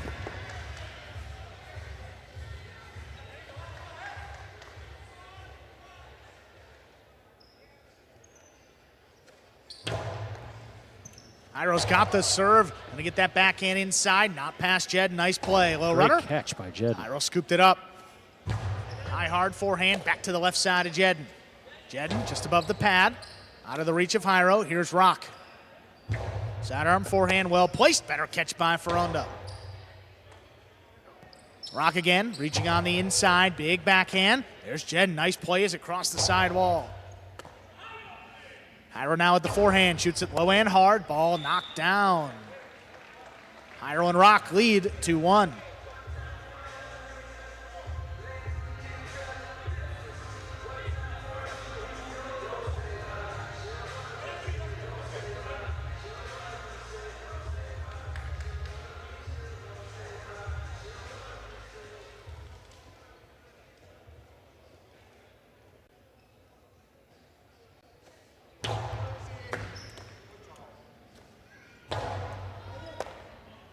Jairo's got the serve. Gonna get that backhand inside. Not past Jedin. Nice play. Low Great runner. catch by Jedin. Jairo scooped it up. High hard forehand back to the left side of Jedin. Jedin just above the pad. Out of the reach of Jairo. Here's Rock. Sidearm forehand well placed. Better catch by Faronda. Rock again. Reaching on the inside. Big backhand. There's Jedin. Nice play as it crossed the side wall. Jairo now at the forehand. Shoots it low and hard. Ball knocked down. Jairo and Rock lead 2-1.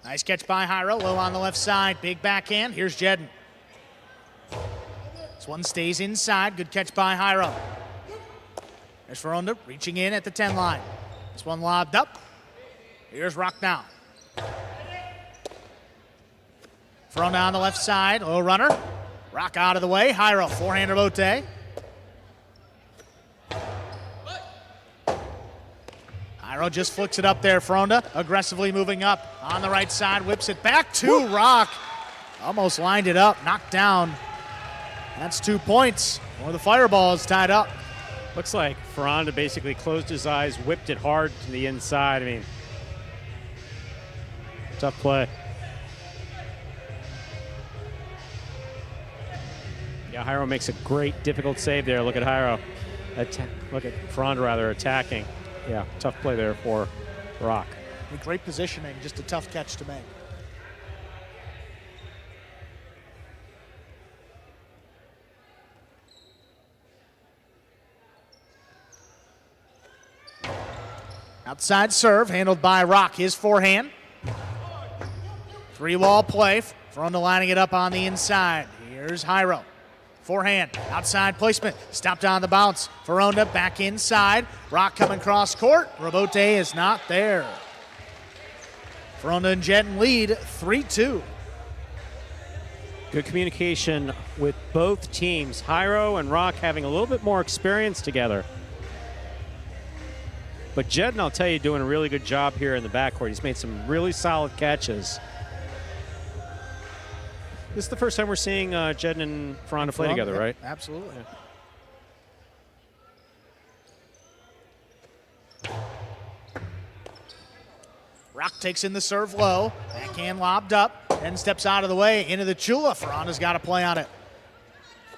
Nice catch by Jairo, low on the left side. Big backhand. Here's Jedin. This one stays inside. Good catch by Jairo. There's Faronda reaching in at the 10 line. This one lobbed up. Here's Rock now. Faronda on the left side. Low runner. Rock out of the way. Jairo, forehand rebote. Jairo just flicks it up there. Faronda aggressively moving up on the right side. Whips it back to Rock. Almost lined it up, knocked down. That's 2 points. Or the fireball is tied up. Looks like Ferranda basically closed his eyes, whipped it hard to the inside. I mean, tough play. Yeah, Jairo makes a great, difficult save there. Look at Jairo. Look at Ferranda, rather, attacking. Yeah, tough play there for Rock. Great positioning, just a tough catch to make. Outside serve, handled by Rock, his forehand. 3-wall play, Ferranda lining it up on the inside. Here's Jairo. Forehand, outside placement, stopped on the bounce. Ferranda back inside. Rock coming cross court. Robote is not there. Ferranda and Jedden lead 3-2. Good communication with both teams. Jairo and Rock having a little bit more experience together. But Jedden, I'll tell you, doing a really good job here in the backcourt. He's made some really solid catches. This is the first time we're seeing Jedden and Ferranda play together, right? Absolutely. Yeah. Rock takes in the serve low. Backhand lobbed up. Then steps out of the way into the Chula. Ferranda's got to play on it.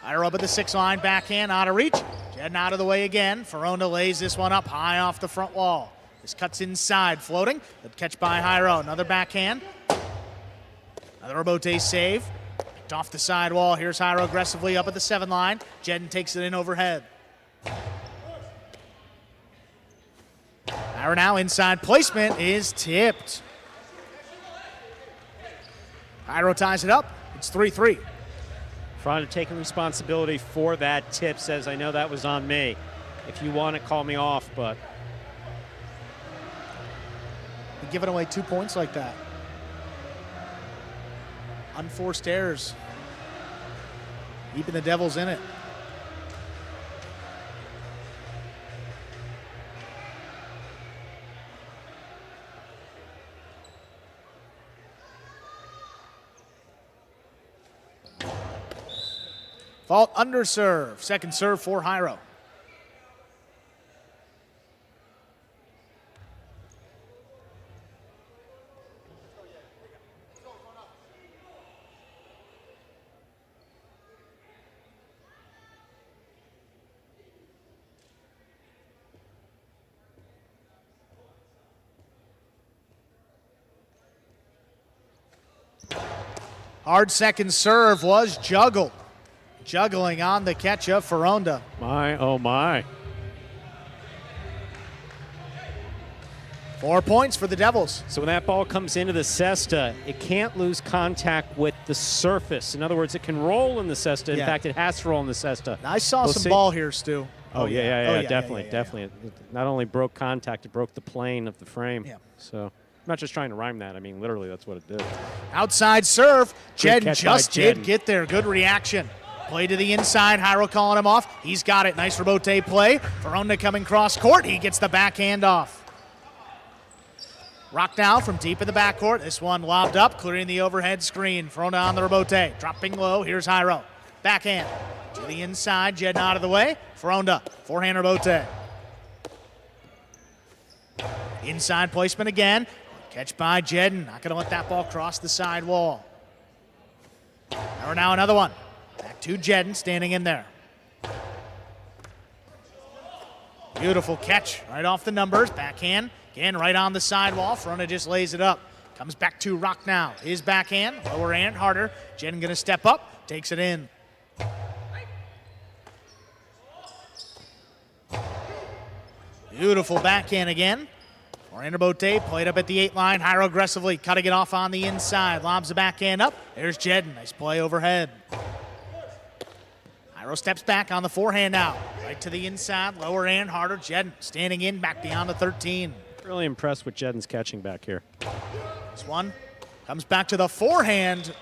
Jairo up at the 6-line. Backhand out of reach. Jedden out of the way again. Ferranda lays this one up high off the front wall. This cuts inside, floating. Good catch by Jairo. Another backhand. Another Robote save. Picked off the sidewall. Here's Jairo aggressively up at the 7-line. Jedden takes it in overhead. Jairo now inside placement is tipped. Jairo ties it up. It's 3-3. Ferranda taking responsibility for that tip, says, I know that was on me. If you want it, call me off, but. You're giving away 2 points like that. Unforced errors. Keeping the Devils in it. Fault under serve. Second serve for Jairo. Hard second serve was juggled. Juggling on the catch of Ferranda. My, oh my. 4 points for the Devils. So when that ball comes into the cesta, it can't lose contact with the surface. In other words, it can roll in the cesta. In fact, it has to roll in the cesta. I saw some ball here, Stu. Definitely. It not only broke contact, it broke the plane of the frame. Yeah. So I'm not just trying to rhyme that. I mean, literally, that's what it did. Outside serve. Jedden just did Jedden. get there. Good reaction. Play to the inside. Jairo calling him off. He's got it. Nice Robote play. Ferranda coming cross court. He gets the backhand off. Rock now from deep in the backcourt. This one lobbed up, clearing the overhead screen. Ferranda on the Robote. Dropping low. Here's Jairo. Backhand to the inside. Jedden out of the way. Ferranda. Forehand Robote. Inside placement again. Catch by Jedden. Not going to let that ball cross the side wall. Now another one. Back to Jedden, standing in there. Beautiful catch right off the numbers. Backhand, again, right on the sidewall. Ferranda just lays it up. Comes back to Rock now. His backhand, lower and harder. Jedden gonna step up, takes it in. Beautiful backhand again. Forehand Robote played up at the 8-line. Jairo aggressively cutting it off on the inside. Lobs the backhand up. There's Jedden. Nice play overhead. Jairo steps back on the forehand now. Right to the inside, lower and harder. Jedden standing in, back beyond the 13. Really impressed with Jedden's catching back here. This one comes back to the forehand.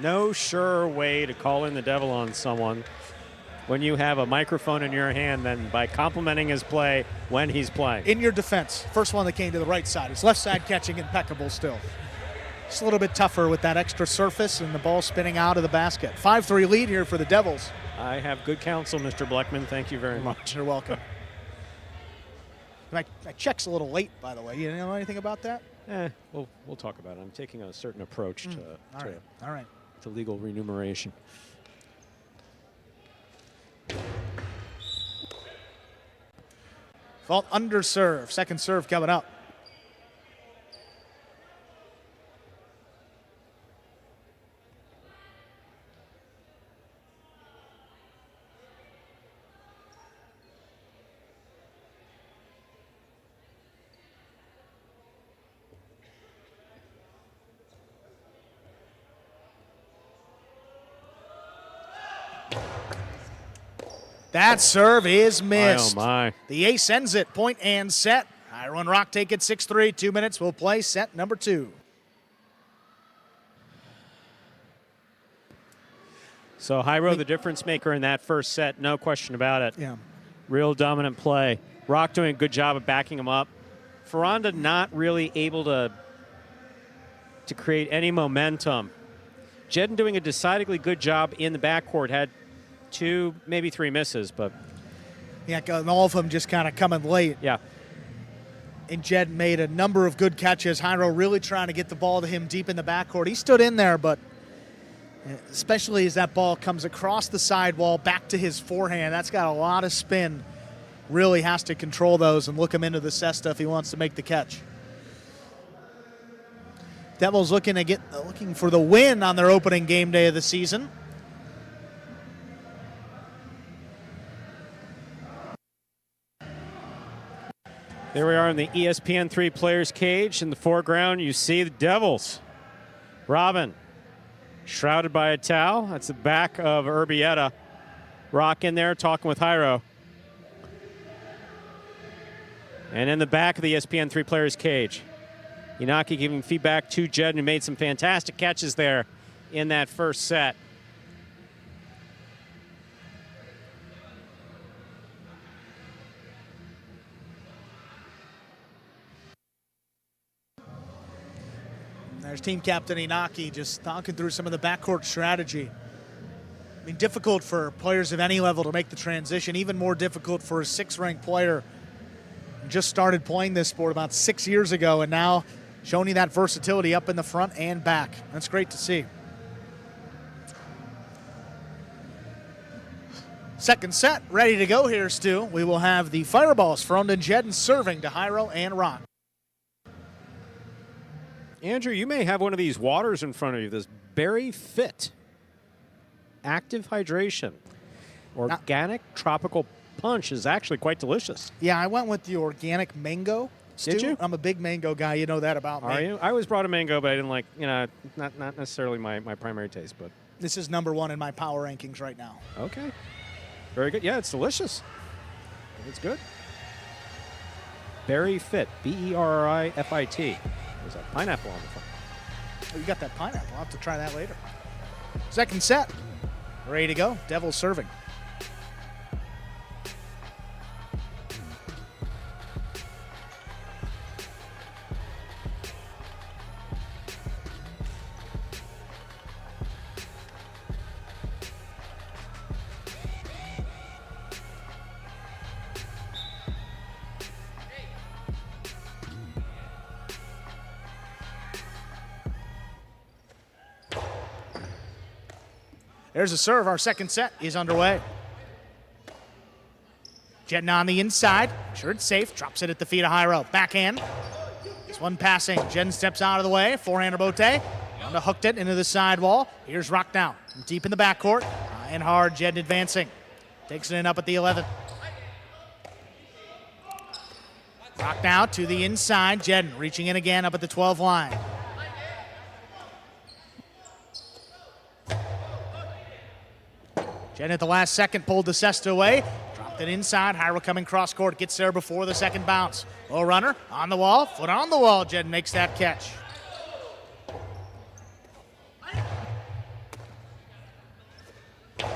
No sure way to call in the devil on someone when you have a microphone in your hand than by complimenting his play when he's playing. In your defense, first one that came to the right side. His left side catching impeccable still. Just a little bit tougher with that extra surface and the ball spinning out of the basket. 5-3 lead here for the Devils. I have good counsel, Mr. Bleckman. Thank you very much. You're welcome. My check's a little late, by the way. You know anything about that? We'll talk about it. I'm taking a certain approach All right. to legal remuneration. Fault under serve. Second serve coming up. That serve is missed. Oh, my. The ace ends it. Point and set. Hyro and Rock take it 6-3. 2 minutes. We'll play set number 2. So Hyro, the difference maker in that first set, no question about it. Yeah. Real dominant play. Rock doing a good job of backing him up. Ferranda not really able to create any momentum. Jedden doing a decidedly good job in the backcourt. Had 2, maybe 3 misses, but Yeah, and all of them just kind of coming late. yeah. And Jed made a number of good catches. Hyro really trying to get the ball to him deep in the backcourt. He stood in there, but especially as that ball comes across the sidewall back to his forehand, that's got a lot of spin. Really has to control those and look him into the cesta if he wants to make the catch. Devils looking for the win on their opening game day of the season. There we are in the ESPN3 Players Cage. In the foreground, you see the Devils. Robin, shrouded by a towel. That's the back of Urbieta. Rock in there talking with Hyro. And in the back of the ESPN3 Players Cage, Inaki giving feedback to Jed, who made some fantastic catches there in that first set. There's team captain Inaki just talking through some of the backcourt strategy. I mean, difficult for players of any level to make the transition, even more difficult for a 6th-ranked player who just started playing this sport about 6 years ago and now showing you that versatility up in the front and back. That's great to see. Second set ready to go here, Stu. We will have the Fireballs, Fronton and Jedden serving to Hyro and Rock. Andrew, you may have one of these waters in front of you, this Berry Fit Active Hydration. Organic Tropical Punch is actually quite delicious. Yeah, I went with the organic mango. Did you? I'm a big mango guy. You know that about me. Are you? I always brought a mango, but I didn't like, not necessarily my primary taste, but. This is number 1 in my power rankings right now. Okay. Very good. Yeah, it's delicious. It's good. Berry Fit, B-E-R-R-I-F-I-T. There's a pineapple on the front. Oh, you got that pineapple. I'll have to try that later. Second set. Ready to go. Devils serving. There's a serve. Our second set is underway. Jedden on the inside. Sure it's safe. Drops it at the feet of Hyro. Backhand. This one passing. Jedden steps out of the way. Forehand or bote. Ronda hooked it into the sidewall. Here's Rock now. Deep in the backcourt. High and hard. Jedden advancing. Takes it in up at the 11th. Rock now to the inside. Jedden reaching in again up at the 12 line. Jedden at the last second pulled the cesta away. Dropped it inside. Hyro coming cross court. Gets there before the second bounce. Low runner on the wall. Foot on the wall. Jedden makes that catch.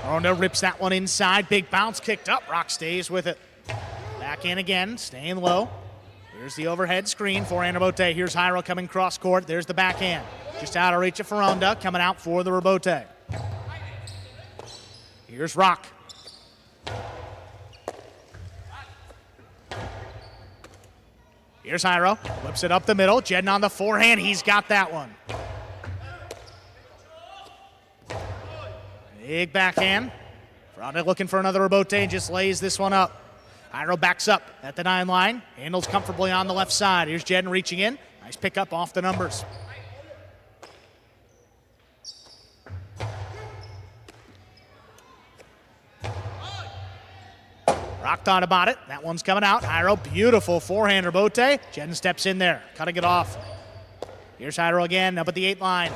Ronda rips that one inside. Big bounce kicked up. Rock stays with it. Back in again. Staying low. Here's the overhead screen for Anabote. Here's Hyro coming cross court. There's the backhand. Just out of reach of Ferronda, coming out for the rebote. Here's Rock. Here's Jairo, whips it up the middle. Jedden on the forehand, he's got that one. Big backhand. Ferronda looking for another rebote and just lays this one up. Jairo backs up at the 9 line, handles comfortably on the left side. Here's Jedden reaching in. Nice pickup off the numbers. Rock thought about it. That one's coming out. Jairo, beautiful forehand rebote. Jedden steps in there, cutting it off. Here's Jairo again, up at the 8 line.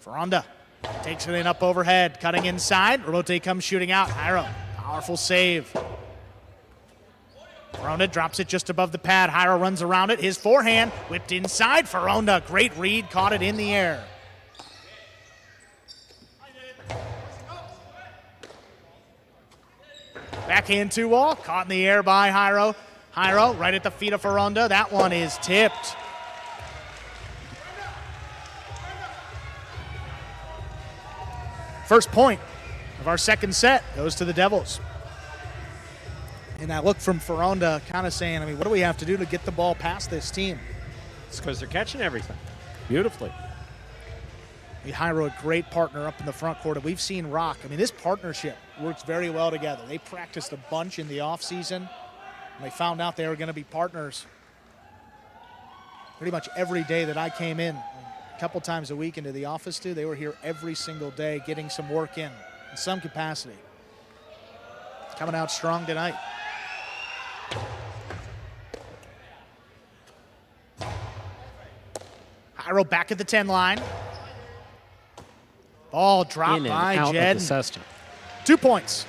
Ferronda takes it in up overhead, cutting inside. Rebote comes shooting out. Jairo, powerful save. Ferronda drops it just above the pad. Jairo runs around it. His forehand whipped inside. Ferronda, great read, caught it in the air. Backhand 2-wall, caught in the air by Jairo. Jairo right at the feet of Ferronda. That one is tipped. First point of our second set goes to the Devils. And that look from Ferronda kind of saying, what do we have to do to get the ball past this team? It's because they're catching everything beautifully. Jairo, a great partner up in the front court. And we've seen Rock. This partnership works very well together. They practiced a bunch in the offseason. And they found out they were going to be partners pretty much every day that I came in. A couple times a week into the office, too. They were here every single day getting some work in some capacity. Coming out strong tonight. Jairo back at the 10 line. Ball dropped by Jedden. 2 points.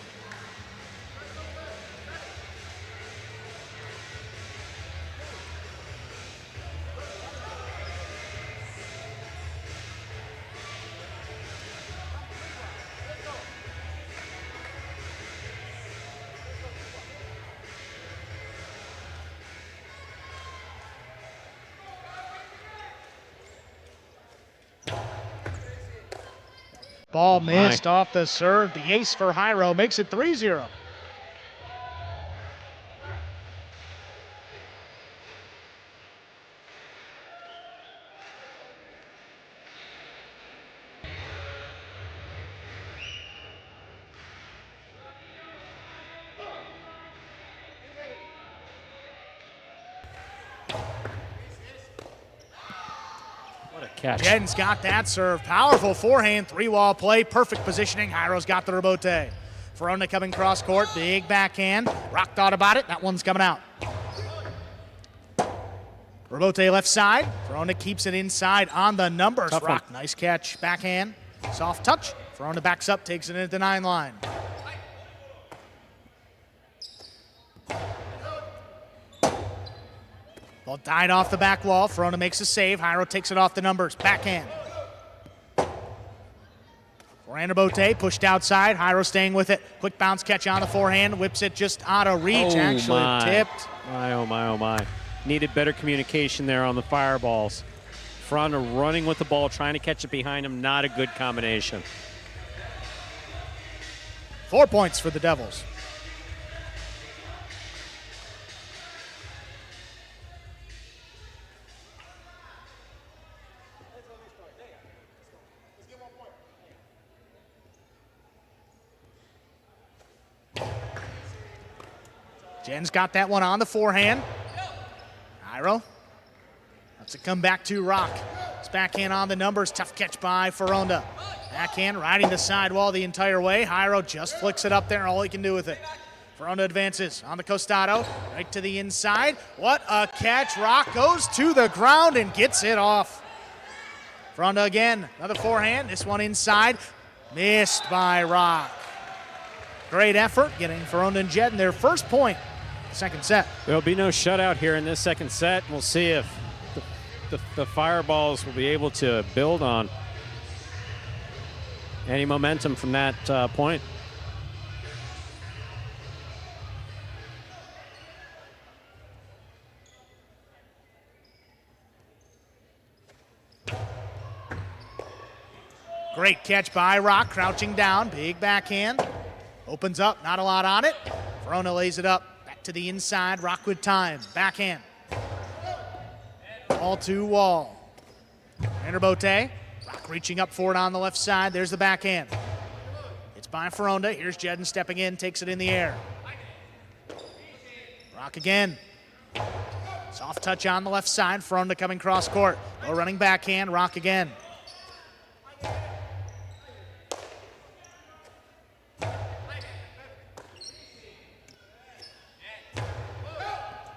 Ball missed off the serve. The ace for Jairo makes it 3-0. Catch. Jedden's got that serve. Powerful forehand, 3-wall play, perfect positioning. Jairo's got the rebote. Ferronda coming cross court, big backhand. Rock thought about it. That one's coming out. Rebote left side. Ferronda keeps it inside on the numbers. Tough Rock, one. nice catch. Backhand, soft touch. Ferronda backs up, takes it in at the 9 line. Ball died off the back wall. Ferronda makes a save. Jairo takes it off the numbers. Backhand. Forehand rebote pushed outside. Jairo staying with it. Quick bounce catch on the forehand. Whips it just out of reach. Tipped. Oh my. Needed better communication there on the fireballs. Ferronda running with the ball, trying to catch it behind him. Not a good combination. 4 points for the Devils. Jen's got that one on the forehand. Jairo lets it come back to Rock. It's backhand on the numbers. Tough catch by Ferronda. Backhand riding the sidewall the entire way. Jairo just flicks it up there. All he can do with it. Ferronda advances on the Costado. Right to the inside. What a catch. Rock goes to the ground and gets it off. Ferronda again. Another forehand. This one inside. Missed by Rock. Great effort getting Ferronda and Jedden their first point. Second set. There'll be no shutout here in this second set. We'll see if the Fireballs will be able to build on any momentum from that point. Great catch by Rock, crouching down, big backhand. Opens up, not a lot on it. Verona lays it up, back to the inside, Rock with time, backhand. Ball to Wall. Bote, Rock reaching up for it on the left side, there's the backhand. It's by Ferronda, here's Jedden stepping in, takes it in the air. Rock again. Soft touch on the left side, Ferronda coming cross court. Low running backhand, Rock again.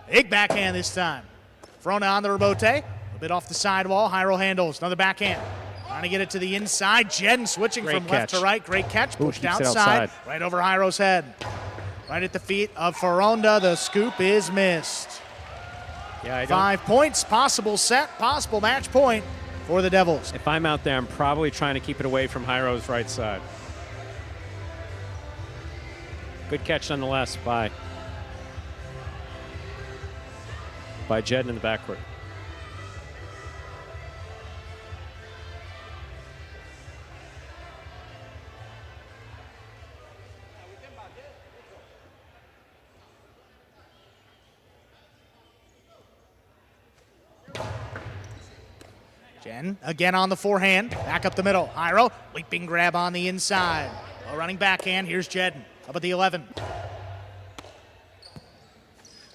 Big backhand this time. Verona on the rebote. A bit off the sidewall. Hyro handles. Another backhand. Trying to get it to the inside. Jedden switching from left to right. Great catch. Pushed outside. Right over Hyro's head. Right at the feet of Ferronda. The scoop is missed. Yeah, 5 points. Possible set. Possible match point for the Devils. If I'm out there, I'm probably trying to keep it away from Hyro's right side. Good catch nonetheless by Jedden in the backcourt. Jedden again on the forehand. Back up the middle. Hyro, leaping grab on the inside. Low running backhand. Here's Jedden up at the 11.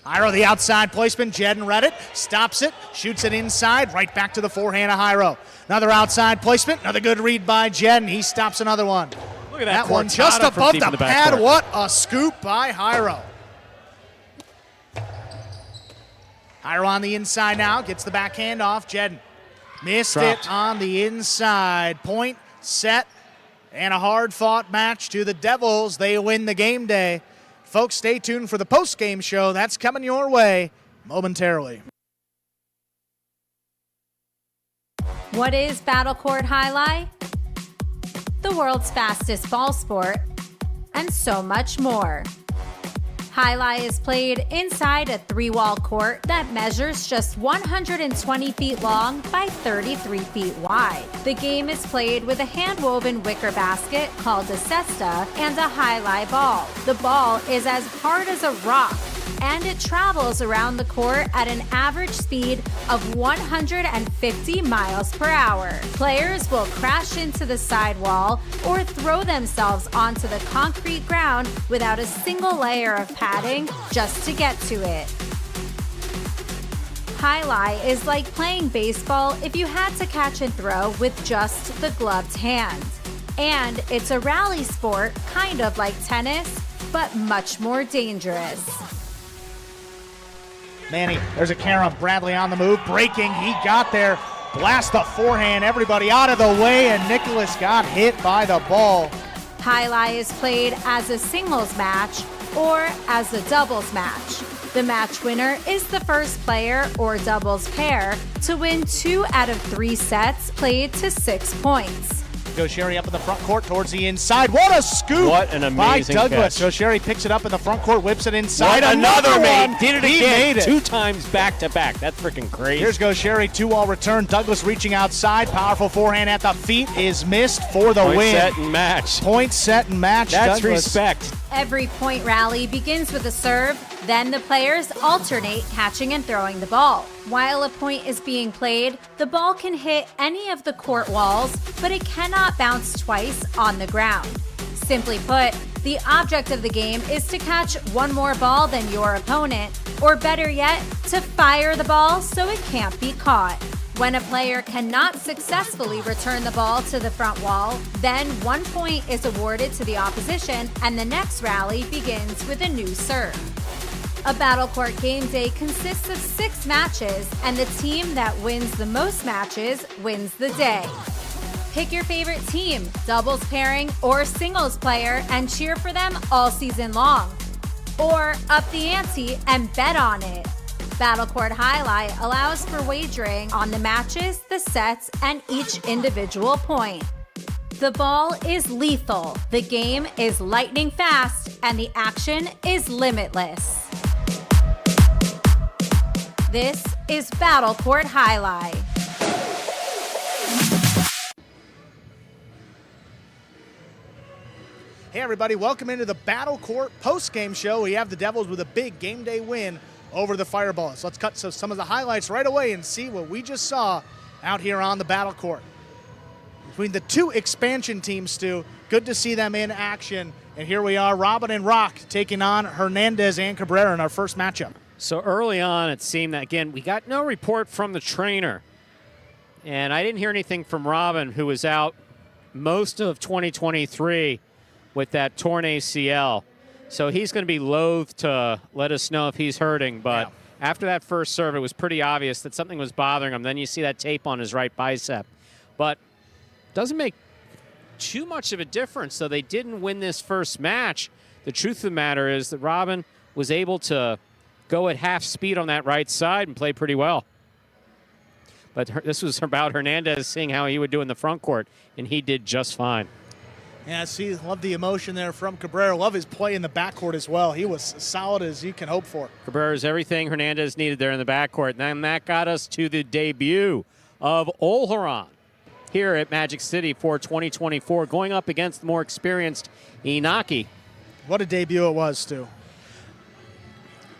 Hyro, the outside placement. Jedden read it, stops it, shoots it inside, right back to the forehand of Hyro. Another outside placement, another good read by Jedden. He stops another one. Look at that one just above the pad. Backcourt. What a scoop by Hyro. Hyro on the inside now, gets the backhand off. Jedden missed it on the inside. Point, set, and a hard-fought match to the Devils. They win the game day. Folks, stay tuned for the post-game show. That's coming your way momentarily. What is Battle Court Jai-Alai? The world's fastest ball sport, and so much more. Jai-Alai is played inside a 3-wall court that measures just 120 feet long by 33 feet wide. The game is played with a hand-woven wicker basket called a cesta and a Jai-Alai ball. The ball is as hard as a rock, and it travels around the court at an average speed of 150 miles per hour. Players will crash into the sidewall or throw themselves onto the concrete ground without a single layer of padding just to get to it. Jai-Alai is like playing baseball if you had to catch and throw with just the gloved hand. And it's a rally sport, kind of like tennis, but much more dangerous. Manny, there's a carom. Bradley on the move, breaking. He got there. Blast the forehand. Everybody out of the way, and Nicholas got hit by the ball. Jai-Alai is played as a singles match or as a doubles match. The match winner is the first player or doubles pair to win 2 out of 3 sets played to 6 points. Gaucheri up in the front court towards the inside. What a scoop! What an amazing by Douglas. catch. Gaucheri picks it up in the front court, whips it inside. What another one. one. Did it He again. made it. 2 times back to back. That's freaking crazy. Here's Gaucheri, 2-wall return. Douglas reaching outside. Powerful forehand at the feet is missed for the win. Point, set, and match. Point, set, and match. That's Douglas. respect. Every point rally begins with a serve, then the players alternate catching and throwing the ball. While a point is being played, the ball can hit any of the court walls, but it cannot bounce twice on the ground. Simply put, the object of the game is to catch one more ball than your opponent, or better yet, to fire the ball so it can't be caught. When a player cannot successfully return the ball to the front wall, then 1 point is awarded to the opposition and the next rally begins with a new serve. A Battle Court game day consists of 6 matches, and the team that wins the most matches wins the day. Pick your favorite team, doubles pairing, or singles player, and cheer for them all season long. Or up the ante and bet on it. Battle Court Jai-Alai allows for wagering on the matches, the sets, and each individual point. The ball is lethal, the game is lightning fast, and the action is limitless. This is Battle Court Jai-Alai. Hey everybody, welcome into the Battle Court post-game show. We have the Devils with a big game day win over the Fireballs. Let's cut to some of the highlights right away and see what we just saw out here on the Battle Court. Between the two expansion teams, Stu, good to see them in action. And here we are, Robin and Rock taking on Hernandez and Cabrera in our first matchup. So early on, it seemed that, again, we got no report from the trainer. And I didn't hear anything from Robin, who was out most of 2023 with that torn ACL. So he's going to be loath to let us know if he's hurting. But after that first serve, it was pretty obvious that something was bothering him. Then you see that tape on his right bicep. But doesn't make too much of a difference. So they didn't win this first match. The truth of the matter is that Robin was able to go at half speed on that right side and play pretty well. But this was about Hernandez seeing how he would do in the front court, and he did just fine. Yeah, see, love the emotion there from Cabrera. Love his play in the backcourt as well. He was as solid as you can hope for. Cabrera is everything Hernandez needed there in the backcourt. And then that got us to the debut of Olharan here at Magic City for 2024, going up against the more experienced Inaki. What a debut it was, Stu.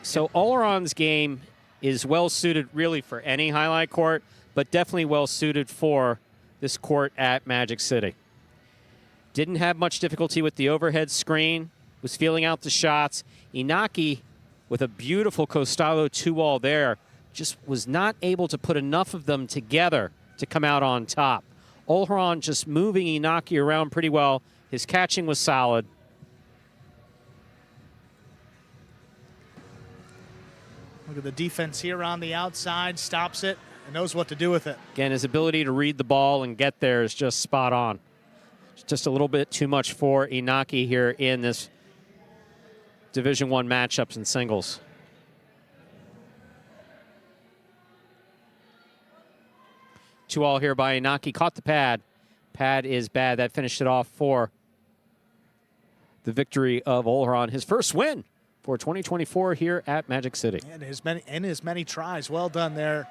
So Olharan's game is well-suited really for any highlight court, but definitely well-suited for this court at Magic City. Didn't have much difficulty with the overhead screen, was feeling out the shots. Inaki, with a beautiful Costalo 2-wall there, just was not able to put enough of them together to come out on top. Olharan just moving Inaki around pretty well. His catching was solid. Look at the defense here on the outside, stops it, and knows what to do with it. Again, his ability to read the ball and get there is just spot on. Just a little bit too much for Inaki here in this Division I matchups and singles. Two all here by Inaki. Caught the pad. Pad is bad. That finished it off for the victory of Olharan. His first win for 2024 here at Magic City. And his many tries. Well done there.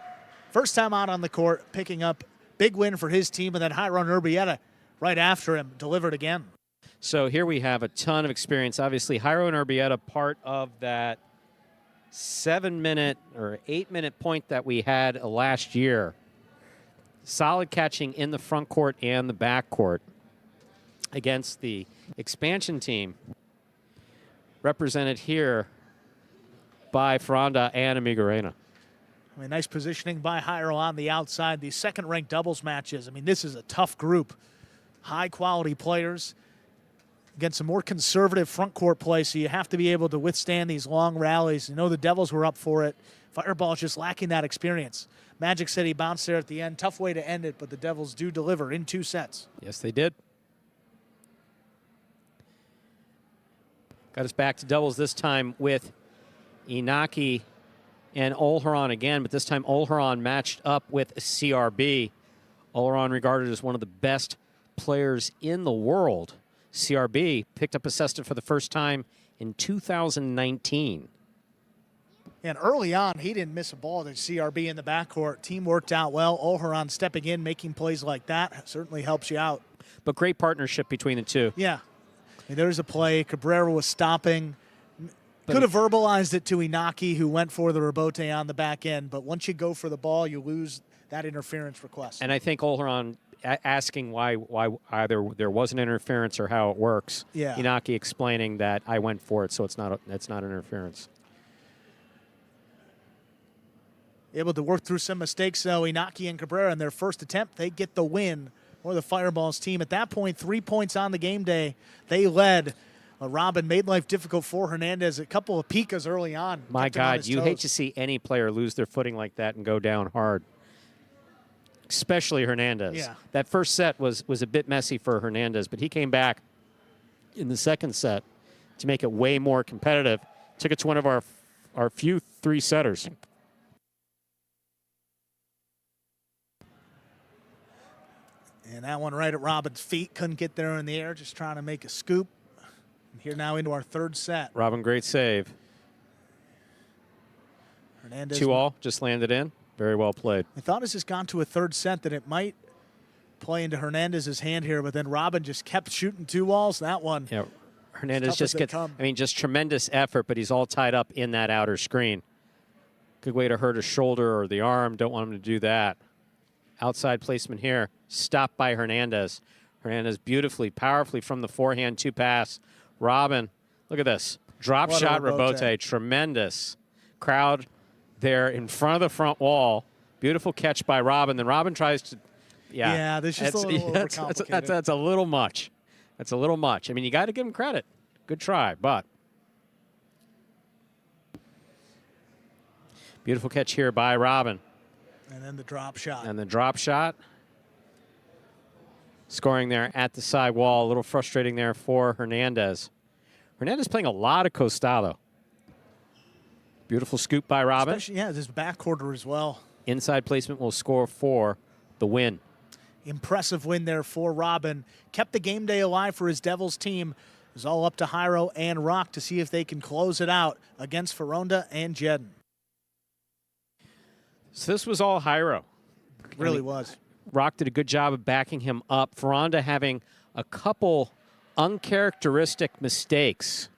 First time out on the court, picking up big win for his team, and then Hiron Urbieta right after him delivered again. So here we have a ton of experience. Obviously, Hiron Urbieta, part of that 7-minute or 8-minute point that we had last year. Solid catching in the front court and the back court against the expansion team, represented here by Ferranda and Amigurena. I mean, nice positioning by Jairo on the outside. These second-ranked doubles matches, I mean, this is a tough group. High-quality players against some more conservative front court play, so you have to be able to withstand these long rallies. You know the Devils were up for it. Fireball's just lacking that experience. Magic City bounced there at the end. Tough way to end it, but the Devils do deliver in 2 sets. Yes, they did. Got us back to doubles this time with Inaki and Olharan again, but this time Olharan matched up with CRB. Olharan regarded as one of the best players in the world. CRB picked up a cesta for the first time in 2019. And early on, he didn't miss a ball to CRB in the backcourt. Team worked out well. Olharan stepping in, making plays like that certainly helps you out. But great partnership between the two. Yeah. I mean, there's a play. Cabrera was stopping. Could have verbalized it to Inaki, who went for the rebote on the back end. But once you go for the ball, you lose that interference request. And I think Olharan asking why either there was an interference or how it works. Yeah. Inaki explaining that I went for it, so it's not interference. Able to work through some mistakes, though. Inaki and Cabrera in their first attempt, they get the win for the Fireballs team. At that point, 3 points on the game day. They led. Robin made life difficult for Hernandez. A couple of picas early on. My God, you hate to see any player lose their footing like that and go down hard, especially Hernandez. Yeah. That first set was a bit messy for Hernandez, but he came back in the second set to make it way more competitive. Took it to one of our few 3-setters. And that one right at Robin's feet. Couldn't get there in the air, just trying to make a scoop. And here now into our third set. Robin, great save. Hernandez 2-all, just landed in. Very well played. I thought as this gone to a third set that it might play into Hernandez's hand here, but then Robin just kept shooting 2 walls. That one Hernandez just gets, just tremendous effort, but he's all tied up in that outer screen. Good way to hurt a shoulder or the arm. Don't want him to do that. Outside placement here. Stopped by Hernandez. Hernandez beautifully, powerfully from the forehand to pass. Robin, look at this. Drop shot rebote. Tremendous. Crowd there in front of the front wall. Beautiful catch by Robin. Then Robin tries to, this is just a little overcomplicated. That's a little much. That's a little much. I mean, you got to give him credit. Good try, but. Beautiful catch here by Robin. And then the drop shot. And the drop shot. Scoring there at the side wall. A little frustrating there for Hernandez. Hernandez playing a lot of Costado. Beautiful scoop by Robin. Especially, this back quarter as well. Inside placement will score for the win. Impressive win there for Robin. Kept the game day alive for his Devils team. It was all up to Jairo and Rock to see if they can close it out against Ferronda and Jedden. So this was all Jairo. It really was. Rock did a good job of backing him up. Ferronda having a couple uncharacteristic mistakes.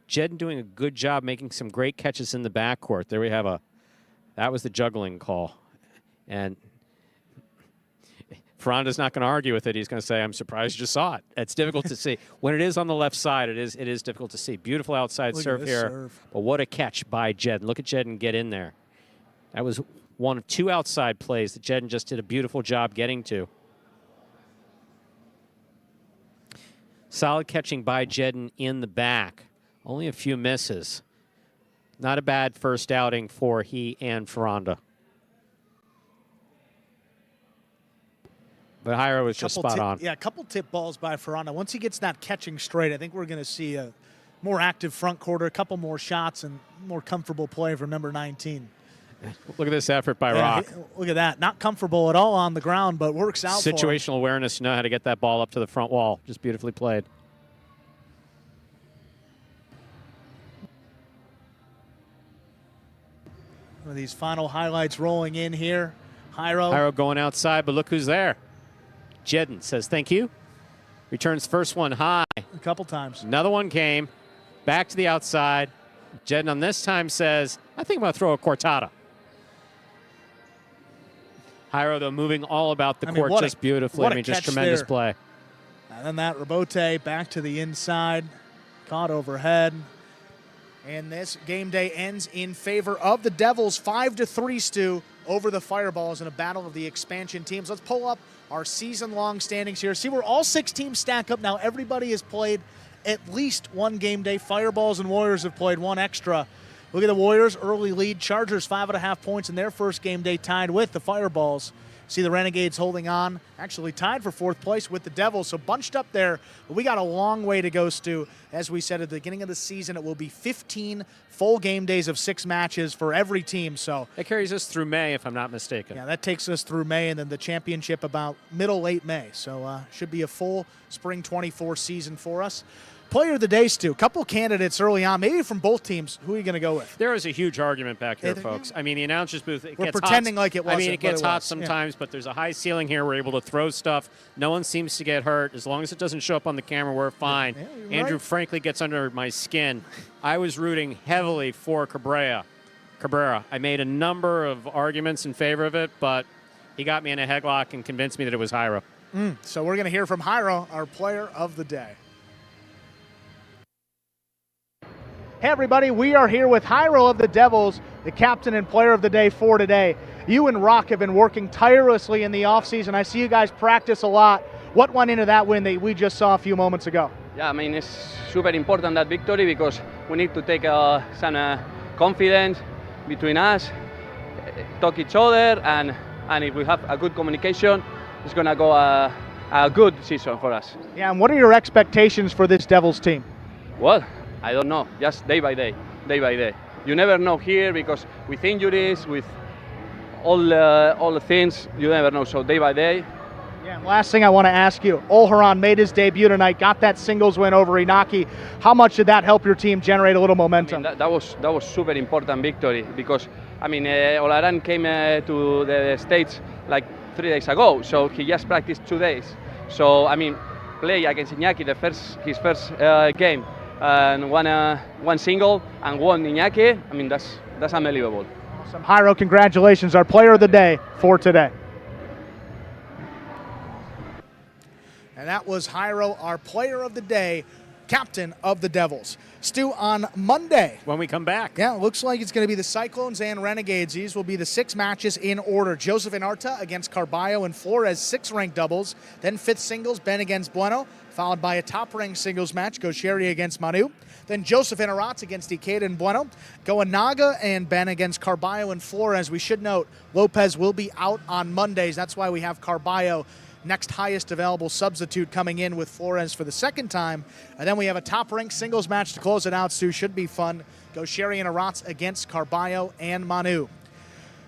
Jedden doing a good job making some great catches in the backcourt. There we have that was the juggling call. And Ferronda's not going to argue with it. He's going to say, I'm surprised you saw it. It's difficult to see. When it is on the left side, it is difficult to see. Beautiful outside serve here. But what a catch by Jedden. Look at Jedden get in there. That was one of two outside plays that Jedden just did a beautiful job getting to. Solid catching by Jedden in the back. Only a few misses. Not a bad first outing for he and Ferronda. But Jairo was just spot on. Yeah, a couple tip balls by Ferronda. Once he gets that catching straight, I think we're going to see a more active front quarter, a couple more shots, and more comfortable play from number 19. Look at this effort by Rock. Look at that. Not comfortable at all on the ground, but works out Situational awareness, you know how to get that ball up to the front wall. Just beautifully played. One of these final highlights rolling in here. Jairo going outside, but look who's there. Jedden says thank you. Returns first one high. A couple times. Another one came. Back to the outside. Jedden on this time says, I think I'm going to throw a cortada. Jairo, though, moving all about the court just beautifully. Just tremendous play. And then that rebote back to the inside. Caught overhead. And this game day ends in favor of the Devils, 5-3, Stu, over the Fireballs in a battle of the expansion teams. Let's pull up our season-long standings here. See where all 6 teams stack up now. Everybody has played at least one game day. Fireballs and Warriors have played one extra. Look at the Warriors, early lead. Chargers 5.5 points in their first game day, tied with the Fireballs. See the Renegades holding on, actually tied for 4th place with the Devils, so bunched up there. But we got a long way to go, Stu. As we said at the beginning of the season, it will be 15 full game days of 6 matches for every team. So that carries us through May, if I'm not mistaken. Yeah, that takes us through May, and then the championship about late May. So should be a full spring 24 season for us. Player of the day, Stu. Couple candidates early on, maybe from both teams. Who are you going to go with? There is a huge argument back here, folks. I mean, the announcers booth, we're pretending like it wasn't. I mean, it gets hot sometimes, but there's a high ceiling here. We're able to throw stuff. No one seems to get hurt. As long as it doesn't show up on the camera, we're fine. Yeah, Andrew, frankly, gets under my skin. I was rooting heavily for Cabrera. I made a number of arguments in favor of it, but he got me in a headlock and convinced me that it was Jairo. So we're going to hear from Jairo, our player of the day. Hey everybody, we are here with Jairo of the Devils, the captain and player of the day for today. You and Rock have been working tirelessly in the offseason. I see you guys practice a lot. What went into that win that we just saw a few moments ago? Yeah, I mean, it's super important, that victory, because we need to take some confidence between us, talk each other, and if we have a good communication, it's going to go a good season for us. Yeah, and what are your expectations for this Devils team? Well, I don't know, just day by day. You never know here, because with injuries, with all the things, you never know, so day by day. Yeah, and last thing I want to ask you, Olharan made his debut tonight, got that singles win over Inaki. How much did that help your team generate a little momentum? I mean, that was super important victory, because, I mean, Olharan came to the States like 3 days ago, so he just practiced 2 days. So, I mean, play against Iñaki his first game and one single and won Iñaki. I mean, that's unbelievable. Awesome. Jairo, congratulations, our player of the day for today. And that was Jairo, our player of the day, captain of the Devils. Stu, on Monday, when we come back. Yeah, it looks like it's going to be the Cyclones and Renegades. These will be the 6 matches in order. Joseph Inarta against Carballo and Flores, 6 ranked doubles. Then 5th singles, Ben against Bueno, followed by a top-ranked singles match, Gaucheri against Manu. Then Joseph Inarata against Ikeda and Bueno. Goanaga and Ben against Carballo and Flores. We should note, Lopez will be out on Mondays. That's why we have Carballo, next highest available substitute, coming in with Flores for the second time. And then we have a top-ranked singles match to close it out, Stu. Should be fun. Gaucheri and Arats against Carballo and Manu.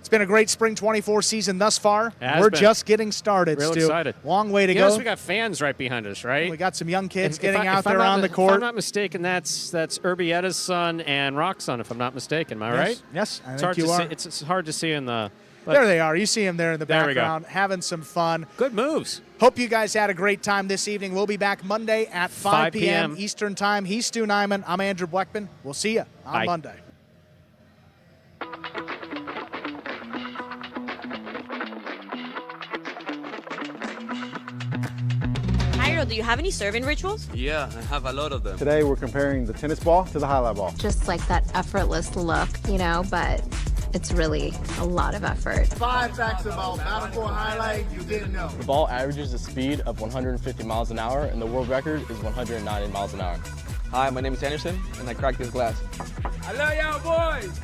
It's been a great Spring 24 season thus far. We're just getting started, Real Stu. excited. Long way to go. Yes, we got fans right behind us, right? We got some young kids getting out there on the court. If I'm not mistaken, that's Urbietta's son and Rock's son, if I'm not mistaken. Am I right? Yes, I think you are. It's hard to see in the... There they are. You see them there in the background, having some fun. Good moves. Hope you guys had a great time this evening. We'll be back Monday at 5 p.m. Eastern Time. He's Stu Nyman. I'm Andrew Bleckman. We'll see you on Monday. Jairo, do you have any serving rituals? Yeah, I have a lot of them. Today we're comparing the tennis ball to the highlight ball. Just like that effortless look, but it's really a lot of effort. 5 facts about Battle Court Highlight you didn't know. The ball averages a speed of 150 miles an hour, and the world record is 190 miles an hour. Hi, my name is Anderson, and I cracked this glass. I love y'all boys!